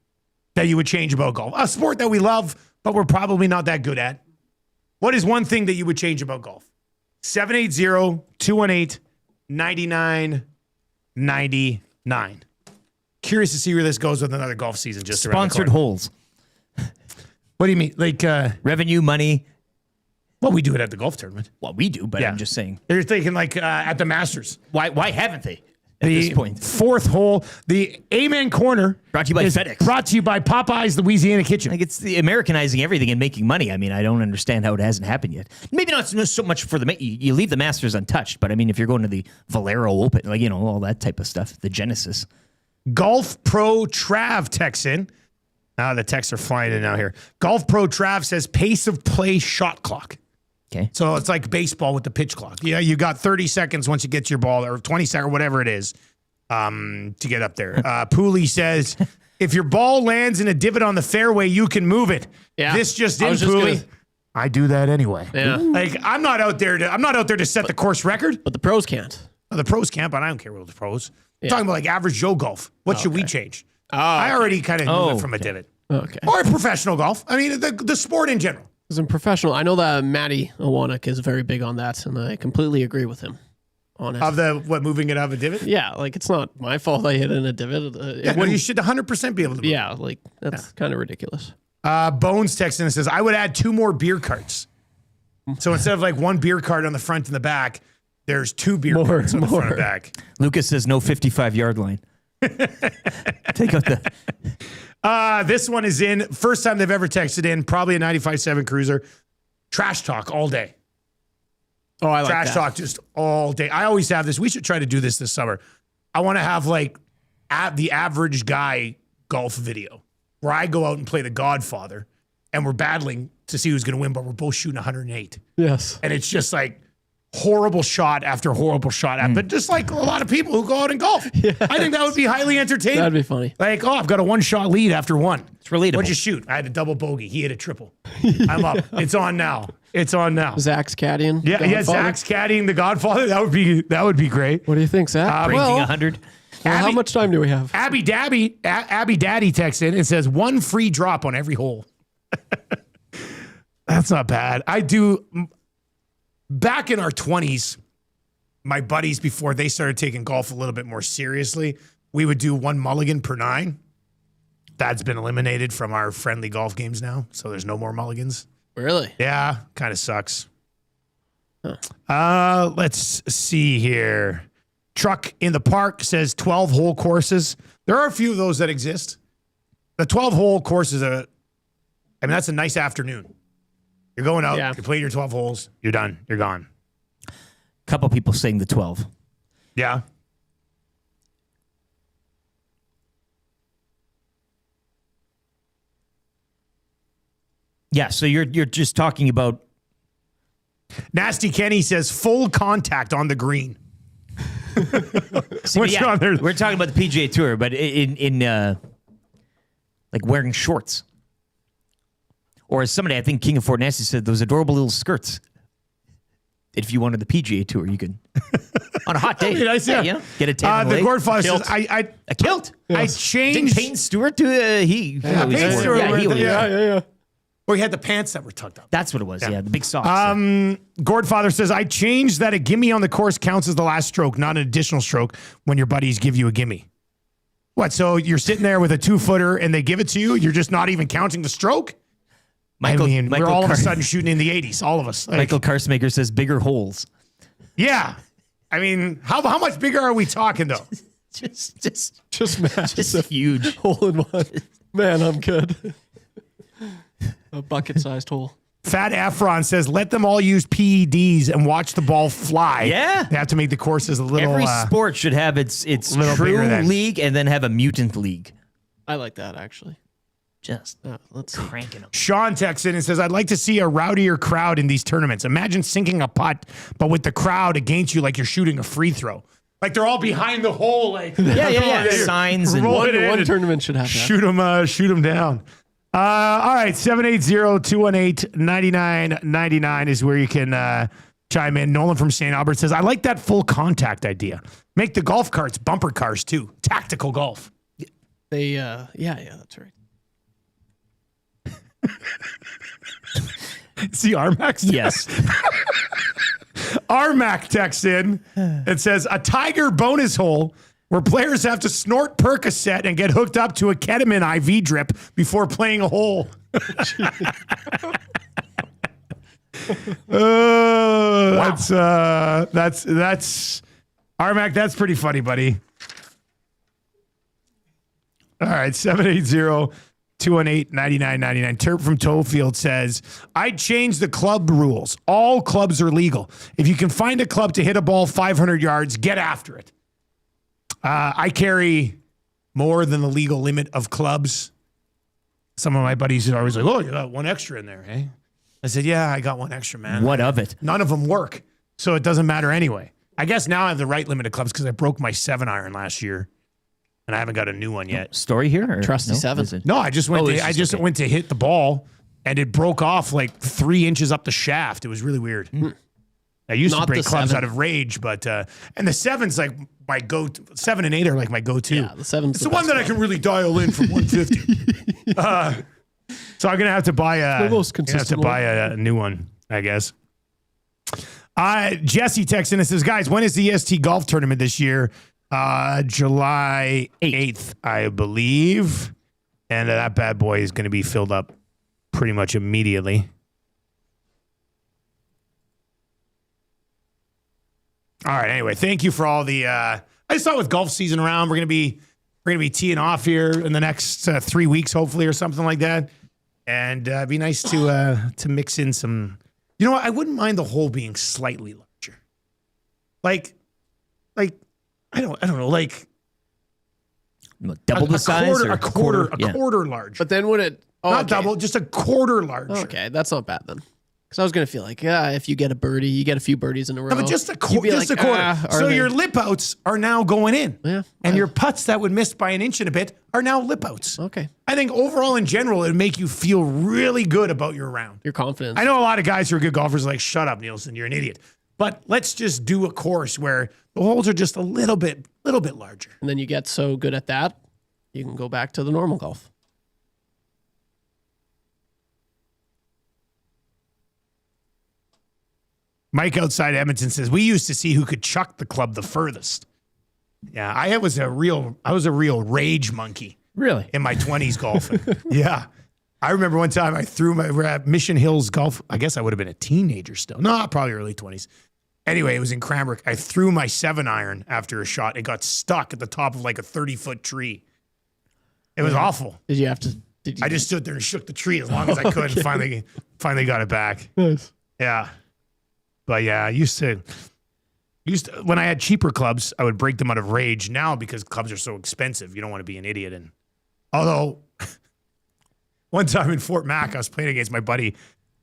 A: that you would change about golf. A sport that we love, but we're probably not that good at. What is one thing that you would change about golf? 780-218-9999. Curious to see where this goes with another golf season just around the corner.
N: Sponsored holes.
A: What do you mean? Like
N: revenue, money.
A: Well, we do it at the golf tournament.
N: Well, we do, but I'm just saying.
A: You're thinking like at the Masters.
N: Why haven't they at this point?
A: Fourth hole, the Amen Corner.
N: Brought to you by FedEx.
A: Brought to you by Popeye's Louisiana Kitchen.
N: Like it's the Americanizing everything and making money. I mean, I don't understand how it hasn't happened yet. Maybe not so much for you leave the Masters untouched, but I mean, if you're going to the Valero Open, like, you know, all that type of stuff, the Genesis.
A: Golf Pro Trav texts in. The texts are flying in now here. Golf Pro Trav says pace of play shot clock.
N: Okay.
A: So it's like baseball with the pitch clock. Yeah, you got 30 seconds once you get to your ball, or 20 seconds, whatever it is, to get up there. Pooley says, if your ball lands in a divot on the fairway, you can move it.
B: Yeah.
A: This just in, Pooley. I do that anyway.
B: Yeah.
A: Like I'm not out there to set the course record.
B: But the pros can't.
A: The pros can't, but I don't care about the pros. I'm talking about like average Joe golf. What should we change? I already kind of move it from a divot.
B: Okay.
A: Or professional golf. I mean, the sport in general.
B: Because in professional, I know that Matty Owanek is very big on that, and I completely agree with him on it.
A: Of moving it out of a divot?
B: Yeah, like it's not my fault I hit in a divot.
A: You should 100% be able to move.
B: Yeah, like that's kind of ridiculous.
A: Bones texts in and says, I would add 2 more beer carts. So instead of like 1 beer cart on the front and the back, there's 2 beer carts on the front and back.
N: Lucas says no 55-yard line. Take out the...
A: This one is in. First time they've ever texted in. Probably a 95.7 Cruiser. Trash talk all day.
B: Oh, I like
A: Trash
B: that.
A: talk just all day. I always have this. We should try to do this summer. I want to have like the average guy golf video where I go out and play the Godfather and we're battling to see who's going to win, but we're both shooting 108.
B: Yes.
A: And it's just like horrible shot after horrible shot. But just like a lot of people who go out and golf. Yes. I think that would be highly entertaining.
B: That'd be funny.
A: Like, I've got a 1-shot lead after 1.
N: It's relatable.
A: What'd you shoot? I had a double bogey. He hit a triple. I'm up. It's on now.
B: Zach's caddying.
A: Yeah, Zach's caddying the Godfather. That would be great.
B: What do you think, Zach?
N: Breaking 100.
B: How much time do we have?
A: Abby Daddy texts in and says 1 free drop on every hole. That's not bad. I do. Back in our 20s, my buddies, before they started taking golf a little bit more seriously, we would do 1 mulligan per 9. That's been eliminated from our friendly golf games now, so there's no more mulligans.
B: Really?
A: Yeah, kind of sucks. Huh. Let's see here. Truck in the Park says 12-hole courses. There are a few of those that exist. The 12-hole course is that's a nice afternoon. You're going out, you play your 12 holes, you're done, you're gone.
N: A couple people saying the 12.
A: Yeah.
N: Yeah, so you're just talking about...
A: Nasty Kenny says full contact on the green.
N: We're talking about the PGA Tour, but in like wearing shorts. Or as somebody, I think King of Fort Nasty said, those adorable little skirts. If you wanted the PGA Tour, you could, on a hot day, get a tan.
A: The Godfather says,
N: a kilt.
A: Yes. I changed.
N: Didn't Payne Stewart do he?
A: Yeah. Or he had the pants that were tucked up.
N: That's what it was. Yeah, the big socks.
A: Godfather says, I changed that a gimme on the course counts as the last stroke, not an additional stroke when your buddies give you a gimme. What? So you're sitting there with a 2-footer and they give it to you? You're just not even counting the stroke? We're all of a sudden shooting in the 80s, all of us.
N: Michael Carsmaker says bigger holes.
A: Yeah. I mean, how much bigger are we talking, though?
B: just massive.
N: Just huge.
B: Hole in one. Man, I'm good. A bucket-sized hole.
A: Fat Efron says, let them all use PEDs and watch the ball fly.
N: Yeah.
A: They have to make the courses a little...
N: Every sport should have its true league and then have a mutant league.
B: I like that, actually.
N: Just
B: let's
N: cranking them.
A: Sean texts in and says, I'd like to see a rowdier crowd in these tournaments. Imagine sinking a putt, but with the crowd against you like you're shooting a free throw. Like they're all behind the hole. Like
N: yeah. Signs and
B: one tournament should have that.
A: Shoot them down. All right, 780-218-9999 is where you can chime in. Nolan from St. Albert says, I like that full contact idea. Make the golf carts bumper cars too. Tactical golf.
B: They that's right.
A: See Armax?
N: Yes.
A: Armac texts in and says, a Tiger bonus hole where players have to snort Percocet and get hooked up to a ketamine IV drip before playing a hole. That's Armac. That's pretty funny, buddy. All right, 780-218-9999. Terp from Toefield says, I'd change the club rules. All clubs are legal. If you can find a club to hit a ball 500 yards, get after it. I carry more than the legal limit of clubs. Some of my buddies are always like, oh, you got one extra in there, eh? I said, yeah, I got one extra, man.
N: What of it?
A: None of them work, so it doesn't matter anyway. I guess now I have the right limit of clubs because I broke my 7-iron last year. And I haven't got a new one yet.
N: Story here? Or
B: Trusty seven.
A: No, I just went went to hit the ball and it broke off like 3 inches up the shaft. It was really weird. I used to break clubs out of rage, but and the 7's like my go-to. 7 and 8 are like my go-to.
B: Yeah, the 7's
A: it's the one that I can really dial in from 150. So I'm gonna have to buy a new one, I guess. Jesse texts in and says, guys, when is the EST golf tournament this year? July 8th, I believe. And that bad boy is going to be filled up pretty much immediately. All right. Anyway, thank you for all the, I just thought with golf season around, we're going to be teeing off here in the next 3 weeks, hopefully, or something like that. And it'd be nice to mix in some, you know what? I wouldn't mind the hole being slightly larger. Like, I don't know, like
N: double the size,
A: a quarter large.
B: But then would it
A: not double, just a quarter large?
B: Okay, that's not bad then. Because I was gonna feel like, if you get a birdie, you get a few birdies in a row.
A: No, but just a quarter. So your lip outs are now going in, and your putts that would miss by an inch and a bit are now lip outs.
B: Okay,
A: I think overall in general it would make you feel really good about your round.
B: Your confidence.
A: I know a lot of guys who are good golfers are like, shut up, Nielsen, you're an idiot. But let's just do a course where the holes are just a little bit larger.
B: And then you get so good at that, you can go back to the normal golf.
A: Mike outside Edmonton says, we used to see who could chuck the club the furthest. Yeah, I was a real rage monkey.
N: Really?
A: In my 20s golfing. Yeah. I remember one time we're at Mission Hills Golf. I guess I would have been a teenager still. No, probably early 20s. Anyway, it was in Cranbrook. I threw my 7-iron after a shot. It got stuck at the top of like a 30-foot tree. It was awful.
B: Did you have to?
A: I just stood there and shook the tree as long as I could and finally got it back.
B: Nice.
A: Yeah. But yeah, I used to when I had cheaper clubs, I would break them out of rage. Now, because clubs are so expensive, you don't want to be an idiot. And although one time in Fort Mac, I was playing against my buddy.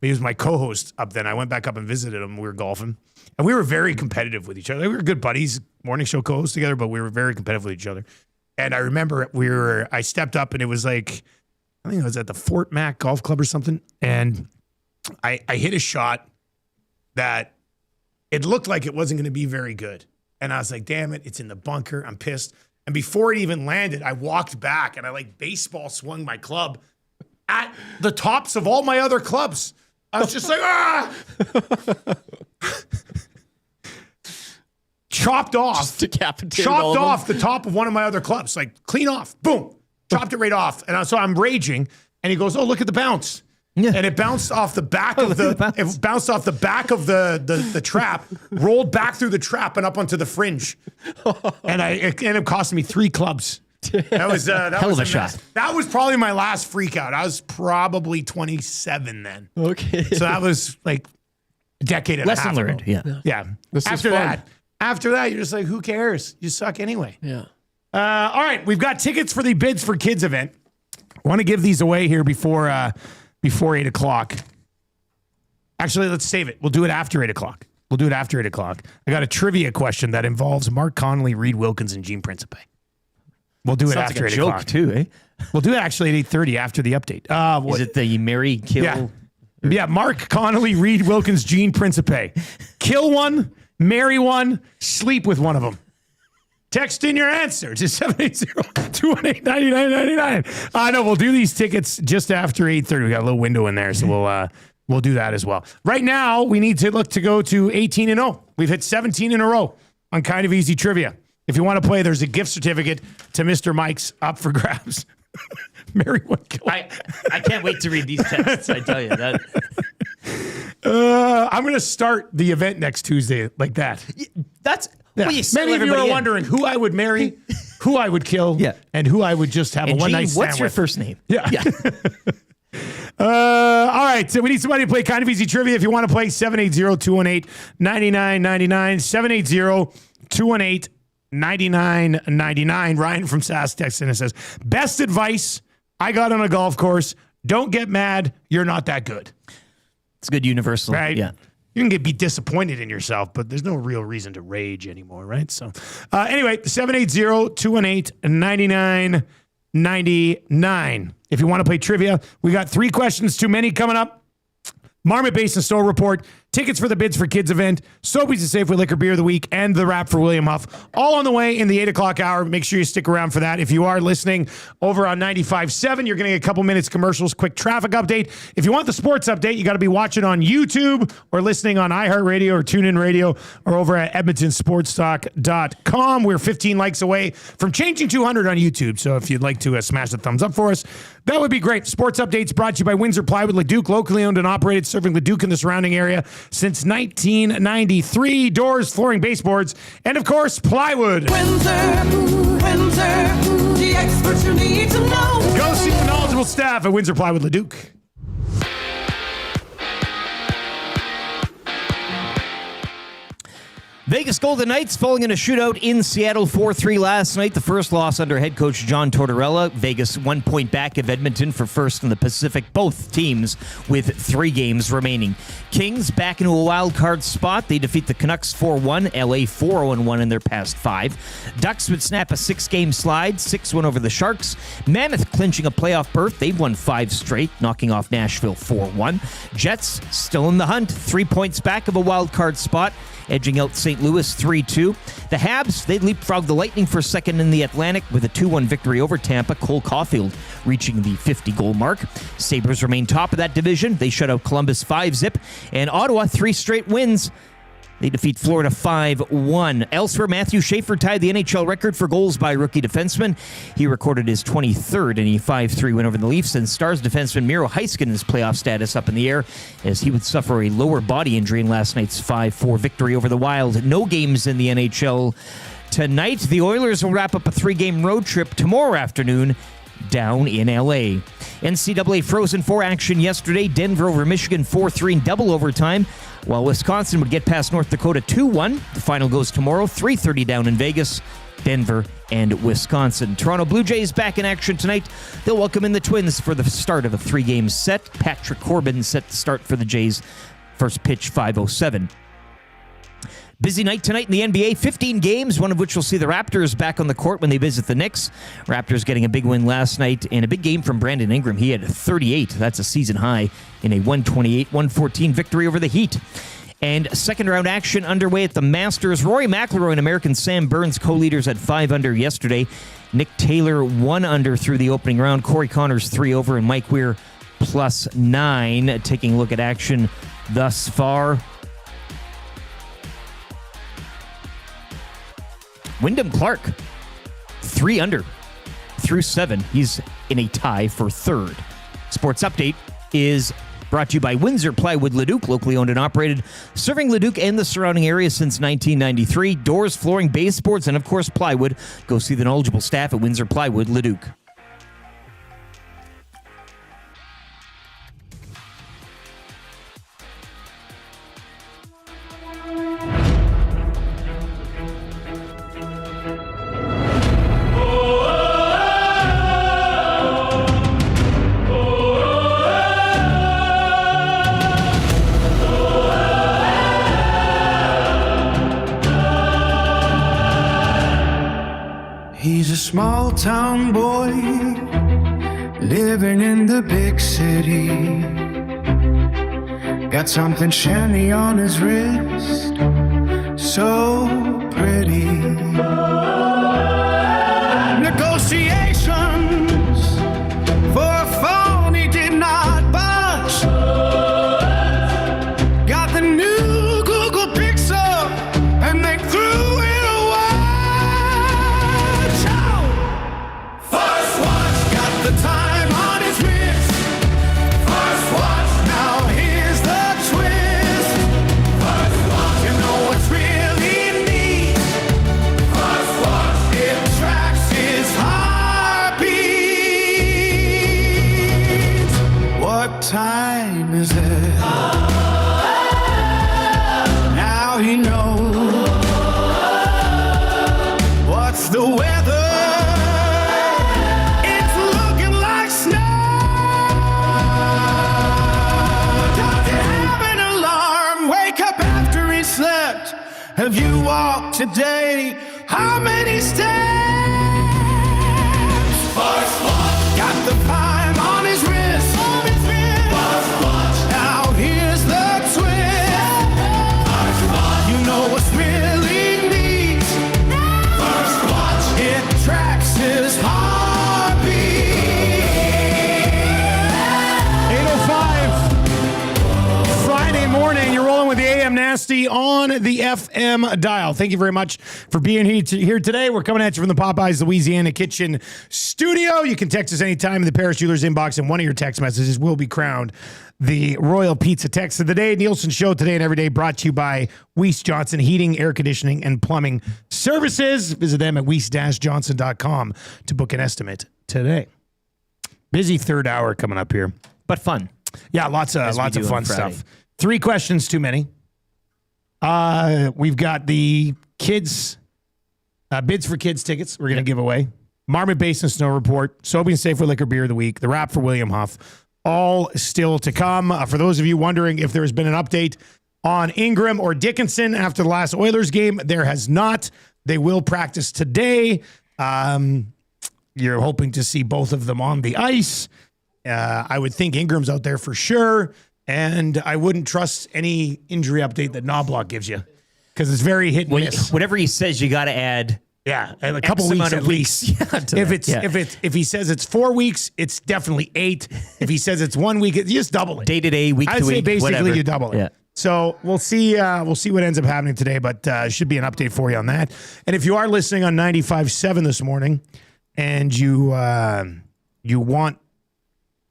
A: He was my co-host up then. I went back up and visited him. We were golfing. And we were very competitive with each other. We were good buddies, morning show co-hosts together, but we were very competitive with each other. And I remember I stepped up and it was like, I think it was at the Fort Mac Golf Club or something. And I hit a shot that it looked like it wasn't going to be very good. And I was like, damn it, it's in the bunker. I'm pissed. And before it even landed, I walked back and I like baseball swung my club at the tops of all my other clubs. I was just like, chopped off.
B: Just decapitated
A: chopped off the top of one of my other clubs. Like, clean off. Boom. Chopped it right off. And so I'm raging. And he goes, oh, look at the bounce. Yeah. And it bounced off the back of the trap, rolled back through the trap and up onto the fringe. And it ended up costing me 3 clubs. That was
N: hell of a shot.
A: That was probably my last freak out. I was probably 27 then.
B: Okay.
A: So that was like a decade and a half
N: learned.
A: ago. Yeah. After that, you're just like, who cares? You suck anyway.
B: Yeah.
A: All right, we've got tickets for the Bids for Kids event. I want to give these away here before 8 o'clock. Actually, let's save it. We'll do it after 8 o'clock. I got a trivia question that involves Mark Connolly, Reed Wilkins, and Gene Principe. We'll do it after
N: like
A: 8
N: joke
A: o'clock.
N: Too, eh?
A: We'll do it actually at 8:30 after the update.
N: Is it the Mary Kill?
A: Yeah, Mark Connolly, Reed Wilkins, Gene Principe. Kill one, marry one, sleep with one of them. Text in your answer to 780-218-9999. I know we'll do these tickets just after 8:30. We got a little window in there, so we'll do that as well. Right now, we need to look to go to 18-0. We've hit 17 in a row on Kind of Easy Trivia. If you want to play, there's a gift certificate to Mr. Mike's up for grabs. Mary one kill.
N: I can't wait to read these texts. I tell you that.
A: I'm going to start the event next Tuesday like that.
N: That's
A: yeah.
N: well,
A: Many of you are wondering who I would marry, who I would kill, and who I would just have a one-night stand
N: what's your first name?
A: Yeah. All right, so we need somebody to play Kind of Easy Trivia. If you want to play, 780-218-9999, 780-218-9999. Ryan from Sask texts in and says, best advice I got on a golf course, don't get mad, you're not that good.
N: It's good universal.
A: Right?
N: Yeah.
A: You can be disappointed in yourself, but there's no real reason to rage anymore, right? So anyway, 780-218-9999. If you want to play trivia, we got 3 questions too many coming up. Marmet Basin Store Report, tickets for the Bids for Kids event, Sobeys Safeway Liquor Beer of the Week, and the wrap for William Huff. All on the way in the 8 o'clock hour. Make sure you stick around for that. If you are listening over on 95.7, you're going to get a couple minutes commercials, quick traffic update. If you want the sports update, you got to be watching on YouTube or listening on iHeartRadio or TuneIn Radio or over at EdmontonSportsTalk.com. We're 15 likes away from changing 200 on YouTube. So if you'd like to smash the thumbs up for us, that would be great. Sports updates brought to you by Windsor Plywood Leduc, locally owned and operated, serving Leduc and the surrounding area since 1993. Doors, flooring, baseboards, and of course, plywood.
O: Windsor, the experts you need to know.
A: Go see the knowledgeable staff at Windsor Plywood Leduc.
N: Vegas Golden Knights falling in a shootout in Seattle 4-3 last night. The first loss under head coach John Tortorella. Vegas 1 point back of Edmonton for first in the Pacific. Both teams with 3 games remaining. Kings back into a wild card spot. They defeat the Canucks 4-1. LA 4-0-1 in their past 5. Ducks would snap a 6-game slide. 6-1 over the Sharks. Mammoth clinching a playoff berth. They've won 5 straight, knocking off Nashville 4-1. Jets still in the hunt. 3 points back of a wild card spot, edging out St. Louis 3-2. The Habs, they leapfrogged the Lightning for second in the Atlantic with a 2-1 victory over Tampa. Cole Caulfield reaching the 50-goal mark. Sabres remain top of that division. They shut out Columbus 5-0. And Ottawa, 3 straight wins. They defeat Florida 5-1. Elsewhere, Matthew Schaefer tied the NHL record for goals by rookie defenseman. He recorded his 23rd in a 5-3 win over the Leafs. And Stars defenseman Miro Heiskanen's playoff status up in the air as he would suffer a lower body injury in last night's 5-4 victory over the Wild. No games in the NHL tonight. The Oilers will wrap up a 3-game road trip tomorrow afternoon down in LA. NCAA Frozen 4 action yesterday. Denver over Michigan 4-3 in double overtime, while Wisconsin would get past North Dakota 2-1. The final goes tomorrow, 3:30 down in Vegas. Denver and Wisconsin. Toronto Blue Jays back in action tonight. They'll welcome in the Twins for the start of a 3-game set. Patrick Corbin set to start for the Jays. First pitch 5:07. Busy night tonight in the NBA. 15 games, one of which will see the Raptors back on the court when they visit the Knicks. Raptors getting a big win last night and a big game from Brandon Ingram. He had 38. That's a season high in a 128-114 victory over the Heat. And second round action underway at the Masters. Rory McIlroy and American Sam Burns co-leaders at 5 under yesterday. Nick Taylor 1 under through the opening round. Corey Connors 3 over and Mike Weir +9. Taking a look at action thus far. Wyndham Clark, 3 under through 7. He's in a tie for 3rd. Sports Update is brought to you by Windsor Plywood Leduc, locally owned and operated, serving Leduc and the surrounding area since 1993. Doors, flooring, baseboards, and of course plywood. Go see the knowledgeable staff at Windsor Plywood Leduc.
R: He's a small town boy living in the big city. Got something shiny on his wrist, so pretty. Negotiations for a phone he did not budge. Got the new Google Pixel and they threw it away. First watch, got the time on his wrist. First watch, now here's the twist.
P: time is it? Now he knows. What's the weather? It's looking like snow. Does it have an alarm? Wake up after he slept. Have you walked today? How many steps? First watch. Got the time on his wrist. First watch. Now here's the twist. First watch. You know what's really neat. First watch. It tracks his heartbeat.
A: 8:05 Friday morning. You're rolling with the AM Nasty on the FM dial. Thank you very much for being here today. We're coming at you from the Popeyes Louisiana Kitchen Studio. You can text us anytime in the Paris Jewelers inbox, and one of your text messages will be crowned the Royal Pizza Text of the Day. Nielson Show today and every day brought to you by Chris Johnston Heating, Air Conditioning, and Plumbing Services. Visit them at chris-johnson.com to book an estimate today. Busy third hour coming up here.
N: But fun.
A: Yeah, lots of fun stuff. 3 questions too many. We've got the kids, bids for kids tickets we're going to give away. Marmet Basin Snow Report, Sobeys Safeway Liquor Beer of the Week, the wrap for William Huff, all still to come. For those of you wondering if there's been an update on Ingram or Dickinson after the last Oilers game, there has not. They will practice today. You're hoping to see both of them on the ice. I would think Ingram's out there for sure. And I wouldn't trust any injury update that Knobloch gives you because it's very hit and miss.
N: Whatever he says, you got to add
A: a couple weeks at least. If he says it's 4 weeks, it's definitely 8. If he says it's 1 week, you just double it.
N: Day to day, week to week.
A: I'd say basically
N: whatever.
A: you double it.
N: Yeah.
A: So we'll see what ends up happening today, but should be an update for you on that. And if you are listening on 95.7 this morning, and you want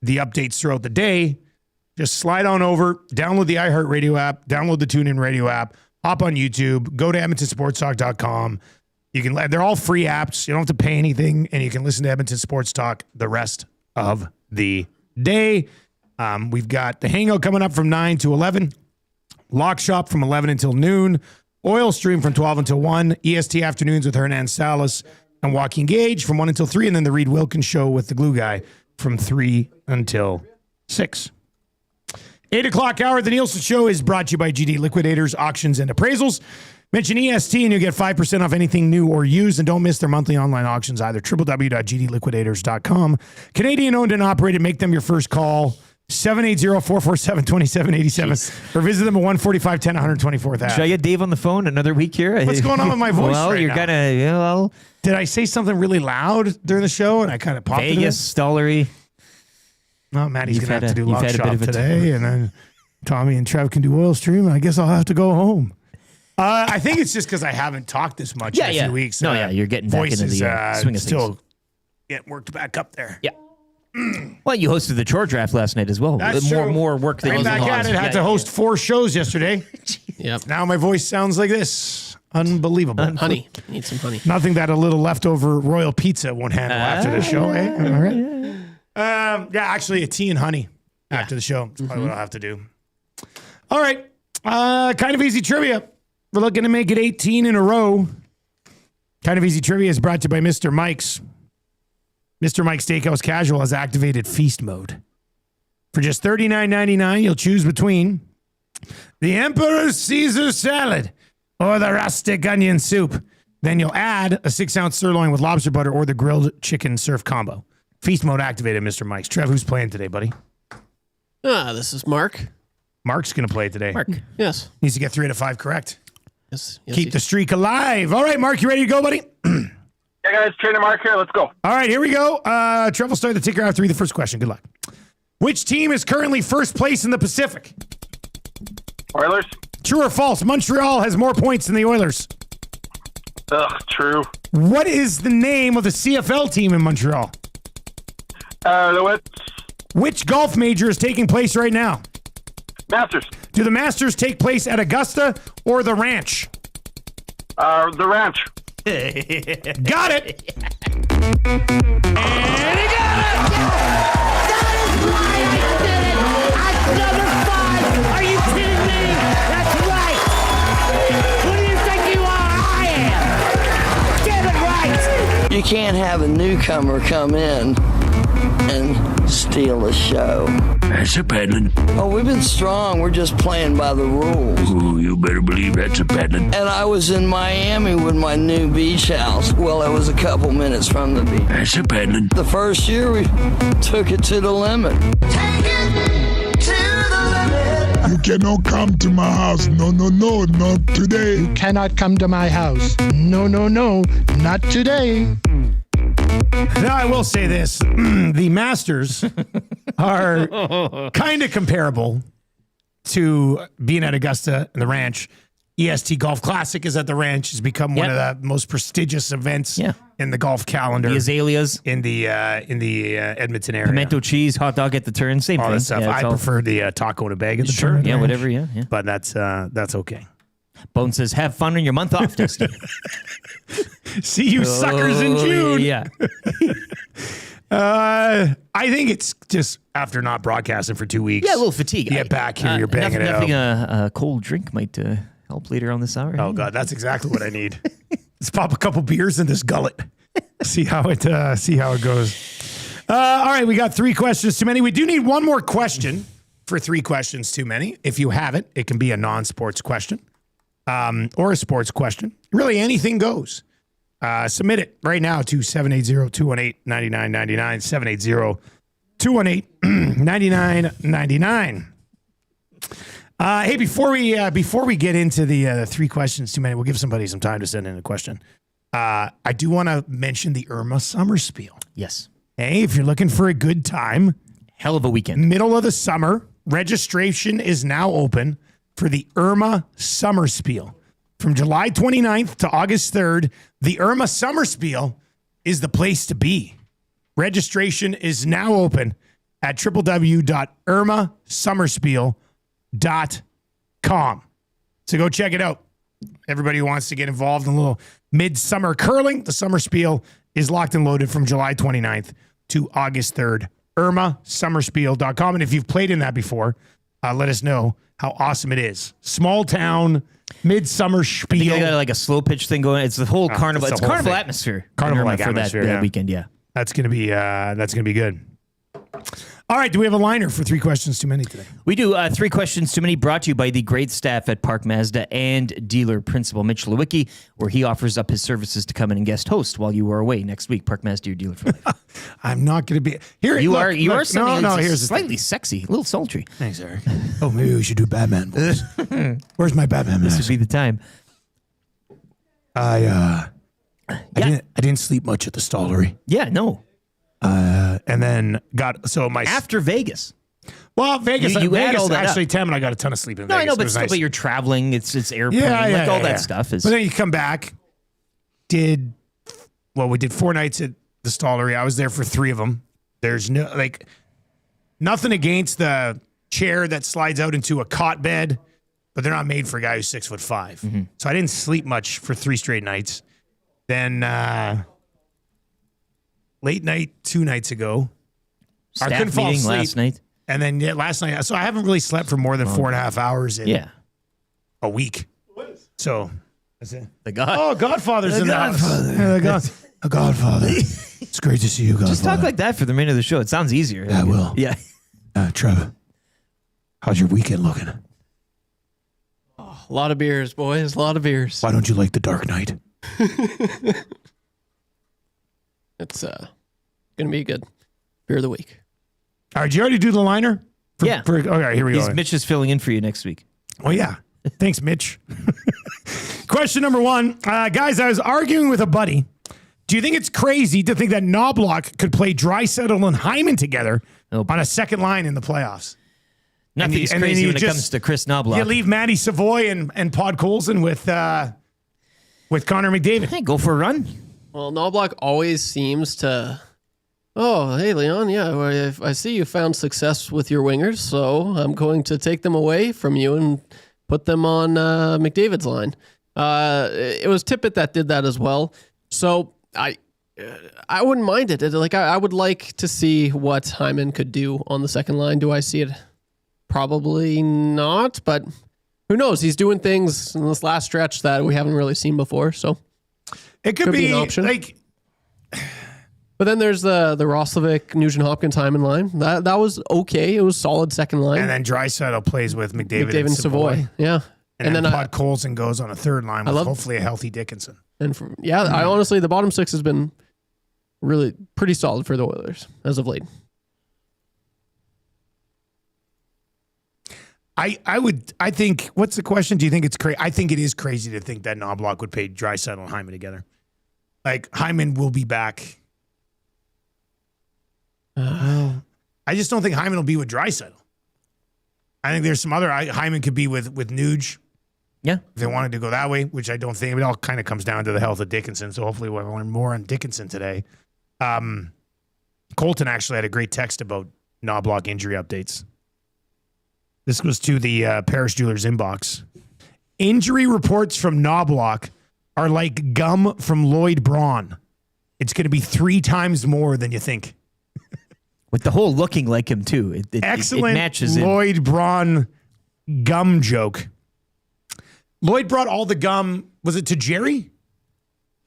A: the updates throughout the day, just slide on over, download the iHeartRadio app, download the TuneIn Radio app, hop on YouTube, go to EdmontonSportsTalk.com. They're all free apps. You don't have to pay anything, and you can listen to Edmonton Sports Talk the rest of the day. We've got the Hangout coming up from 9 to 11, Lock Shop from 11 until noon, Oil Stream from 12 until 1, EST Afternoons with Hernan Salas and Joaquin Gage from 1 until 3, and then the Reed Wilkins Show with the Glue Guy from 3 until 6. 8 o'clock hour, the Nielson Show is brought to you by GD Liquidators, Auctions, and Appraisals. Mention EST and you get 5% off anything new or used, and don't miss their monthly online auctions either. www.gdliquidators.com. Canadian owned and operated. Make them your first call. 780-447-2787 or visit them at 145 10 124th Ave.
N: Should I get Dave on the phone another week here?
A: What's going on with my voice
N: well, you're
A: now?
N: Gonna,
A: did I say something really loud during the show and I kind of popped
N: Vegas, Stollery.
A: No, Maddie's going to have to do Lock Shop today, and then Tommy and Trev can do Oil Stream, and I guess I'll have to go home. I think it's just because I haven't talked this much in a few weeks.
N: You're getting back into the swing of
A: still
N: things.
A: Getting worked back up there.
N: Yeah. Well, you hosted the chore draft last night as well.
A: That's true.
N: More work than
A: I'm back at it. Had to host 4 shows yesterday.
B: Yep.
A: Now my voice sounds like this. Unbelievable.
B: Honey. Need some honey.
A: Nothing that a little leftover royal pizza won't handle after the show, eh? All right. Actually a tea and honey after the show. That's probably what I'll have to do. All right. Kind of easy trivia. We're looking to make it 18 in a row. Kind of easy trivia is brought to you by Mr. Mike's. Mr. Mike's Steakhouse Casual has activated feast mode. For just $39.99, you'll choose between the Emperor's Caesar salad or the rustic onion soup. Then you'll add a 6-ounce sirloin with lobster butter or the grilled chicken surf combo. Feast mode activated, Mr. Mike's. Trev, who's playing today, buddy?
B: This is Mark.
A: Mark's going to play today.
B: Mark, yes.
A: Needs to get 3 out of 5 correct.
B: Yes.
A: Keep the streak alive. All right, Mark, you ready to go, buddy?
D: Yeah, guys, Trainer Mark here. Let's go.
A: All right, here we go. Trev will start the ticker after the first question. Good luck. Which team is currently first place in the Pacific?
D: Oilers.
A: True or false? Montreal has more points than the Oilers.
D: True.
A: What is the name of the CFL team in Montreal? Which golf major is taking place right now?
D: Masters.
A: Do the Masters take place at Augusta or the Ranch?
D: The Ranch.
A: Got it. And he got it.
C: That is why I did it.
I: can't have a newcomer come in and steal the show.
J: That's a paddling.
I: Oh, we've been strong. We're just playing by the rules.
J: Ooh, you better believe that's a paddling.
I: And I was in Miami with my new beach house. Well, it was a couple minutes from the beach.
J: That's a paddling.
I: The first year, we took it to the limit.
W: You cannot come to my house. No, not today.
E: You cannot come to my house. No, not today.
A: Now, I will say this. The Masters are kind of comparable to being at Augusta and the Ranch. EST Golf Classic is at the Ranch. It's become one of the most prestigious events in the golf calendar.
N: The azaleas
A: in the Edmonton area.
N: Pimento cheese, hot dog at the turn, same
A: all
N: thing.
A: that stuff.
N: Yeah,
A: I prefer the taco in a bag at the turn.
N: Yeah, whatever. Yeah.
A: But that's okay.
N: Bone says, "Have fun on your month off, Dusty."
A: See you suckers in June.
N: Yeah.
A: I think it's just after not broadcasting for 2 weeks.
N: Yeah, a little fatigue.
A: You get back here, you're banging it out.
N: Nothing a cold drink might help later on this hour.
A: Oh God, that's exactly what I need. Let's pop a couple beers in this gullet. See how it goes. All right, we got 3 questions too many. We do need one more question for 3 questions too many. If you have it, it can be a non-sports question or a sports question. Really, anything goes. Submit it right now to 780-218-9999, 780-218-9999. Hey, before we get into the 3 questions too many, we'll give somebody some time to send in a question. I do want to mention the Irma Summer Spiel.
N: Yes.
A: Hey, if you're looking for a good time,
N: hell of a weekend,
A: middle of the summer, registration is now open for the Irma Summer Spiel. From July 29th to August 3rd, the Irma Summer Spiel is the place to be. Registration is now open at www.irmasummerspiel.com. So go check it out. Everybody who wants to get involved in a little midsummer curling, the Summer Spiel is locked and loaded from July 29th to August 3rd. IrmaSummerspiel.com. And if you've played in that before, let us know how awesome it is. Small town, midsummer spiel.
N: I think I got like a slow pitch thing going. It's the whole carnival. It's carnival atmosphere.
A: Carnival-like
N: for
A: atmosphere,
N: that weekend. Yeah,
A: that's gonna be good. All right, do we have a liner for 3 questions too many today?
N: We do. 3 questions too many, brought to you by the great staff at Park Mazda and dealer principal Mitch Lewicki, where he offers up his services to come in and guest host while you are away next week. Park Mazda, your dealer for life.
A: I'm not going to be here.
N: You are something
A: here's
N: slightly sexy, a little sultry.
A: Thanks, Eric. Oh, maybe we should do Batman voice. Where's my Batman mask?
N: This would be the time.
A: I didn't sleep much at the Stollery.
N: Yeah, no.
A: And then
N: after Vegas.
A: Well, Vegas
N: had all that
A: actually,
N: up.
A: Tim and I got a ton of sleep in Vegas.
N: I know, but
A: nice.
N: but you're traveling. It's airplane, all that stuff is.
A: But then you come back. We did 4 nights at the Stollery. I was there for 3 of them. There's nothing against the chair that slides out into a cot bed, but they're not made for a guy who's 6'5".
N: Mm-hmm.
A: So I didn't sleep much for 3 straight nights. Then late night 2 nights ago, I couldn't fall asleep
N: last night.
A: And then last night, so I haven't really slept for more than 4.5 hours in a week. So that's it. Godfather's in the house. The Godfather. It's great to see you, Godfather.
N: Just talk like that for the minute of the show. It sounds easier.
A: Yeah, I will.
N: Yeah.
A: Trevor, how's your weekend looking?
B: A lot of beers, boys. A lot of beers.
A: Why don't you like The Dark Knight?
B: It's gonna be a good beer of the week.
A: All right, did you already do the liner?
N: Yeah.
A: Okay, here we go.
N: Mitch is filling in for you next week.
A: Oh, yeah. Thanks, Mitch. Question number 1. Guys, I was arguing with a buddy. Do you think it's crazy to think that Knobloch could play Draisaitl and Hyman together on a second line in the playoffs?
N: Nothing's crazy when it comes to Chris Knobloch.
A: You leave Matty Savoy and Pod Colson with Connor McDavid.
N: Hey, go for a run.
B: Well, Knobloch always seems to... Oh, hey, Leon. Yeah, I see you found success with your wingers, so I'm going to take them away from you and put them on McDavid's line. It was Tippett that did that as well. So I wouldn't mind it. I would like to see what Hyman could do on the second line. Do I see it? Probably not, but who knows? He's doing things in this last stretch that we haven't really seen before, so
A: it could be
B: an option. But then there's the Roslovic, Nugent Hopkins, Hyman line. That was okay. It was solid second line.
A: And then Draisaitl plays with McDavid
B: and Savoy. Yeah.
A: And then Pod Colson goes on a third line with hopefully a healthy Dickinson.
B: And I honestly, the bottom six has been really pretty solid for the Oilers as of late.
A: I think, what's the question? Do you think it's crazy? I think it is crazy to think that Knobloch would pay Draisaitl and Hyman together. Like, Hyman will be back. I just don't think Hyman will be with Draisaitl. I think there's some other, Hyman could be with Nuge.
N: Yeah.
A: If they wanted to go that way, which I don't think. It all kind of comes down to the health of Dickinson. So hopefully we'll learn more on Dickinson today. Colton actually had a great text about Knobloch injury updates. This was to the Paris Jewelers inbox. Injury reports from Knobloch are like gum from Lloyd Braun. It's going to be 3 times more than you think.
N: With the whole looking like him, too.
A: Excellent
N: it matches
A: Lloyd Braun gum joke. Lloyd brought all the gum, was it to Jerry?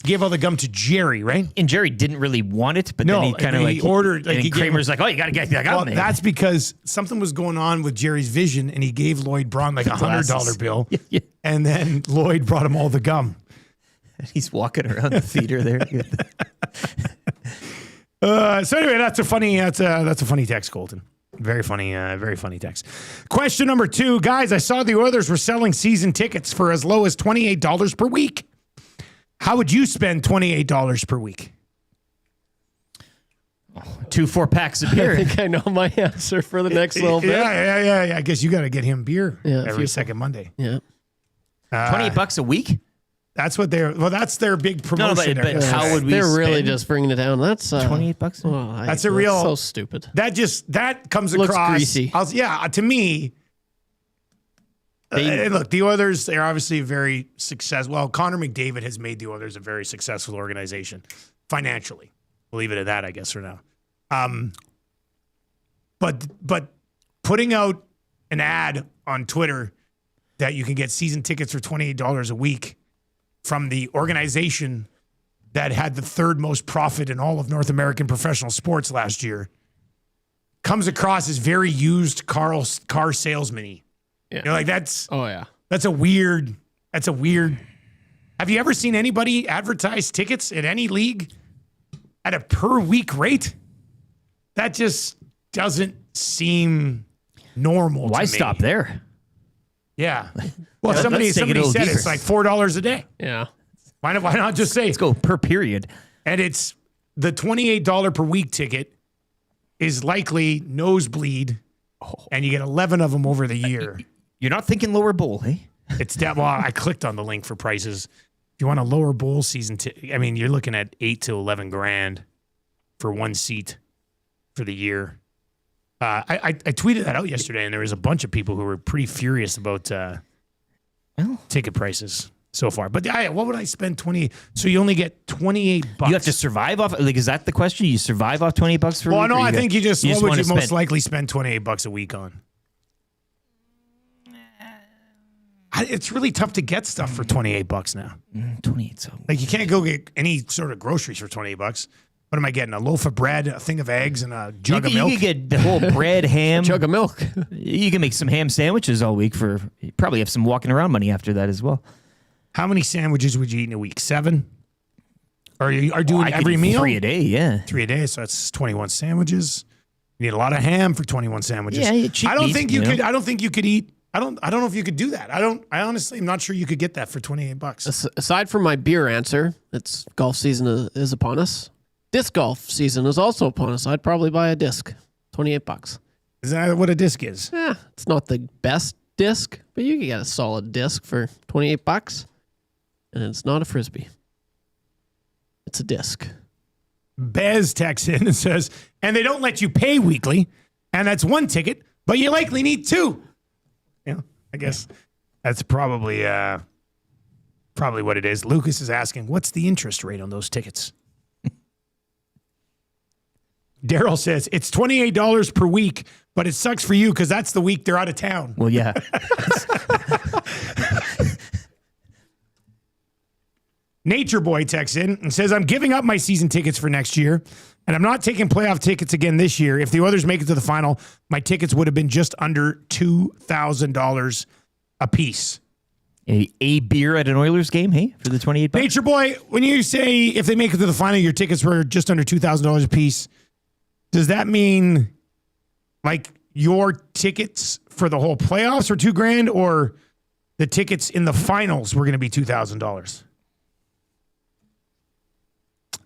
A: He gave all the gum to Jerry, right?
N: And Jerry didn't really want it, but then he kind of like
A: ordered.
N: And Kramer's like, "Oh, you got to get that gum."
A: Well, that's because something was going on with Jerry's vision, and he gave Lloyd Braun like $100 bill, and then Lloyd brought him all the gum.
N: He's walking around the theater there.
A: So anyway, that's a funny text, Colton. Very funny text. Question number 2, guys. I saw the Oilers were selling season tickets for as low as $28 per week. How would you spend $28 per week?
N: 2 4-packs of beer.
B: I think I know my answer for the next little bit.
A: Yeah. I guess you got to get him beer every second Monday.
B: Yeah.
N: $28 a week?
A: That's what that's their big promotion.
N: No, but how would we
B: They're really just bringing it down. That's
N: $28.
A: That's a real
B: so stupid.
A: That comes
B: Looks
A: across
B: greasy.
A: To me. Look, the Oilers, they're obviously very successful. Well, Connor McDavid has made the Oilers a very successful organization financially. We'll leave it at that, I guess, for now. But putting out an ad on Twitter that you can get season tickets for $28 a week from the organization that had the 3rd most profit in all of North American professional sports last year comes across as very used car salesman-y.
B: Yeah.
A: You're like, that's a weird. Have you ever seen anybody advertise tickets at any league at a per week rate? That just doesn't seem normal.
N: Why
A: to me.
N: Stop there?
A: Yeah. Well, somebody said it's like $4 a day.
B: Yeah.
A: Why not just say
N: let's go per period?
A: And it's the $28 per week ticket is likely nosebleed, and you get 11 of them over the year.
N: You're not thinking lower bowl, hey?
A: It's that. Well, I clicked on the link for prices. If you want a lower bowl season, you're looking at $8 to $11,000 for one seat for the year. I tweeted that out yesterday, and there was a bunch of people who were pretty furious about ticket prices so far. But what would I spend So you only get $28.
N: You have to survive off. Like, is that the question? You survive off $28 for?
A: Well, no, I think you just. What would you most likely spend $28 a week on? It's really tough to get stuff for $28 now.
N: 28. So
A: like you can't go get any sort of groceries for $28. What am I getting? A loaf of bread, a thing of eggs, and a jug of milk?
N: You can get the whole bread, ham.
B: Jug of milk.
N: You can make some ham sandwiches all week you probably have some walking around money after that as well.
A: How many sandwiches would you eat in a week? 7? Or you are doing every meal?
N: 3 a day, yeah.
A: 3 a day, so that's 21 sandwiches. You need a lot of ham for 21 sandwiches.
N: Yeah, cheap
A: I don't
N: meat,
A: think you could eat. I don't know if you could do that. I honestly am not sure you could get that for $28.
B: Aside from my beer answer, it's golf season is upon us. Disc golf season is also upon us. I'd probably buy a disc, $28.
A: Is that what a disc is?
B: Yeah, it's not the best disc, but you can get a solid disc for $28, and it's not a frisbee. It's a disc.
A: Bez texts in and says, and they don't let you pay weekly, and that's 1 ticket, but you likely need 2. Yeah, I guess that's probably what it is. Lucas is asking, what's the interest rate on those tickets? Daryl says, it's $28 per week, but it sucks for you because that's the week they're out of town.
N: Well, yeah.
A: Nature Boy texts in and says, I'm giving up my season tickets for next year, And I'm not taking playoff tickets again this year. If the Oilers make it to the final, my tickets would have been just under $2,000 a piece.
N: A beer at an Oilers game, hey, for the 28 bucks?
A: Nature Boy, when you say if they make it to the final, your tickets were just under $2,000 a piece, does that mean like your tickets for the whole playoffs are $2,000 or the tickets in the finals were going to be $2,000?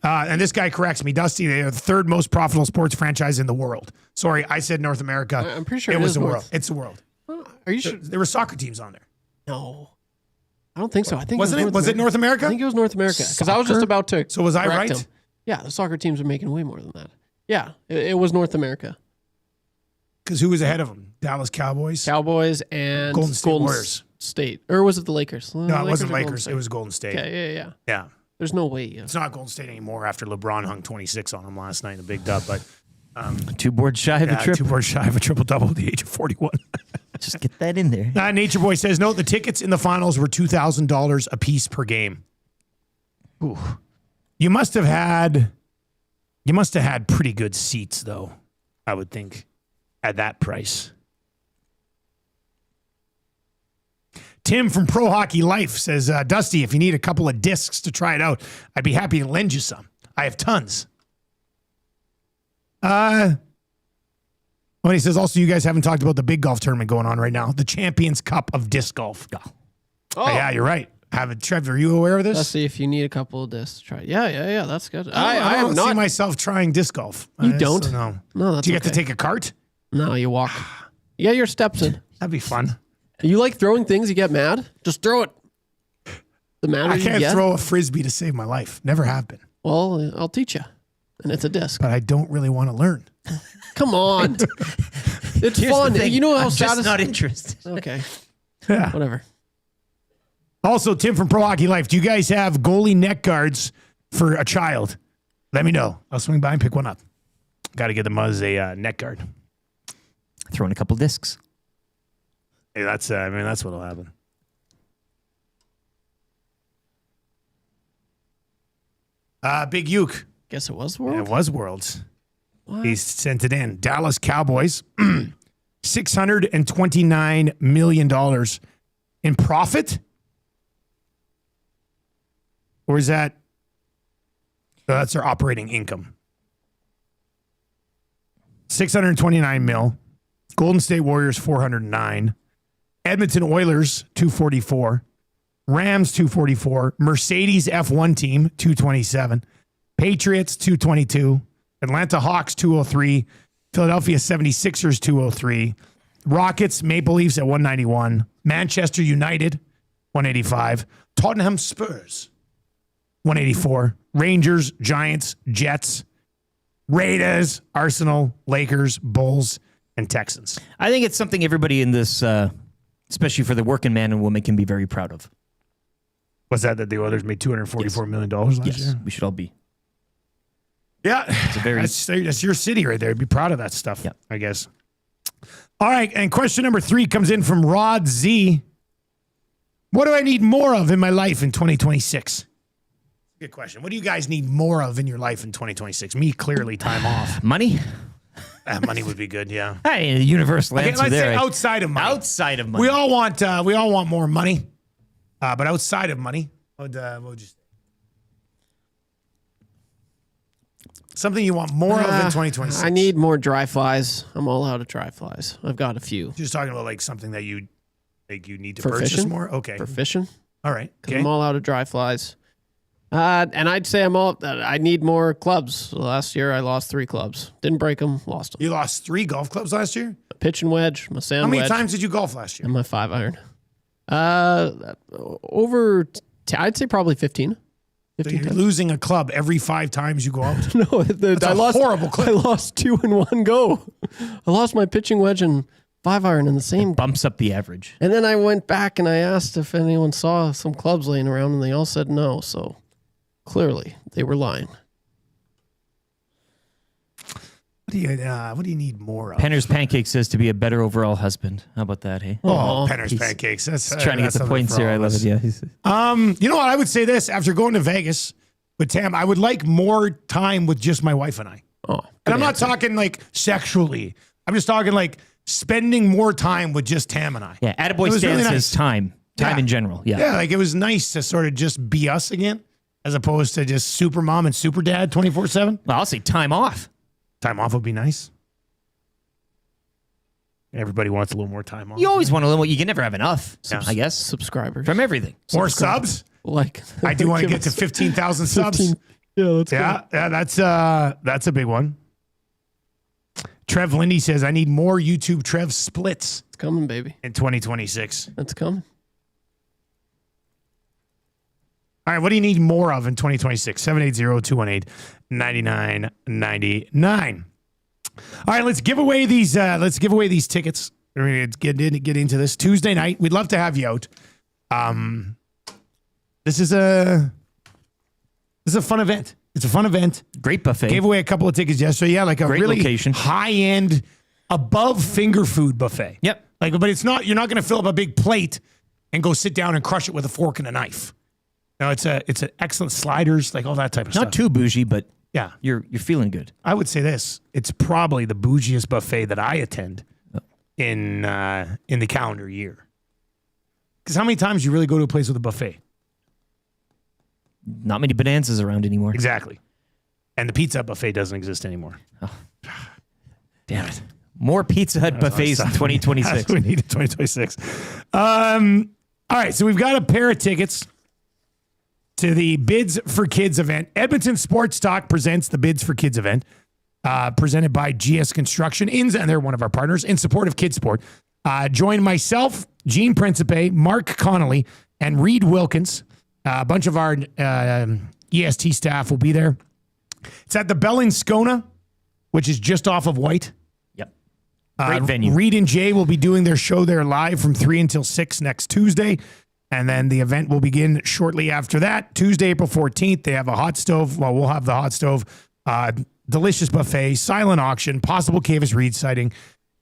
A: And this guy corrects me. Dusty, they are the third most profitable sports franchise in the world. Sorry, I said North America.
B: I'm pretty sure
A: it was the
B: North.
A: world. It's the world.
B: Are you sure?
A: There were soccer teams on there.
B: No. I don't think so. I think
A: Wasn't it? Was it North America?
B: I think it was North America. Because I was just about to.
A: So was I
B: correct
A: right?
B: him. Yeah, the soccer teams are making way more than that. Yeah, it was North America.
A: Because who was ahead of them? Dallas Cowboys?
B: Cowboys and
A: Golden State Warriors.
B: State. Or was it the Lakers?
A: No, it wasn't Lakers. It was Golden State.
B: Yeah.
A: Yeah.
B: There's no way.
A: It's not Golden State anymore after LeBron hung 26 on them last night in a big dub. But
N: 2 boards shy of a triple.
A: 2 boards shy of a triple-double at the age of 41.
N: Just get that in there.
A: Nature Boy says, no, the tickets in the finals were $2,000 a piece per game. Ooh. You must have had pretty good seats, though, I would think, at that price. Tim from Pro Hockey Life says, Dusty, if you need a couple of discs to try it out, I'd be happy to lend you some. I have tons. He says, also, you guys haven't talked about the big golf tournament going on right now, the Champions Cup of Disc Golf. Oh, yeah, you're right. Trevor, are you aware of this?
B: Let's see if you need a couple of discs to try. Yeah, that's good.
A: I don't see myself trying disc golf.
B: You don't?
A: So
B: No, that's
A: Do you get to take a cart?
B: No, you walk. You get your steps in.
A: That'd be fun.
B: You like throwing things, you get mad? Just throw it. The madder
A: I
B: you
A: can't
B: get.
A: throw a Frisbee to save my life. Never have been.
B: Well, I'll teach you. And it's a disc.
A: But I don't really want to learn.
B: Come on. It's
N: Here's
B: fun.
N: the thing.
B: You know how
N: I'm just not interested.
B: Okay.
A: Yeah.
B: Whatever.
A: Also, Tim from Pro Hockey Life, do you guys have goalie neck guards for a child? Let me know. I'll swing by and pick one up. Got to get the Muzz a neck guard.
N: Throw in a couple discs.
A: Hey, that's what'll happen. Big Uke.
B: Guess it was World?
A: It was Worlds.
B: What?
A: He sent it in. Dallas Cowboys, $629 million in profit? Or is that... that's their operating income. 629 mil. Golden State Warriors, 409. Edmonton Oilers, 244. Rams, 244. Mercedes F1 team, 227. Patriots, 222. Atlanta Hawks, 203. Philadelphia 76ers, 203. Rockets, Maple Leafs at 191. Manchester United, 185. Tottenham Spurs, 184. Rangers, Giants, Jets, Raiders, Arsenal, Lakers, Bulls, and Texans.
N: I think it's something everybody in this, especially for the working man and woman, can be very proud of.
A: Was that the Oilers made $244 million last year?
N: We should all be.
A: Yeah,
N: It's a very
A: that's your city right there. Be proud of that stuff, I guess. All right, and question number 3 comes in from Rod Z. What do I need more of in my life in 2026? Good question. What do you guys need more of in your life in 2026? Me, clearly, time off.
N: Money?
A: Money would be good, yeah.
N: Hey, the universal answer
A: let's
N: there.
A: say outside of money.
N: Outside of money.
A: We all want more money, but outside of money, what would you say? Something you want more of in 2026.
B: I need more dry flies. I'm all out of dry flies. I've got a few.
A: You're just talking about like something that you need to
B: For
A: purchase
B: fishing?
A: more? Okay.
B: For fishing.
A: All right.
B: Because
A: Okay.
B: I'm all out of dry flies. And I'd say I need more clubs. Last year, I lost 3 clubs. Didn't break them, lost them.
A: You lost 3 golf clubs last year?
B: A pitching wedge, my sand
A: How many
B: wedge,
A: times did you golf last year?
B: and my 5-iron. I'd say probably 15.
A: So you're losing a club every 5 times you go out.
B: No,
A: That's
B: I
A: a
B: lost
A: horrible clip.
B: I lost 2 in one go. I lost my pitching wedge and 5-iron in the same.
N: Bumps up the average.
B: And then I went back and I asked if anyone saw some clubs laying around, and they all said no. So clearly they were lying.
A: What do you need more of?
N: Penner's Pancake says to be a better overall husband. How about that, hey?
A: Oh, Penner's Pancakes.
N: He's trying to get the points here. I love it. Yeah.
A: You know what? I would say this. After going to Vegas with Tam, I would like more time with just my wife and I. And I'm not talking like sexually. I'm just talking like spending more time with just Tam and I.
N: Yeah, attaboy
A: It was
N: stance
A: really nice.
N: is time in general. Yeah.
A: Yeah, like it was nice to sort of just be us again, as opposed to just super mom and super dad 24/7.
N: Well, I'll say time off.
A: Time off would be nice. Everybody wants a little more time off.
N: You always want a little. You can never have enough. I guess
B: subscribers
N: from everything.
A: More subs.
B: Like
A: I do want to get to 15,000 subs.
B: Yeah,
A: that's a big one. Trev Lindy says, I need more YouTube Trev splits.
B: It's coming, baby.
A: In 2026.
B: It's coming.
A: All right, what do you need more of in 2026? 780-218-9999. All right, let's give away these tickets. We're going to get into this. Tuesday night, we'd love to have you out. This is a fun event. It's a fun event.
N: Great buffet.
A: Gave away a couple of tickets yesterday. Yeah, like a
N: great
A: really
N: location.
A: High-end, above finger food buffet.
N: Yep.
A: Like, but it's not. You're not going to fill up a big plate and go sit down and crush it with a fork and a knife. No, it's an excellent sliders, like all that type of stuff.
N: Not too bougie, but
A: yeah,
N: you're feeling good.
A: I would say this: it's probably the bougiest buffet that I attend in the calendar year. Because how many times do you really go to a place with a buffet?
N: Not many bonanzas around anymore.
A: Exactly. And the Pizza Hut buffet doesn't exist anymore.
N: Oh. Damn it. More Pizza Hut buffets in 2026.
A: That's what we need in 2026. All right, so we've got a pair of tickets to the Bids for Kids event. Edmonton Sports Talk presents the Bids for Kids event, presented by GS Construction, and they're one of our partners, in support of Kids Sport. Join myself, Gene Principe, Mark Connolly, and Reed Wilkins. A bunch of our EST staff will be there. It's at the Bellinscona, which is just off of White.
N: Yep. Great venue.
A: Reed and Jay will be doing their show there live from 3 until 6 next Tuesday. And then the event will begin shortly after that. Tuesday, April 14th, they have a hot stove. Well, we'll have the hot stove, delicious buffet, silent auction, possible Cavis Reed sighting,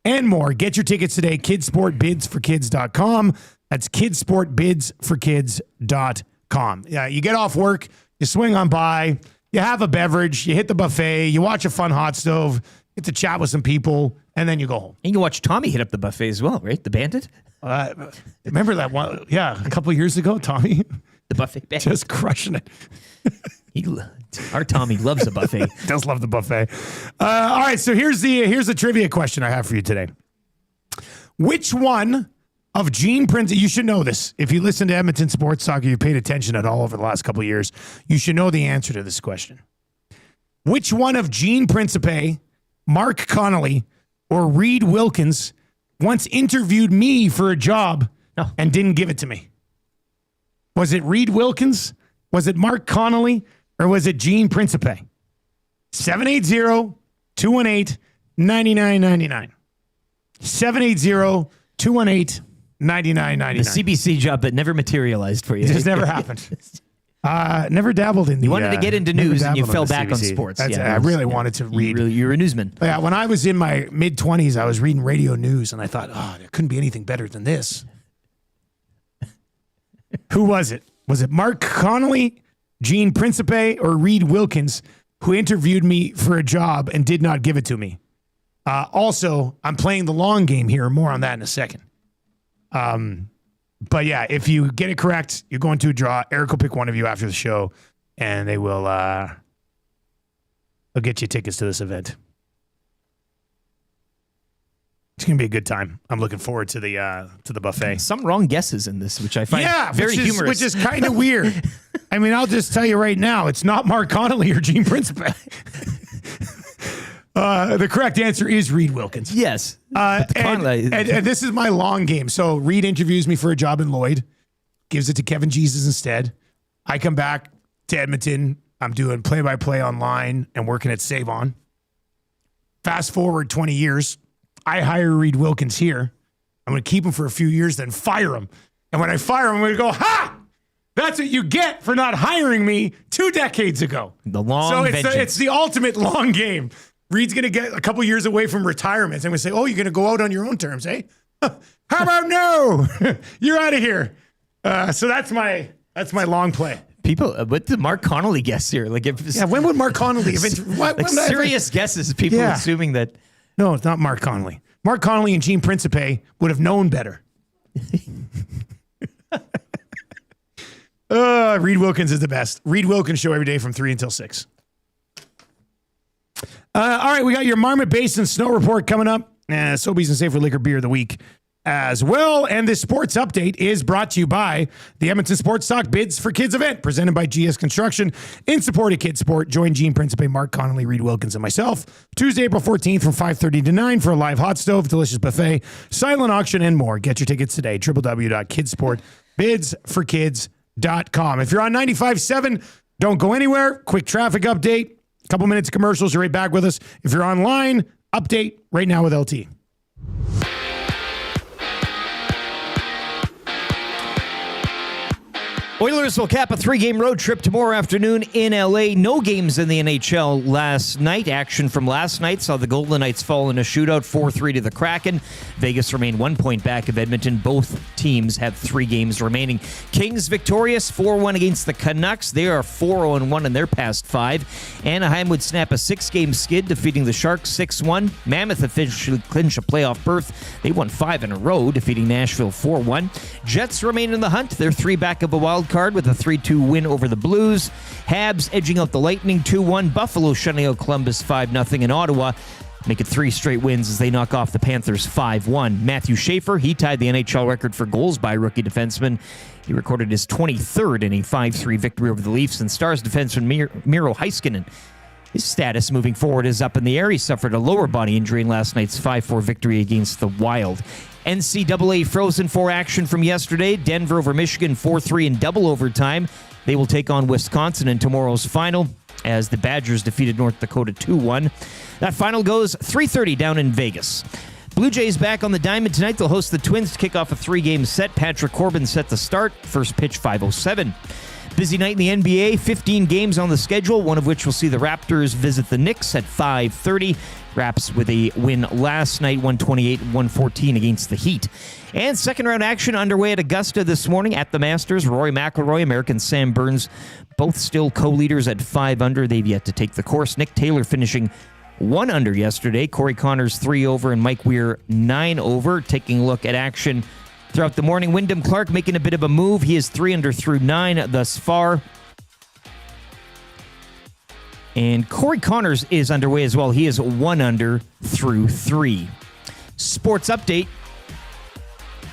A: and more. Get your tickets today, kidsportbidsforkids.com. That's kidsportbidsforkids.com. Yeah, you get off work, you swing on by, you have a beverage, you hit the buffet, you watch a fun hot stove, get to chat with some people, and then you go home.
N: And you can watch Tommy hit up the buffet as well, right? The Bandit?
A: Remember that one? Yeah, a couple of years ago, Tommy.
N: The buffet Bandit.
A: Just crushing it.
N: Our Tommy loves a buffet.
A: Does love the buffet. All right, so here's the trivia question I have for you today. Which one of Gene Prince, you should know this. If you listen to Edmonton Sports Talk, you've paid attention at all over the last couple of years, you should know the answer to this question. Which one of Gene Principe, Mark Connolly, or Reed Wilkins once interviewed me for a job and didn't give it to me? Was it Reed Wilkins? Was it Mark Connolly? Or was it Gene Principe? 780-218-9999. 780-218-9999.
N: The CBC job that never materialized for you.
A: It just never happened. Never dabbled in the...
N: You wanted to get into news and you fell back on sports.
A: I really wanted to read.
N: You're a newsman.
A: Yeah, when I was in my mid-20s, I was reading radio news and I thought, there couldn't be anything better than this. Who was it? Was it Mark Connolly, Gene Principe, or Reed Wilkins who interviewed me for a job and did not give it to me? Also, I'm playing the long game here. More on that in a second. But yeah, if you get it correct, you're going to a draw. Eric will pick one of you after the show, and they will they'll get you tickets to this event. It's gonna be a good time. I'm looking forward to the buffet.
N: Some wrong guesses in this, which I find very humorous.
A: Which is kind of weird. I mean, I'll just tell you right now, it's not Mark Connolly or Gene Principe. The correct answer is Reed Wilkins.
N: Yes.
A: And this is my long game. So Reed interviews me for a job in Lloyd, gives it to Kevin Jesus instead. I come back to Edmonton. I'm doing play-by-play online and working at Save On. Fast forward 20 years. I hire Reed Wilkins here. I'm going to keep him for a few years, then fire him. And when I fire him, I'm going to go, ha! That's what you get for not hiring me 2 decades ago.
N: The long vengeance.
A: It's the ultimate long game. Reed's going to get a couple years away from retirement. I'm going to say, you're going to go out on your own terms, eh? How about no? You're out of here. So that's my long play.
N: People, what the Mark Connolly guess here? Like,
A: when would Mark Connolly?
N: Serious guesses. People assuming that.
A: No, it's not Mark Connolly. Mark Connolly and Gene Principe would have known better. Reed Wilkins is the best. Reed Wilkins show every day from 3 until 6. All right, we got your Marmet Basin Snow Report coming up. Sobeys and Safeway Liquor Beer of the week as well. And this sports update is brought to you by the Edmonton Sports Talk Bids for Kids event, presented by GS Construction in support of Kids Sport. Join Gene Principe, Mark Connolly, Reed Wilkins, and myself Tuesday, April 14th from 5:30 to 9 for a live hot stove, delicious buffet, silent auction, and more. Get your tickets today, www.kidsportbidsforkids.com. If you're on 95.7, don't go anywhere. Quick traffic update. Couple minutes of commercials. You're right back with us. If you're online, update right now with LT.
N: Oilers will cap a 3-game road trip tomorrow afternoon in LA. No games in the NHL last night. Action from last night saw the Golden Knights fall in a shootout 4-3 to the Kraken. Vegas remained 1 point back of Edmonton. Both teams have 3 games remaining. Kings victorious 4-1 against the Canucks. They are 4-0-1 in their past 5. Anaheim would snap a 6-game skid, defeating the Sharks 6-1. Mammoth officially clinched a playoff berth. They won 5 in a row, defeating Nashville 4-1. Jets remain in the hunt. They're 3 back of a wild card with a 3-2 win over the Blues. Habs edging out the Lightning 2-1. Buffalo shutting out Columbus 5-0. In Ottawa, make it 3 straight wins as they knock off the Panthers 5-1. Matthew Schaefer, he tied the NHL record for goals by a rookie defenseman. He recorded his 23rd in a 5-3 victory over the Leafs. And Stars defenseman Miro Heiskanen, his status moving forward is up in the air. He suffered a lower body injury in last night's 5-4 victory against the Wild. NCAA Frozen Four action from yesterday. Denver over Michigan 4-3 in double overtime. They will take on Wisconsin in tomorrow's final as the Badgers defeated North Dakota 2-1. That final goes 3:30 down in Vegas. Blue Jays back on the diamond tonight. They'll host the Twins to kick off a 3-game set. Patrick Corbin set the start. First pitch 5:07. Busy night in the NBA. 15 games on the schedule, one of which will see the Raptors visit the Knicks at 5:30. Raps with a win last night, 128-114 against the Heat. And second-round action underway at Augusta this morning at the Masters. Rory McIlroy, American Sam Burns, both still co-leaders at 5 under. They've yet to take the course. Nick Taylor finishing 1 under yesterday. Corey Connors 3 over and Mike Weir 9 over. Taking a look at action throughout the morning. Wyndham Clark making a bit of a move. He is 3 under through 9 thus far. And Corey Connors is underway as well. He is 1 under through 3. Sports update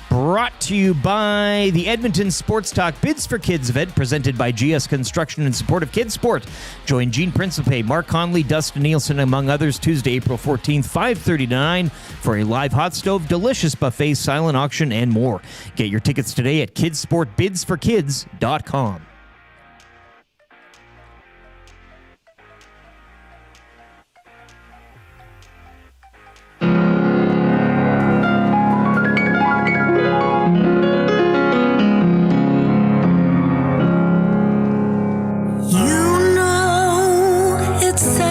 N: brought to you by the Edmonton Sports Talk Bids for Kids event, presented by GS Construction in support of Kids Sport. Join Gene Principe, Mark Connolly, Dustin Nielsen, among others, Tuesday, April 14th, 5:30 to 9 for a live hot stove, delicious buffet, silent auction, and more. Get your tickets today at kidsportbidsforkids.com.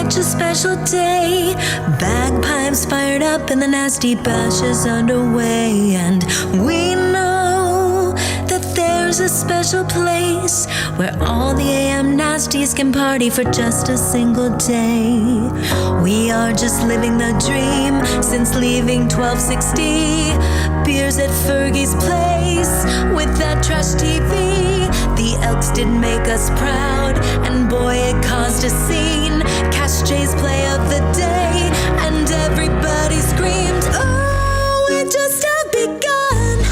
K: A special day, bagpipes fired up and the nasty bash is underway, and we know that there's a special place where all the AM nasties can party for just a single day. We are just living the dream since leaving 1260. Beers at Fergie's Place with that trash TV. The Elks did make us proud, and boy, it caused a scene. Cash J's play of the day, and everybody screamed, oh, it just have begun.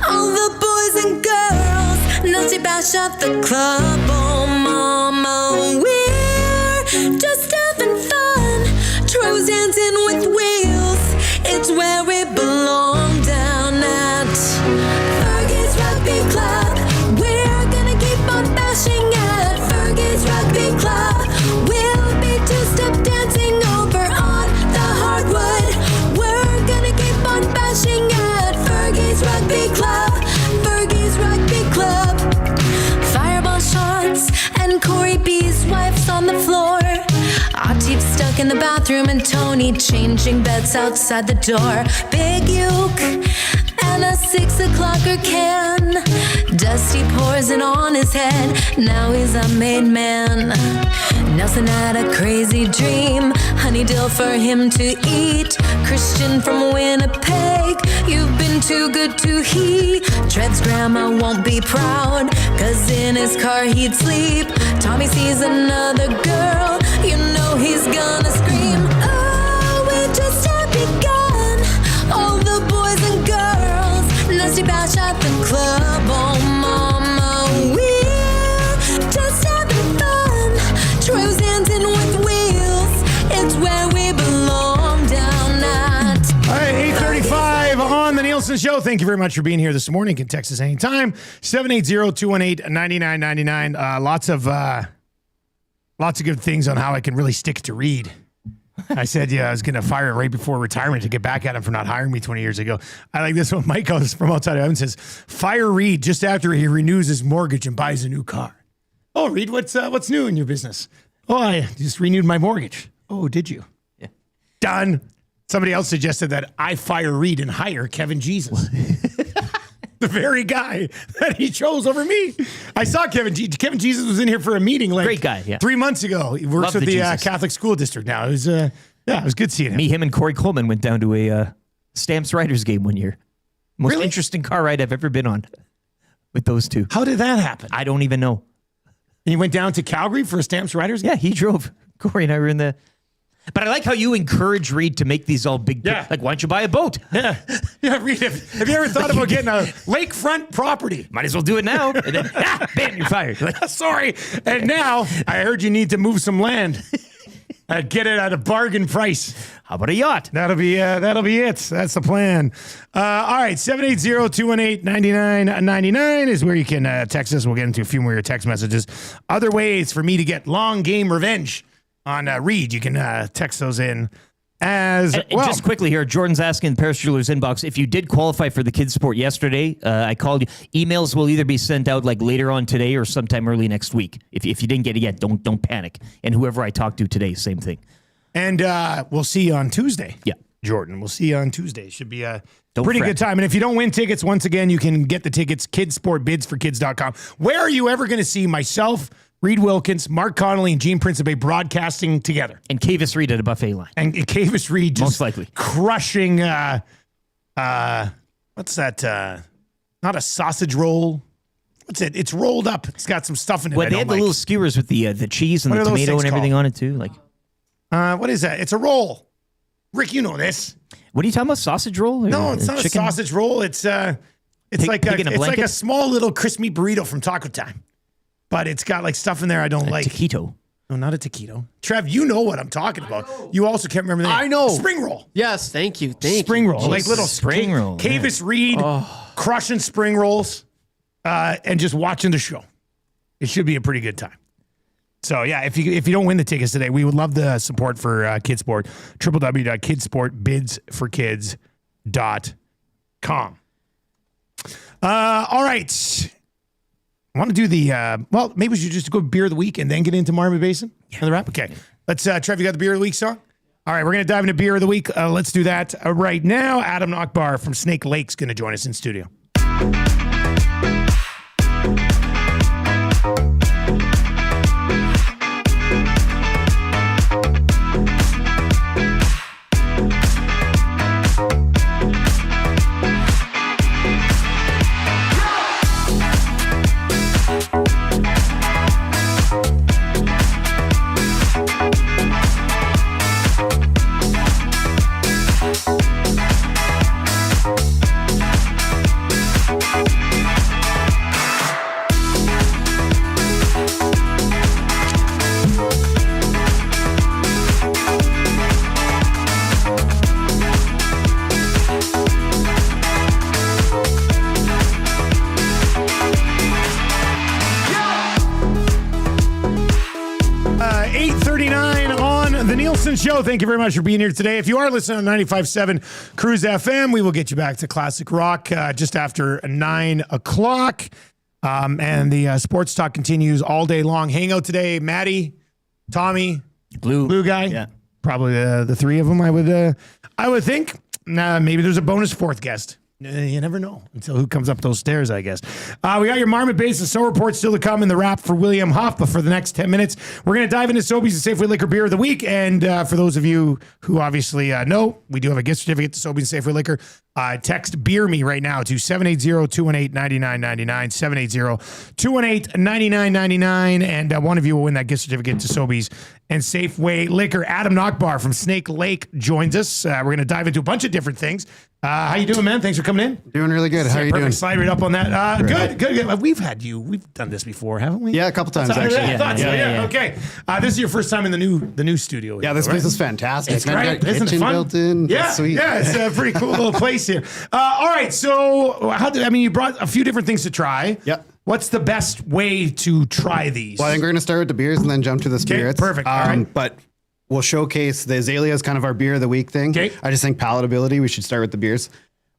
K: All the boys and girls, nasty bash at the club. Oh, mama, we're just having fun. Troy was dancing with wheels. It's where we belong down at Fergie's Rugby Club. We're gonna keep on bashing at Fergie's Rugby Club. We'll be two-step dancing over on the hardwood. We're gonna keep on bashing at Fergie's Rugby Club. Fergie's Rugby Club. Fireball shots and Corey B's wife's on the floor. Atif stuck in the bathroom and Tony changing beds outside the door. Big Uke and a 6 o'clocker can. Dusty pours it on his head. Now he's a made man. Nelson had a crazy dream. Honey dill for him to eat. Christian from Winnipeg, you've been too good to he. Tred's grandma won't be proud, 'cause in his car he'd sleep. Tommy sees another girl, you know he's gonna scream. Oh, we just have begun. All the boys and girls, nasty bash at the club. Oh mama, we're just having fun. Troy's dancing with wheels. It's where we belong down at.
A: All right, 8:35 on the Nielson Show. Thank you very much for being here this morning. You can text us anytime. 780-218-9999. Lots of good things on how I can really stick to Reed. I said, I was going to fire right before retirement to get back at him for not hiring me 20 years ago. I like this one. Mike goes from outside of heaven says, fire Reed just after he renews his mortgage and buys a new car. Oh, Reed, what's new in your business? Oh, I just renewed my mortgage. Oh, did you?
N: Yeah.
A: Done. Somebody else suggested that I fire Reed and hire Kevin Jesus. The very guy that he chose over me. I saw Kevin Jesus was in here for a meeting
N: great guy, yeah.
A: 3 months ago. He works with the Catholic School District now. It was it was good seeing him.
N: Me, him, and Corey Coleman went down to a Stamps Riders game one year. Most interesting car ride I've ever been on with those two.
A: How did that happen?
N: I don't even know.
A: And you went down to Calgary for a Stamps Riders game?
N: Yeah, he drove. Corey and I were in the... But I like how you encourage Reed to make these all big...
A: Yeah.
N: Like, why don't you buy a boat?
A: Yeah, Reed, have you ever thought about getting a lakefront property?
N: Might as well do it now. And then, bam, you're fired.
A: Sorry. And now, I heard you need to move some land. Get it at a bargain price.
N: How about a yacht?
A: That'll be it. That's the plan. All right, 780-218-9999 is where you can text us. We'll get into a few more of your text messages. Other ways for me to get long game revenge on Reed, you can text those in as well.
N: Just quickly here, Jordan's asking in the Paris Jewelers inbox, if you did qualify for the kids' sport yesterday, I called you. Emails will either be sent out like later on today or sometime early next week. If you didn't get it yet, don't panic. And whoever I talked to today, same thing.
A: And we'll see you on Tuesday.
N: Yeah.
A: Jordan, we'll see you on Tuesday. Should be a
N: Don't
A: pretty
N: fret.
A: good time. And if you don't win tickets, once again, you can get the tickets, kidsportbidsforkids.com. Where are you ever going to see myself, Reed Wilkins, Mark Connolly, and Gene Principe broadcasting together?
N: And Cavis Reed at a buffet line.
A: And Cavis Reed just
N: most likely
A: crushing, what's that? Not a sausage roll. What's it? It's rolled up. It's got some stuff in it.
N: Well, they had the little skewers with the cheese and
A: What
N: the
A: are those
N: tomato
A: things
N: and everything
A: called?
N: on it too. Like,
A: what is that? It's a roll. Rick, you know this.
N: what are you talking about? Sausage roll? Or
A: No, it's not
N: chicken?
A: a sausage roll. It's like a small little crispy burrito from Taco Time, but it's got like stuff in there I don't like.
N: Taquito.
A: No, not a taquito. Trev, you know what I'm talking about. You also can't remember the name.
B: I know.
A: Spring roll.
B: Yes, thank you.
A: Spring roll. Like little
N: spring roll.
A: Cavis Reed crushing spring rolls and just watching the show. It should be a pretty good time. So, yeah, if you don't win the tickets today, we would love the support for Kidsport. www.kidsportbidsforkids.com. All right. I want to do maybe we should just go beer of the week and then get into Marmet Basin on the wrap. Okay. Let's, Trev, you got the beer of the week song? All right, we're going to dive into beer of the week. Let's do that right now. Adam Nockbar from Snake Lake's going to join us in studio. Nielson Show. Thank you very much for being here today. If you are listening on 95.7 Cruise FM, we will get you back to Classic Rock just after 9 o'clock. And the sports talk continues all day long. Hangout today, Maddie, Tommy, Blue guy.
N: Yeah.
A: Probably the three of them, I would think. Maybe there's a bonus fourth guest. You never know until who comes up those stairs, I guess. We got your Marmet Base and Snow Report still to come in the wrap for William Huff, but for the next 10 minutes, we're going to dive into Sobeys Safeway Liquor Beer of the Week. And for those of you who obviously know, we do have a gift certificate to Sobeys Safeway Liquor. Text Beer Me right now to 780-218-9999, 780-218-9999, and one of you will win that gift certificate to Sobeys and Safeway Liquor. Adam Nockbar from Snake Lake joins us. We're going to dive into a bunch of different things. How you doing, man? Thanks for coming in.
F: Doing really good. How are you doing?
A: Slide right up on that. Good. We've done this before, haven't we?
F: Yeah, a couple times actually.
A: Yeah. Okay. This is your first time in the new studio.
F: Yeah, this place is fantastic.
A: It's great. Isn't it fun?
F: Built in.
A: Yeah,
F: it's sweet.
A: Yeah, it's a pretty cool little place here. All right, so you brought a few different things to try.
F: Yep.
A: What's the best way to try these?
F: Well, I think we're going to start with the beers and then jump to the spirits.
A: Perfect. All right.
F: But we'll showcase the Azalea is kind of our beer of the week thing.
A: Okay.
F: I just think palatability, we should start with the beers.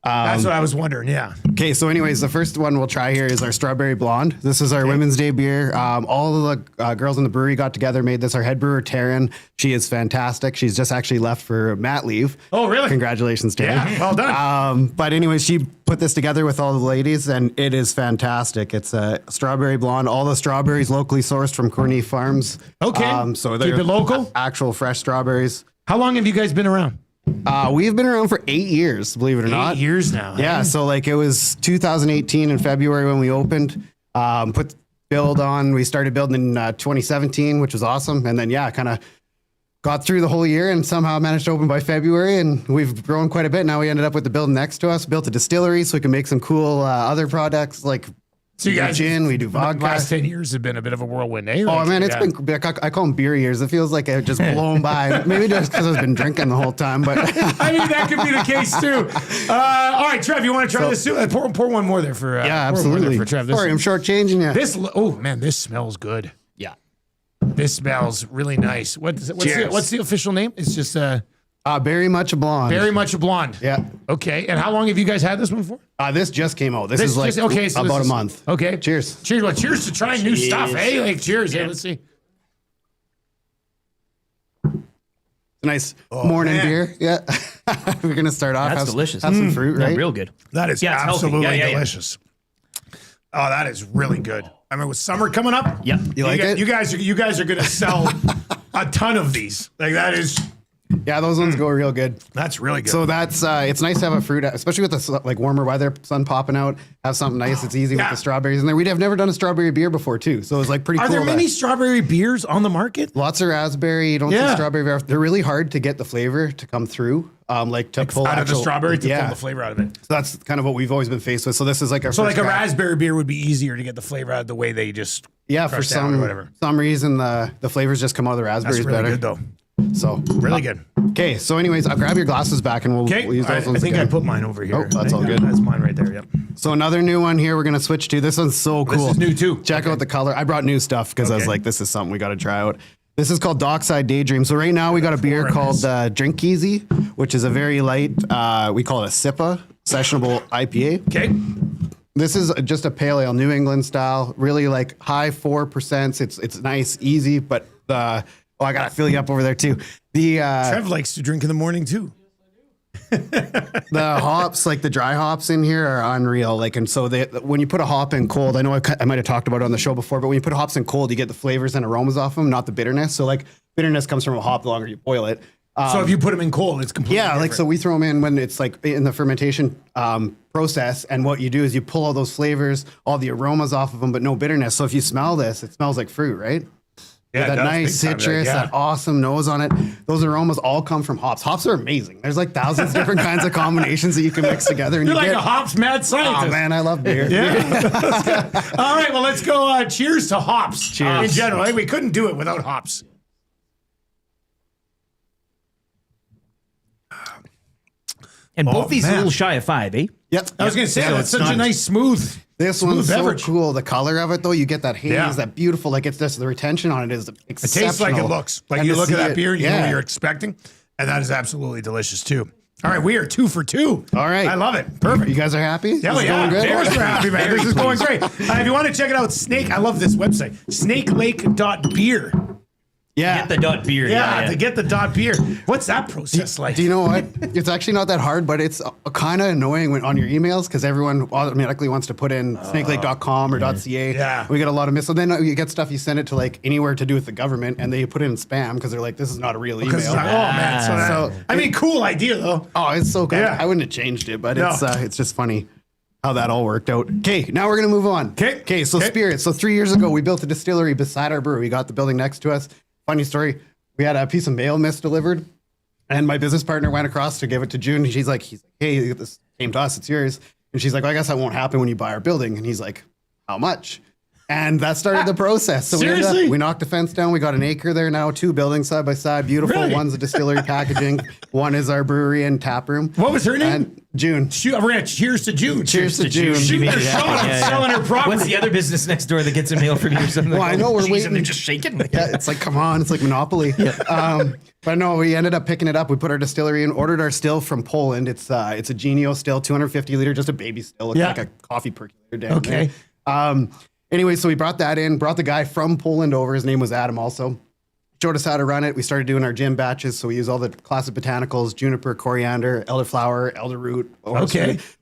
A: That's what I was wondering, yeah.
F: Okay, so anyways, the first one we'll try here is our Strawberry Blonde. This is our Women's Day beer. All of the girls in the brewery got together, made this. Our head brewer, Taryn, she is fantastic. She's just actually left for mat leave.
A: Oh, really?
F: Congratulations, Taryn.
A: Yeah, well done.
F: But anyways, she put this together with all the ladies, and it is fantastic. It's a Strawberry Blonde. All the strawberries locally sourced from Corney Farms.
A: Okay,
F: so they're
A: keep it local?
F: Actual fresh strawberries.
A: How long have you guys been around?
F: We've been around for 8 years, believe it or not.
A: 8 years now.
F: Yeah, so like it was 2018 in February when we opened. Put build on. We started building in 2017, which was awesome. And then kind of got through the whole year and somehow managed to open by February. And we've grown quite a bit. Now we ended up with the building next to us. Built a distillery so we can make some cool other products like.
A: So you guys,
F: gin, we do vodka.
A: The last 10 years have been a bit of a whirlwind, eh?
F: Oh, man, it's been, I call them beer years. It feels like it just blown by. Maybe just because I've been drinking the whole time, but.
A: I mean, that could be the case, too. All right, Trev, you want to try this too? Pour one more there for
F: yeah, absolutely.
A: For Trev.
F: Sorry, I'm shortchanging you.
A: This smells good.
F: Yeah.
A: This smells really nice. What's the official name? It's just
F: Very Much a Blonde.
A: Very Much a Blonde.
F: Yeah.
A: Okay. And how long have you guys had this one for?
F: This just came out. This is like
A: so
F: about a month.
A: Okay.
F: Cheers.
A: Cheers. Well, cheers to trying new stuff, eh? Like, cheers. Yeah, let's see.
F: Nice morning beer. Yeah. We're going to start off.
N: That's delicious.
F: Have some fruit, right?
N: Yeah, real good.
A: That is absolutely delicious. Oh, that is really good. I mean, with summer coming up,
N: yeah,
F: you like it?
A: You guys are going to sell a ton of these. Like that is.
F: Yeah, those ones go real good.
A: That's really good.
F: So that's it's nice to have a fruit, especially with the like warmer weather, sun popping out. Have something nice. It's easy with the strawberries in there. We'd have never done a strawberry beer before too, so it was like pretty.
A: Are
F: cool
A: there many strawberry beers on the market?
F: Lots of raspberry. You don't see strawberry beer. They're really hard to get the flavor to come through. To pull
A: out of the strawberry to pull the flavor out of it.
F: So that's kind of what we've always been faced with. So this is like our
A: a raspberry beer would be easier to get the flavor out of the way they just
F: for some reason the flavors just come out of the raspberries
A: really
F: better.
A: Good though.
F: So
A: really good.
F: Okay, so anyways, I'll grab your glasses back and we'll use those ones.
A: I think I put mine over here.
F: Oh, that's all good.
A: That's mine right there. Yep.
F: So another new one here we're gonna switch to. This one's so cool.
A: This is new too.
F: Check out the color. I brought new stuff because I was like, this is something we got to try out. This is called Dockside Daydream. So right now we got a beer called Drink Easy, which is a very light. We call it a SIPA, sessionable IPA.
A: Okay.
F: This is just a pale ale, New England style. Really like high 4%. It's nice, easy, but I gotta fill you up over there too.
A: Trev likes to drink in the morning too.
F: The hops, like the dry hops in here, are unreal. Like, and so when you put a hop in cold, I know I might have talked about it on the show before, but when you put hops in cold, you get the flavors and aromas off them, not the bitterness. So like bitterness comes from a hop the longer you boil it.
A: So if you put them in cold, it's completely different.
F: Like so we throw them in when it's like in the fermentation process, and what you do is you pull all those flavors, all the aromas off of them, but no bitterness. So if you smell this, it smells like fruit, right?
A: Yeah,
F: that nice citrus, that awesome nose on it. Those aromas all come from hops. Hops are amazing. There's like thousands of different kinds of combinations that you can mix together. And
A: You're like a hops mad scientist.
F: Oh man, I love beer.
A: Yeah. All right, well, let's go. Cheers to hops.
F: Cheers.
A: In general, we couldn't do it without hops.
N: And both these are a little shy of 5, eh?
F: Yep.
A: I was going to say, that's such a nice smooth.
F: This one's so cool. The color of it, though, you get that haze, that beautiful, like it's just the retention on it is exceptional.
A: It tastes like it looks. Like you look at that beer and you know what you're expecting. And that is absolutely delicious, too. All right, we are 2 for 2.
F: All right.
A: I love it. Perfect.
F: You guys are happy?
A: Hell yeah. Of course we're happy, man. This is going great. If you want to check it out, I love this website, snakelake.beer.
F: Yeah.
N: Get the dot beer.
A: Yeah, to get the dot beer. What's that process like?
F: Do you know what? It's actually not that hard, but it's kind of annoying when on your emails because everyone automatically wants to put in snakelake.com or .ca.
A: Yeah.
F: We get a lot of so then you get stuff, you send it to like anywhere to do with the government and they put it in spam because they're like, this is not a real email.
A: Oh, man. So I mean, cool idea, though.
F: Oh, it's so good.
A: Yeah.
F: I wouldn't have changed it, but it's just funny how that all worked out. Okay, now we're going to move on. Okay, so spirits. So 3 years ago, we built a distillery beside our brewery. We got the building next to us. Funny story. We had a piece of mail misdelivered, and my business partner went across to give it to June. And she's like, hey, this came to us. It's yours. And she's like, well, I guess that won't happen when you buy our building. And he's like, how much? And that started the process. So we knocked the fence down. We got an acre there now, 2 buildings side by side. Beautiful.
A: Really?
F: One's a distillery packaging. One is our brewery and tap room.
A: What was her name?
F: And June.
A: We're going to cheers to June.
F: Cheers to June.
A: She made a shot on selling her property.
N: What's the other business next door that gets a mail from you or something?
F: Well, I know we're waiting.
N: They're just shaking.
F: Yeah, it's like, come on. It's like Monopoly. But no, we ended up picking it up. We put our distillery in, ordered our still from Poland. It's a Genio still, 250 liter, just a baby still. Looks like a coffee percolator down there. Anyway, so we brought that in, brought the guy from Poland over. His name was Adam also. Showed us how to run it. We started doing our gin batches. So we use all the classic botanicals, juniper, coriander, elderflower, elderroot.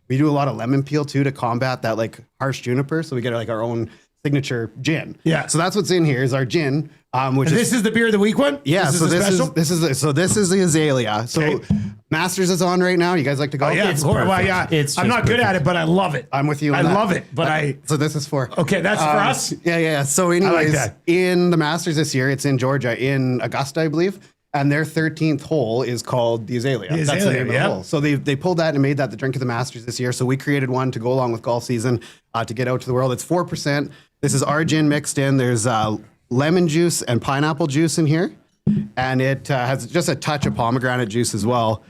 F: We do a lot of lemon peel too to combat that like harsh juniper. So we get like our own signature gin.
A: Yeah.
F: So that's what's in here is our gin. Which
A: this is the beer of the week one?
F: Yeah.
A: This
F: is the Azalea. So Masters is on right now. You guys like to go?
A: Oh, yeah, of course. Well, yeah. I'm not good at it, but I love it.
F: I'm with you.
A: I love it, but
F: So this is for.
A: Okay, that's for us?
F: Yeah. So anyways,
A: like that.
F: in the Masters this year, it's in Georgia, in Augusta, I believe. And their 13th hole is called the Azalea. That's the name of the hole. So they pulled that and made that the drink of the Masters this year. So we created one to go along with golf season to get out to the world. It's 4%. This is our gin mixed in. There's lemon juice and pineapple juice in here. And it has just a touch of pomegranate juice as well.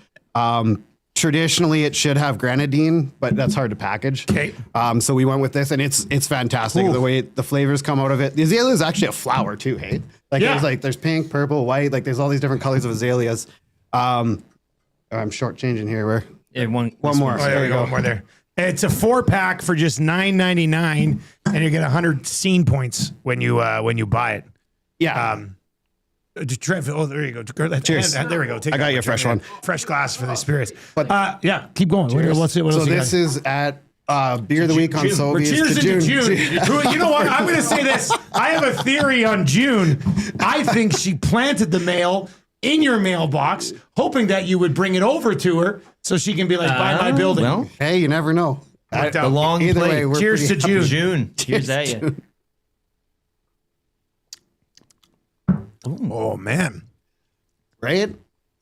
F: Traditionally, it should have grenadine, but that's hard to package.
A: Okay.
F: So we went with this, and it's fantastic. The way the flavors come out of it. The azalea is actually a flower too, hey? There's pink, purple, white. Like there's all these different colors of azaleas. I'm shortchanging here. One more.
A: Oh, there we go. One more there. It's a 4-pack for just $9.99, and you get 100 scene points when you buy it.
F: Yeah.
A: There you go.
F: Cheers.
A: There we go.
F: I got you a fresh one.
A: Fresh glass for the spirits. But keep going. What else
F: so this is at Beer of the Week on Sobeys.
A: Cheers to June. You know what? I'm going to say this. I have a theory on June. I think she planted the mail in your mailbox, hoping that you would bring it over to her so she can be like, buy my building.
F: Well, hey, you never know.
N: The long play.
A: Cheers to June.
N: Cheers at you.
A: Oh, man.
F: Right?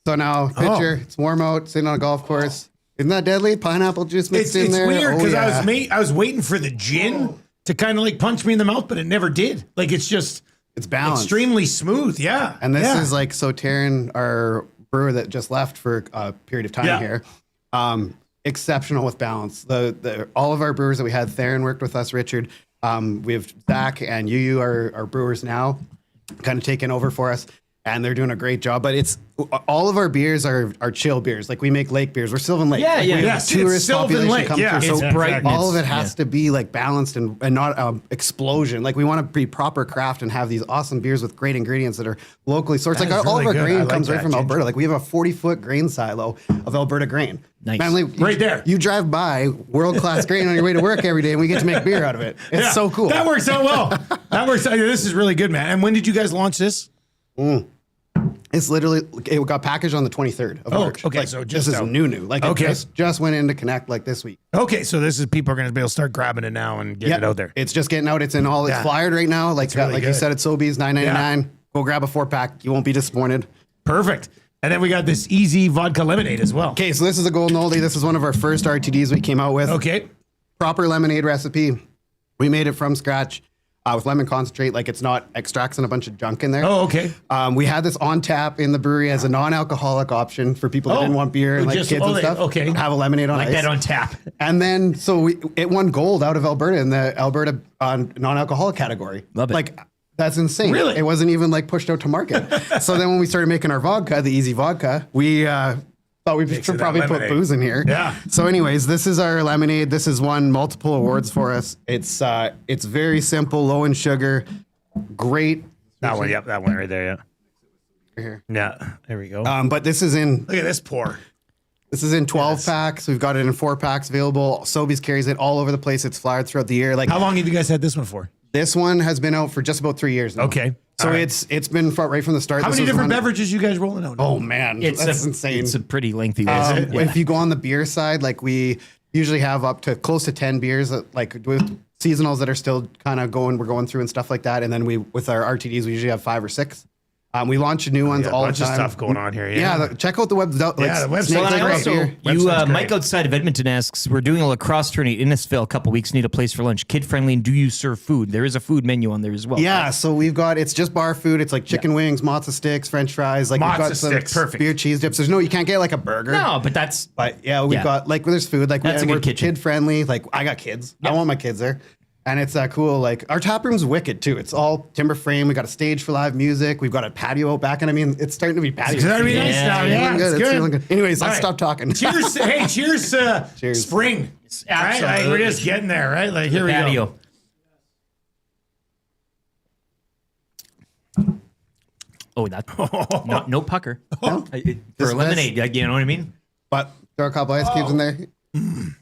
F: So now, picture, it's warm out, sitting on a golf course. Isn't that deadly? Pineapple juice mixed in there.
A: It's weird because I was waiting for the gin to kind of like punch me in the mouth, but it never did. Like it's
F: balanced.
A: Extremely smooth. Yeah.
F: And this is like, so Taryn, our brewer that just left for a period of time here, exceptional with balance. All of our brewers that we had, Theron worked with us, Richard. We have Zach and Yu our brewers now, kind of taking over for us, and they're doing a great job. But it's all of our beers are chill beers. Like we make lake beers. We're Sylvan Lake. Tourist population come through. So all of it has to be like balanced and not explosion. Like we want to be proper craft and have these awesome beers with great ingredients that are locally sourced. Like all of our grain comes right from Alberta. Like we have a 40-foot grain silo of Alberta grain.
N: Nice.
F: Family,
A: right there.
F: You drive by world-class grain on your way to work every day, and we get to make beer out of it. It's so cool.
A: That works out well. This is really good, man. And when did you guys launch this?
F: It's literally, it got packaged on the 23rd of March.
A: Okay,
F: like,
A: so just
F: this is new. Like it just went into Connect like this week.
A: Okay, so this is people are going to be able to start grabbing it now and getting it out there.
F: It's just getting out. It's in all. It's flyered right now. Like you said, at Sobeys, $9.99. Go grab a 4-pack. You won't be disappointed.
A: Perfect. And then we got this easy vodka lemonade as well.
F: Okay, so this is a golden oldie. This is one of our first RTDs we came out with.
A: Okay.
F: Proper lemonade recipe. We made it from scratch. With lemon concentrate, like it's not extracts and a bunch of junk in there.
A: Oh, okay.
F: We had this on tap in the brewery as a non-alcoholic option for people that didn't want beer and like kids and stuff.
A: Okay.
F: Have a lemonade on ice.
N: Like that on tap.
F: And then, so it won gold out of Alberta in the Alberta non-alcoholic category.
N: Love it.
F: Like, that's insane.
A: Really?
F: It wasn't even like pushed out to market. So then when we started making our vodka, the easy vodka, we thought we should probably put booze in here.
A: Yeah.
F: So anyways, this is our lemonade. This has won multiple awards for us. It's very simple, low in sugar, great.
A: That one right there, yeah.
F: here.
A: Yeah, there we go.
F: But this is in.
A: Look at this pour.
F: This is in 12 packs. We've got it in 4 packs available. Sobeys carries it all over the place. It's flowered throughout the year. Like,
A: how long have you guys had this one for?
F: This one has been out for just about 3 years now.
A: Okay.
F: So it's been right from the start.
A: How
F: This
A: many
F: was
A: different
F: one-
A: beverages you guys rolling out?
F: Oh man, that's insane.
N: It's a pretty lengthy
F: If
N: list.
F: you go on the beer side, like we usually have up to close to 10 beers, like with seasonals that are still kind of we're going through and stuff like that. And then with our RTDs, we usually have 5 or 6. We launch new ones all the time.
A: Bunch of stuff going on here.
F: Check out the website.
A: the website.
F: Snake
N: Well,
F: Lake
N: I
F: Right
N: also,
F: Beer.
N: Mike outside of Edmonton asks, we're doing a lacrosse tourney in Innisfail a couple weeks. Need a place for lunch, kid friendly, and do you serve food? There is a food menu on there as well.
F: Yeah,
N: right?
F: so we've got, it's just bar food. It's like chicken wings, matzo sticks, French fries. Like we've
A: Matzo
F: got some
A: sticks, perfect.
F: beer cheese dips. You can't get like a burger.
N: No, but that's.
F: But yeah, we've got like there's food. Like
N: That's a
F: we're
N: good kitchen.
F: kid friendly. Like I got kids. I want my kids there. And it's cool. Like our tap room's wicked too. It's all timber frame. We got a stage for live music. We've got a patio out back, and I mean, it's starting to be patio.
A: It's starting to be nice now. Yeah, it's good.
F: feeling good. Anyways,
A: All
F: I'll
A: right.
F: stop talking.
A: Cheers! Hey, cheers!
F: Cheers.
A: Spring. Right? Like, we're just getting there, right? Like here we
N: Patio.
A: go.
N: Oh, that no pucker for
F: This
N: a lemonade. Like, you know what I mean?
F: But throw a couple ice cubes in there.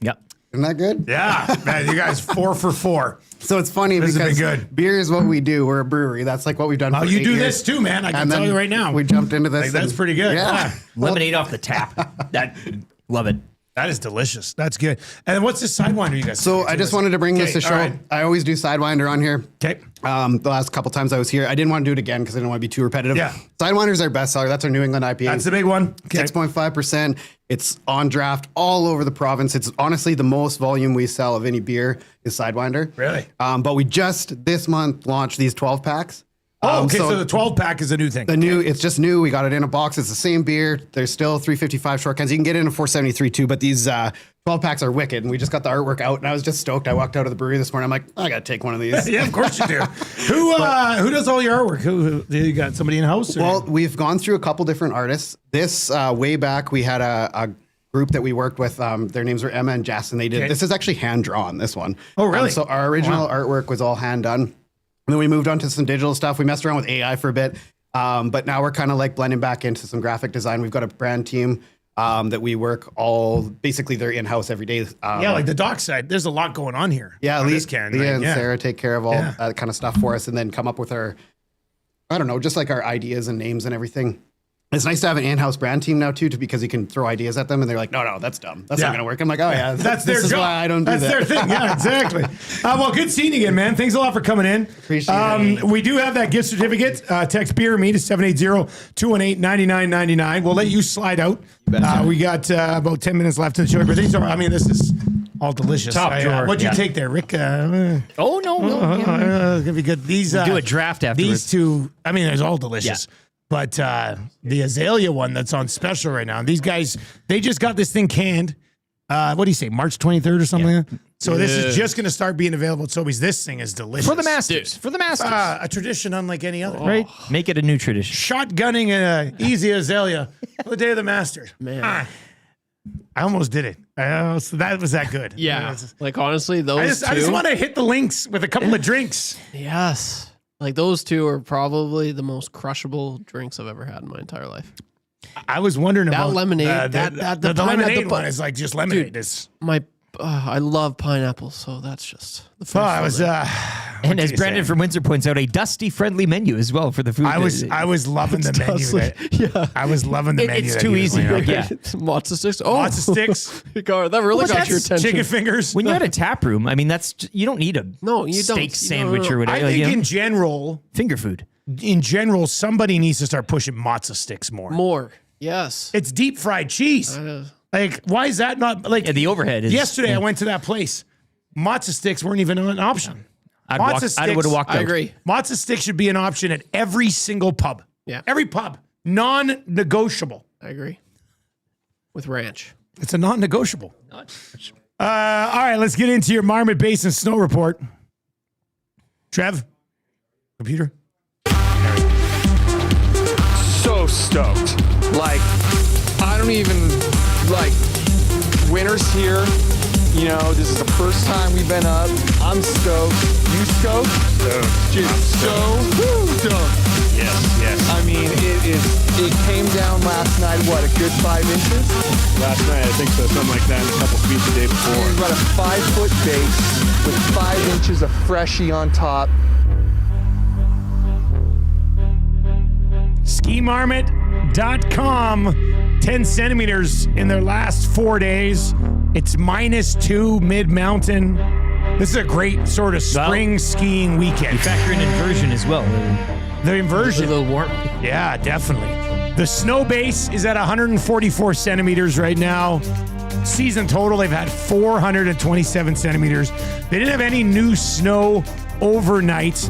N: Yep.
F: Isn't that good?
A: Yeah, man, you guys 4 for 4.
F: So it's funny
A: This has
F: because
A: been good.
F: beer is what we do. We're a brewery. That's like what we've done.
A: Oh,
F: for
A: you
F: 8
A: do
F: years.
A: this too, man. I can
F: And
A: tell
F: then
A: you right now.
F: We jumped into this.
A: Like, that's
F: and-
A: pretty good.
F: Yeah.
N: Lemonade off the tap. Love it.
A: That is delicious. That's good. And what's this Sidewinder you guys?
F: So I just wanted to bring this to
A: Okay,
F: show.
A: all right.
F: I always do Sidewinder on here.
A: Okay.
F: The last couple times I was here, I didn't want to do it again because I didn't want to be too repetitive.
A: Yeah.
F: Sidewinder's our best seller. That's our New England IPA.
A: That's the big one. Okay.
F: 6.5%. It's on draft all over the province. It's honestly the most volume we sell of any beer is Sidewinder.
A: Really?
F: But we just this month launched these 12 packs.
A: Oh, okay. So the 12 pack is a new thing.
F: It's just new. We got it in a box. It's the same beer. There's still 355 short cans. You can get it in a 473 too, but these 12 packs are wicked. And we just got the artwork out, and I was just stoked. I walked out of the brewery this morning. I'm like, I gotta take one of these.
A: Yeah, of course you do. Who does all your artwork? Who you got? Somebody in house?
F: Well, we've gone through a couple different artists. This way back, we had a group that we worked with. Their names were Emma and Jess, and they did.
A: Okay.
F: This is actually hand drawn. This one.
A: Oh, really?
F: So our original artwork was all hand done. And then we moved on to some digital stuff. We messed around with AI for a bit. But now we're kind of like blending back into some graphic design. We've got a brand team that we work basically they're in-house every day.
A: Yeah, like the dock side. There's a lot going on here.
F: Yeah,
A: on
F: Leah
A: this can.
F: and Sarah take care of all that kind of stuff for us and then come up with our, I don't know, just like our ideas and names and everything. It's nice to have an in-house brand team now too, because you can throw ideas at them and they're like, no, that's dumb. That's not going to work. I'm like, oh yeah,
A: that's their
F: this is
A: job.
F: why I don't do
A: that's
F: that.
A: That's their thing. Yeah, exactly. Well, good seeing you again, man. Thanks a lot for coming in.
F: Appreciate it.
A: We do have that gift certificate. Text Beer Me to 780-218-9999. We'll let you slide out. We got about 10 minutes left in the show. But these are, I mean, this is all delicious.
N: Top drawer.
A: What'd you take there, Rick?
N: Oh, no.
A: It's gonna be good. These
N: We'll do a draft afterwards.
A: These two, I mean, they're all delicious. Yeah. But the Azalea one that's on special right now, these guys, they just got this thing canned. What do you say, March 23rd or something like that? So this is just going to start being available at Sobeys. This thing is delicious.
N: For the Masters. For the Masters.
A: A tradition unlike any other.
N: Right? Make it a new tradition.
A: Shotgunning an easy Azalea for the day of the Masters.
B: Man.
A: I almost did it. So that was that good.
B: Yeah. Like, honestly, those
A: I just want to hit the links with a couple of drinks.
B: Yes. Like, those two are probably the most crushable drinks I've ever had in my entire life.
A: I was wondering
B: that
A: about
B: lemonade.
A: The lemonade one is like just lemonade.
B: Dude, I love pineapple, so that's just the first.
A: I was,
N: and as Brandon from Windsor points out, a dusty friendly menu as well for the food.
A: I was loving the menu.
B: Yeah,
A: I was loving the menu.
N: It's too easy.
B: Yeah, matzo sticks. Oh,
A: matzo sticks.
B: God, that really got your attention.
A: Chicken fingers.
N: When you're at a tap room, I mean, you don't need a steak sandwich or whatever.
A: I think in general,
N: finger food.
A: In general, somebody needs to start pushing matzo sticks more.
B: More, yes.
A: It's deep fried cheese. Like, why is that not like
N: the overhead is
A: yesterday I went to that place. Matzo sticks weren't even an option.
N: I would have walked out.
B: I agree.
A: Matzo sticks should be an option at every single pub.
B: Yeah.
A: Every pub. Non-negotiable.
B: I agree. With ranch.
A: It's a non-negotiable. All right, let's get into your Marmet Basin snow report. Trev, computer.
G: So stoked. Like, I don't even, winter's here. You know, this is the first time we've been up. I'm stoked. You stoked? Just so stoked.
A: Yes.
M: I mean, it came down last night, what, a good 5 inches?
G: Last night, I think so. Something like that. And a couple feet the day before.
M: We've got a 5-foot base with 5 inches of freshie on top.
A: SkiMarmet.com, 10 centimeters in their last 4 days. It's -2 mid-mountain. This is a great sort of spring skiing weekend.
N: You factor in inversion as well.
A: The inversion.
B: It's a little warm.
A: Yeah, definitely. The snow base is at 144 centimeters right now. Season total, they've had 427 centimeters. They didn't have any new snow overnight,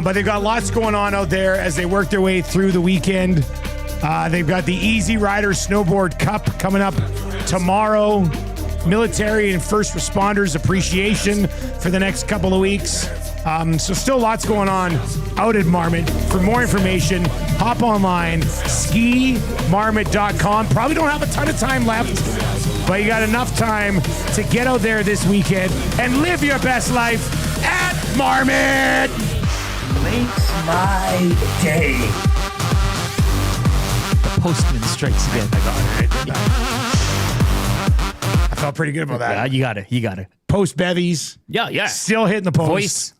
A: but they've got lots going on out there as they work their way through the weekend. They've got the Easy Rider Snowboard Cup coming up tomorrow. Military and first responders appreciation for the next couple of weeks. So still lots going on out at Marmet. For more information, hop online, skimarmet.com. Probably don't have a ton of time left, but you got enough time to get out there this weekend and live your best life at Marmet.
J: Makes my day.
N: The postman strikes again.
A: I felt pretty good about that.
N: Yeah, you got it.
A: Post bevies.
N: Yeah.
A: Still hitting the post.
N: Voice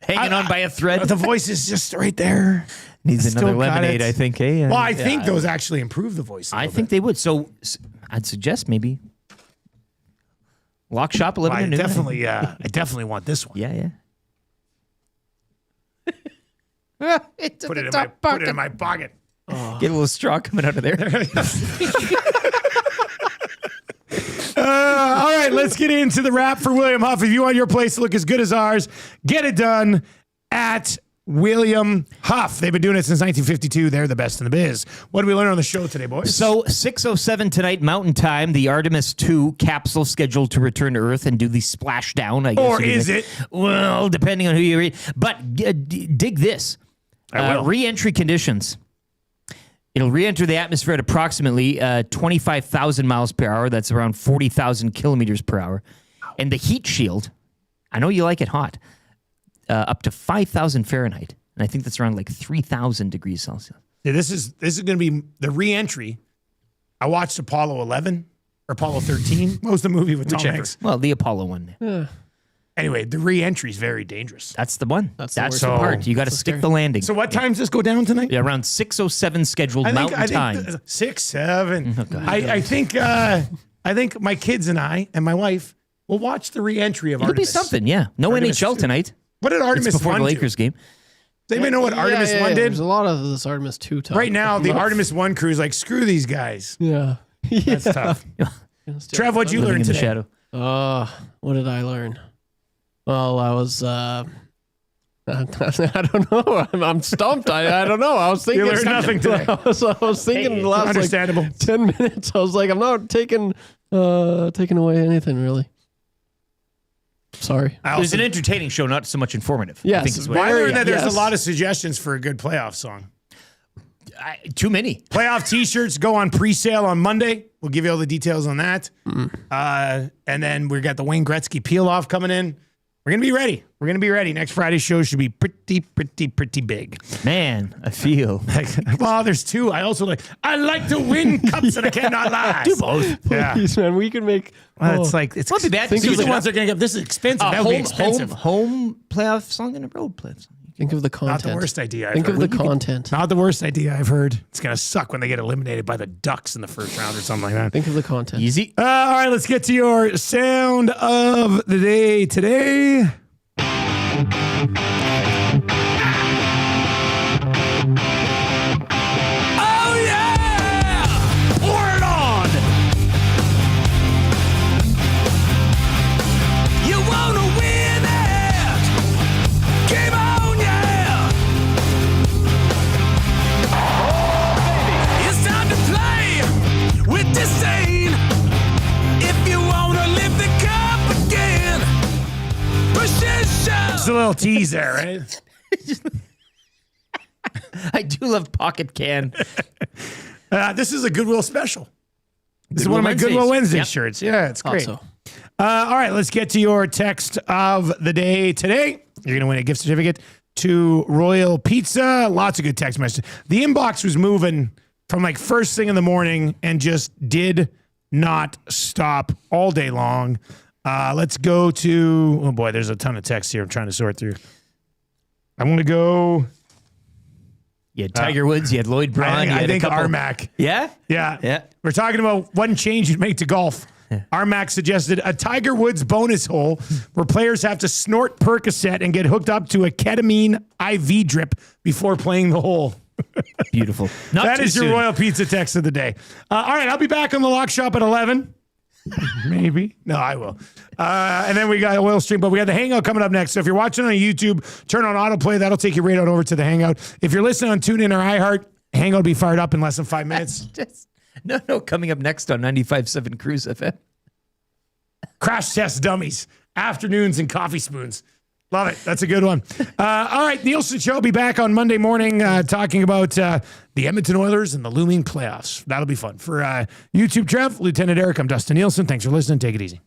N: hanging on by a thread.
A: The voice is just right there.
N: Needs
A: Still
N: another
A: got
N: lemonade,
A: it.
N: I think. Eh?
A: Well, I think those actually improve the voice.
N: I think they would. So I'd suggest maybe lock shop 11 to noon.
A: I definitely want this one.
N: Yeah.
A: Put it in my pocket.
N: Oh. Get a little straw coming out of there.
A: All right, let's get into the wrap for William Huff. If you want your place to look as good as ours, get it done at William Huff. They've been doing it since 1952. They're the best in the biz. What did we learn on the show today, boys?
N: So 6:07 tonight, Mountain Time, the Artemis 2 capsule scheduled to return to Earth and do the splashdown, I guess.
A: Or is it?
N: Well, depending on who you read. But dig this. Re-entry conditions. It'll re-enter the atmosphere at approximately 25,000 miles per hour. That's around 40,000 kilometers per hour. And the heat shield, I know you like it hot, up to 5,000 Fahrenheit. And I think that's around like 3,000 degrees Celsius.
A: Yeah, this is going to be the re-entry. I watched Apollo 11 or Apollo 13. What was the movie with Tom Hanks?
N: Well, the Apollo one.
A: Anyway, the re-entry is very dangerous.
N: That's the one. That's the
A: so,
N: part. You got to stick the landing.
A: So what times does this go down tonight?
N: Yeah, around 6:07 scheduled Mountain Time.
A: 6, 7.
N: Oh, God.
A: I think my kids and I and my wife will watch the re-entry of
N: It'll
A: Artemis.
N: be something, yeah. No
A: Artemis
N: NHL
A: 2.
N: tonight.
A: What did Artemis
N: it's before
A: 1
N: the Lakers
A: do?
N: game?
A: Does anybody know what Artemis 1 did?
B: There's a lot of this Artemis 2 talk.
A: Right now, the Artemis 1 crew is like, screw these guys.
B: Yeah.
A: That's tough. Trev, what'd you learn today?
N: Shadow.
B: What did I learn? Well, I was, I don't know. I'm stumped. I don't know. I was thinking.
A: You learned nothing today.
B: I was thinking the last
A: understandable.
B: like 10 minutes. I was like, I'm not taking away anything really. Sorry.
N: It was an entertaining show, not so much informative.
B: Yes.
N: I think is what
A: I learned that there's
B: Yes.
A: a lot of suggestions for a good playoff song.
N: Too many.
A: Playoff t-shirts go on pre-sale on Monday. We'll give you all the details on that. And then we got the Wayne Gretzky peel-off coming in. We're going to be ready. Next Friday's show should be pretty big.
N: Man, I feel.
A: Well, there's two. I like to win cups and I cannot lie.
N: Do both.
A: Yeah.
B: Please, man, we can make.
N: It's like, it's not be bad.
A: These are the ones that are going to get this is expensive. That would be expensive.
N: Home playoff song and a road playoff song.
B: Think of the content.
A: Not the worst idea I've
B: Think
A: heard.
B: of the content.
A: Not the worst idea I've heard. It's going to suck when they get eliminated by the Ducks in the first round or something like that.
B: Think of the content.
N: Easy.
A: All right, let's get to your sound of the day today.
P: Oh yeah! Pour it on! You wanna win it? Game on, yeah! Oh, baby! It's time to play with disdain. If you wanna lift the cup again, push and shove.
A: Just a little tease there, right?
N: I do love Pocket Can.
A: This is a Goodwill special. This is
N: Goodwill
A: one of my
N: Wednesdays.
A: Goodwill Wednesday
N: Yep.
A: shirts. Yeah, it's great.
B: So.
A: All right, let's get to your text of the day today. You're going to win a gift certificate to Royal Pizza. Lots of good text messages. The inbox was moving from like first thing in the morning and just did not stop all day long. Let's go to, oh boy, there's a ton of texts here I'm trying to sort through. I'm going to go.
N: You had Tiger Woods, you had Lloyd Braun.
A: I think Armac.
N: Yeah?
A: Yeah. We're talking about one change you'd make to golf. Armac suggested a Tiger Woods bonus hole where players have to snort Percocet and get hooked up to a ketamine IV drip before playing the hole.
N: Beautiful.
A: That is your Royal Pizza text of the day. All right, I'll be back on the Lock Shop at 11. Maybe. No, I will. And then we got Oil Stream, but we got the Hangout coming up next. So if you're watching on YouTube, turn on autoplay. That'll take you right on over to the Hangout. If you're listening on TuneIn or iHeart, Hangout will be fired up in less than 5 minutes.
N: No, coming up next on 95.7 Cruise FM.
A: Crash Test Dummies, Afternoons and Coffee Spoons. Love it. That's a good one. All right, Nielson Show will be back on Monday morning talking about the Edmonton Oilers and the looming playoffs. That'll be fun. For YouTube Trev, Lieutenant Eric, I'm Dustin Nielsen. Thanks for listening. Take it easy.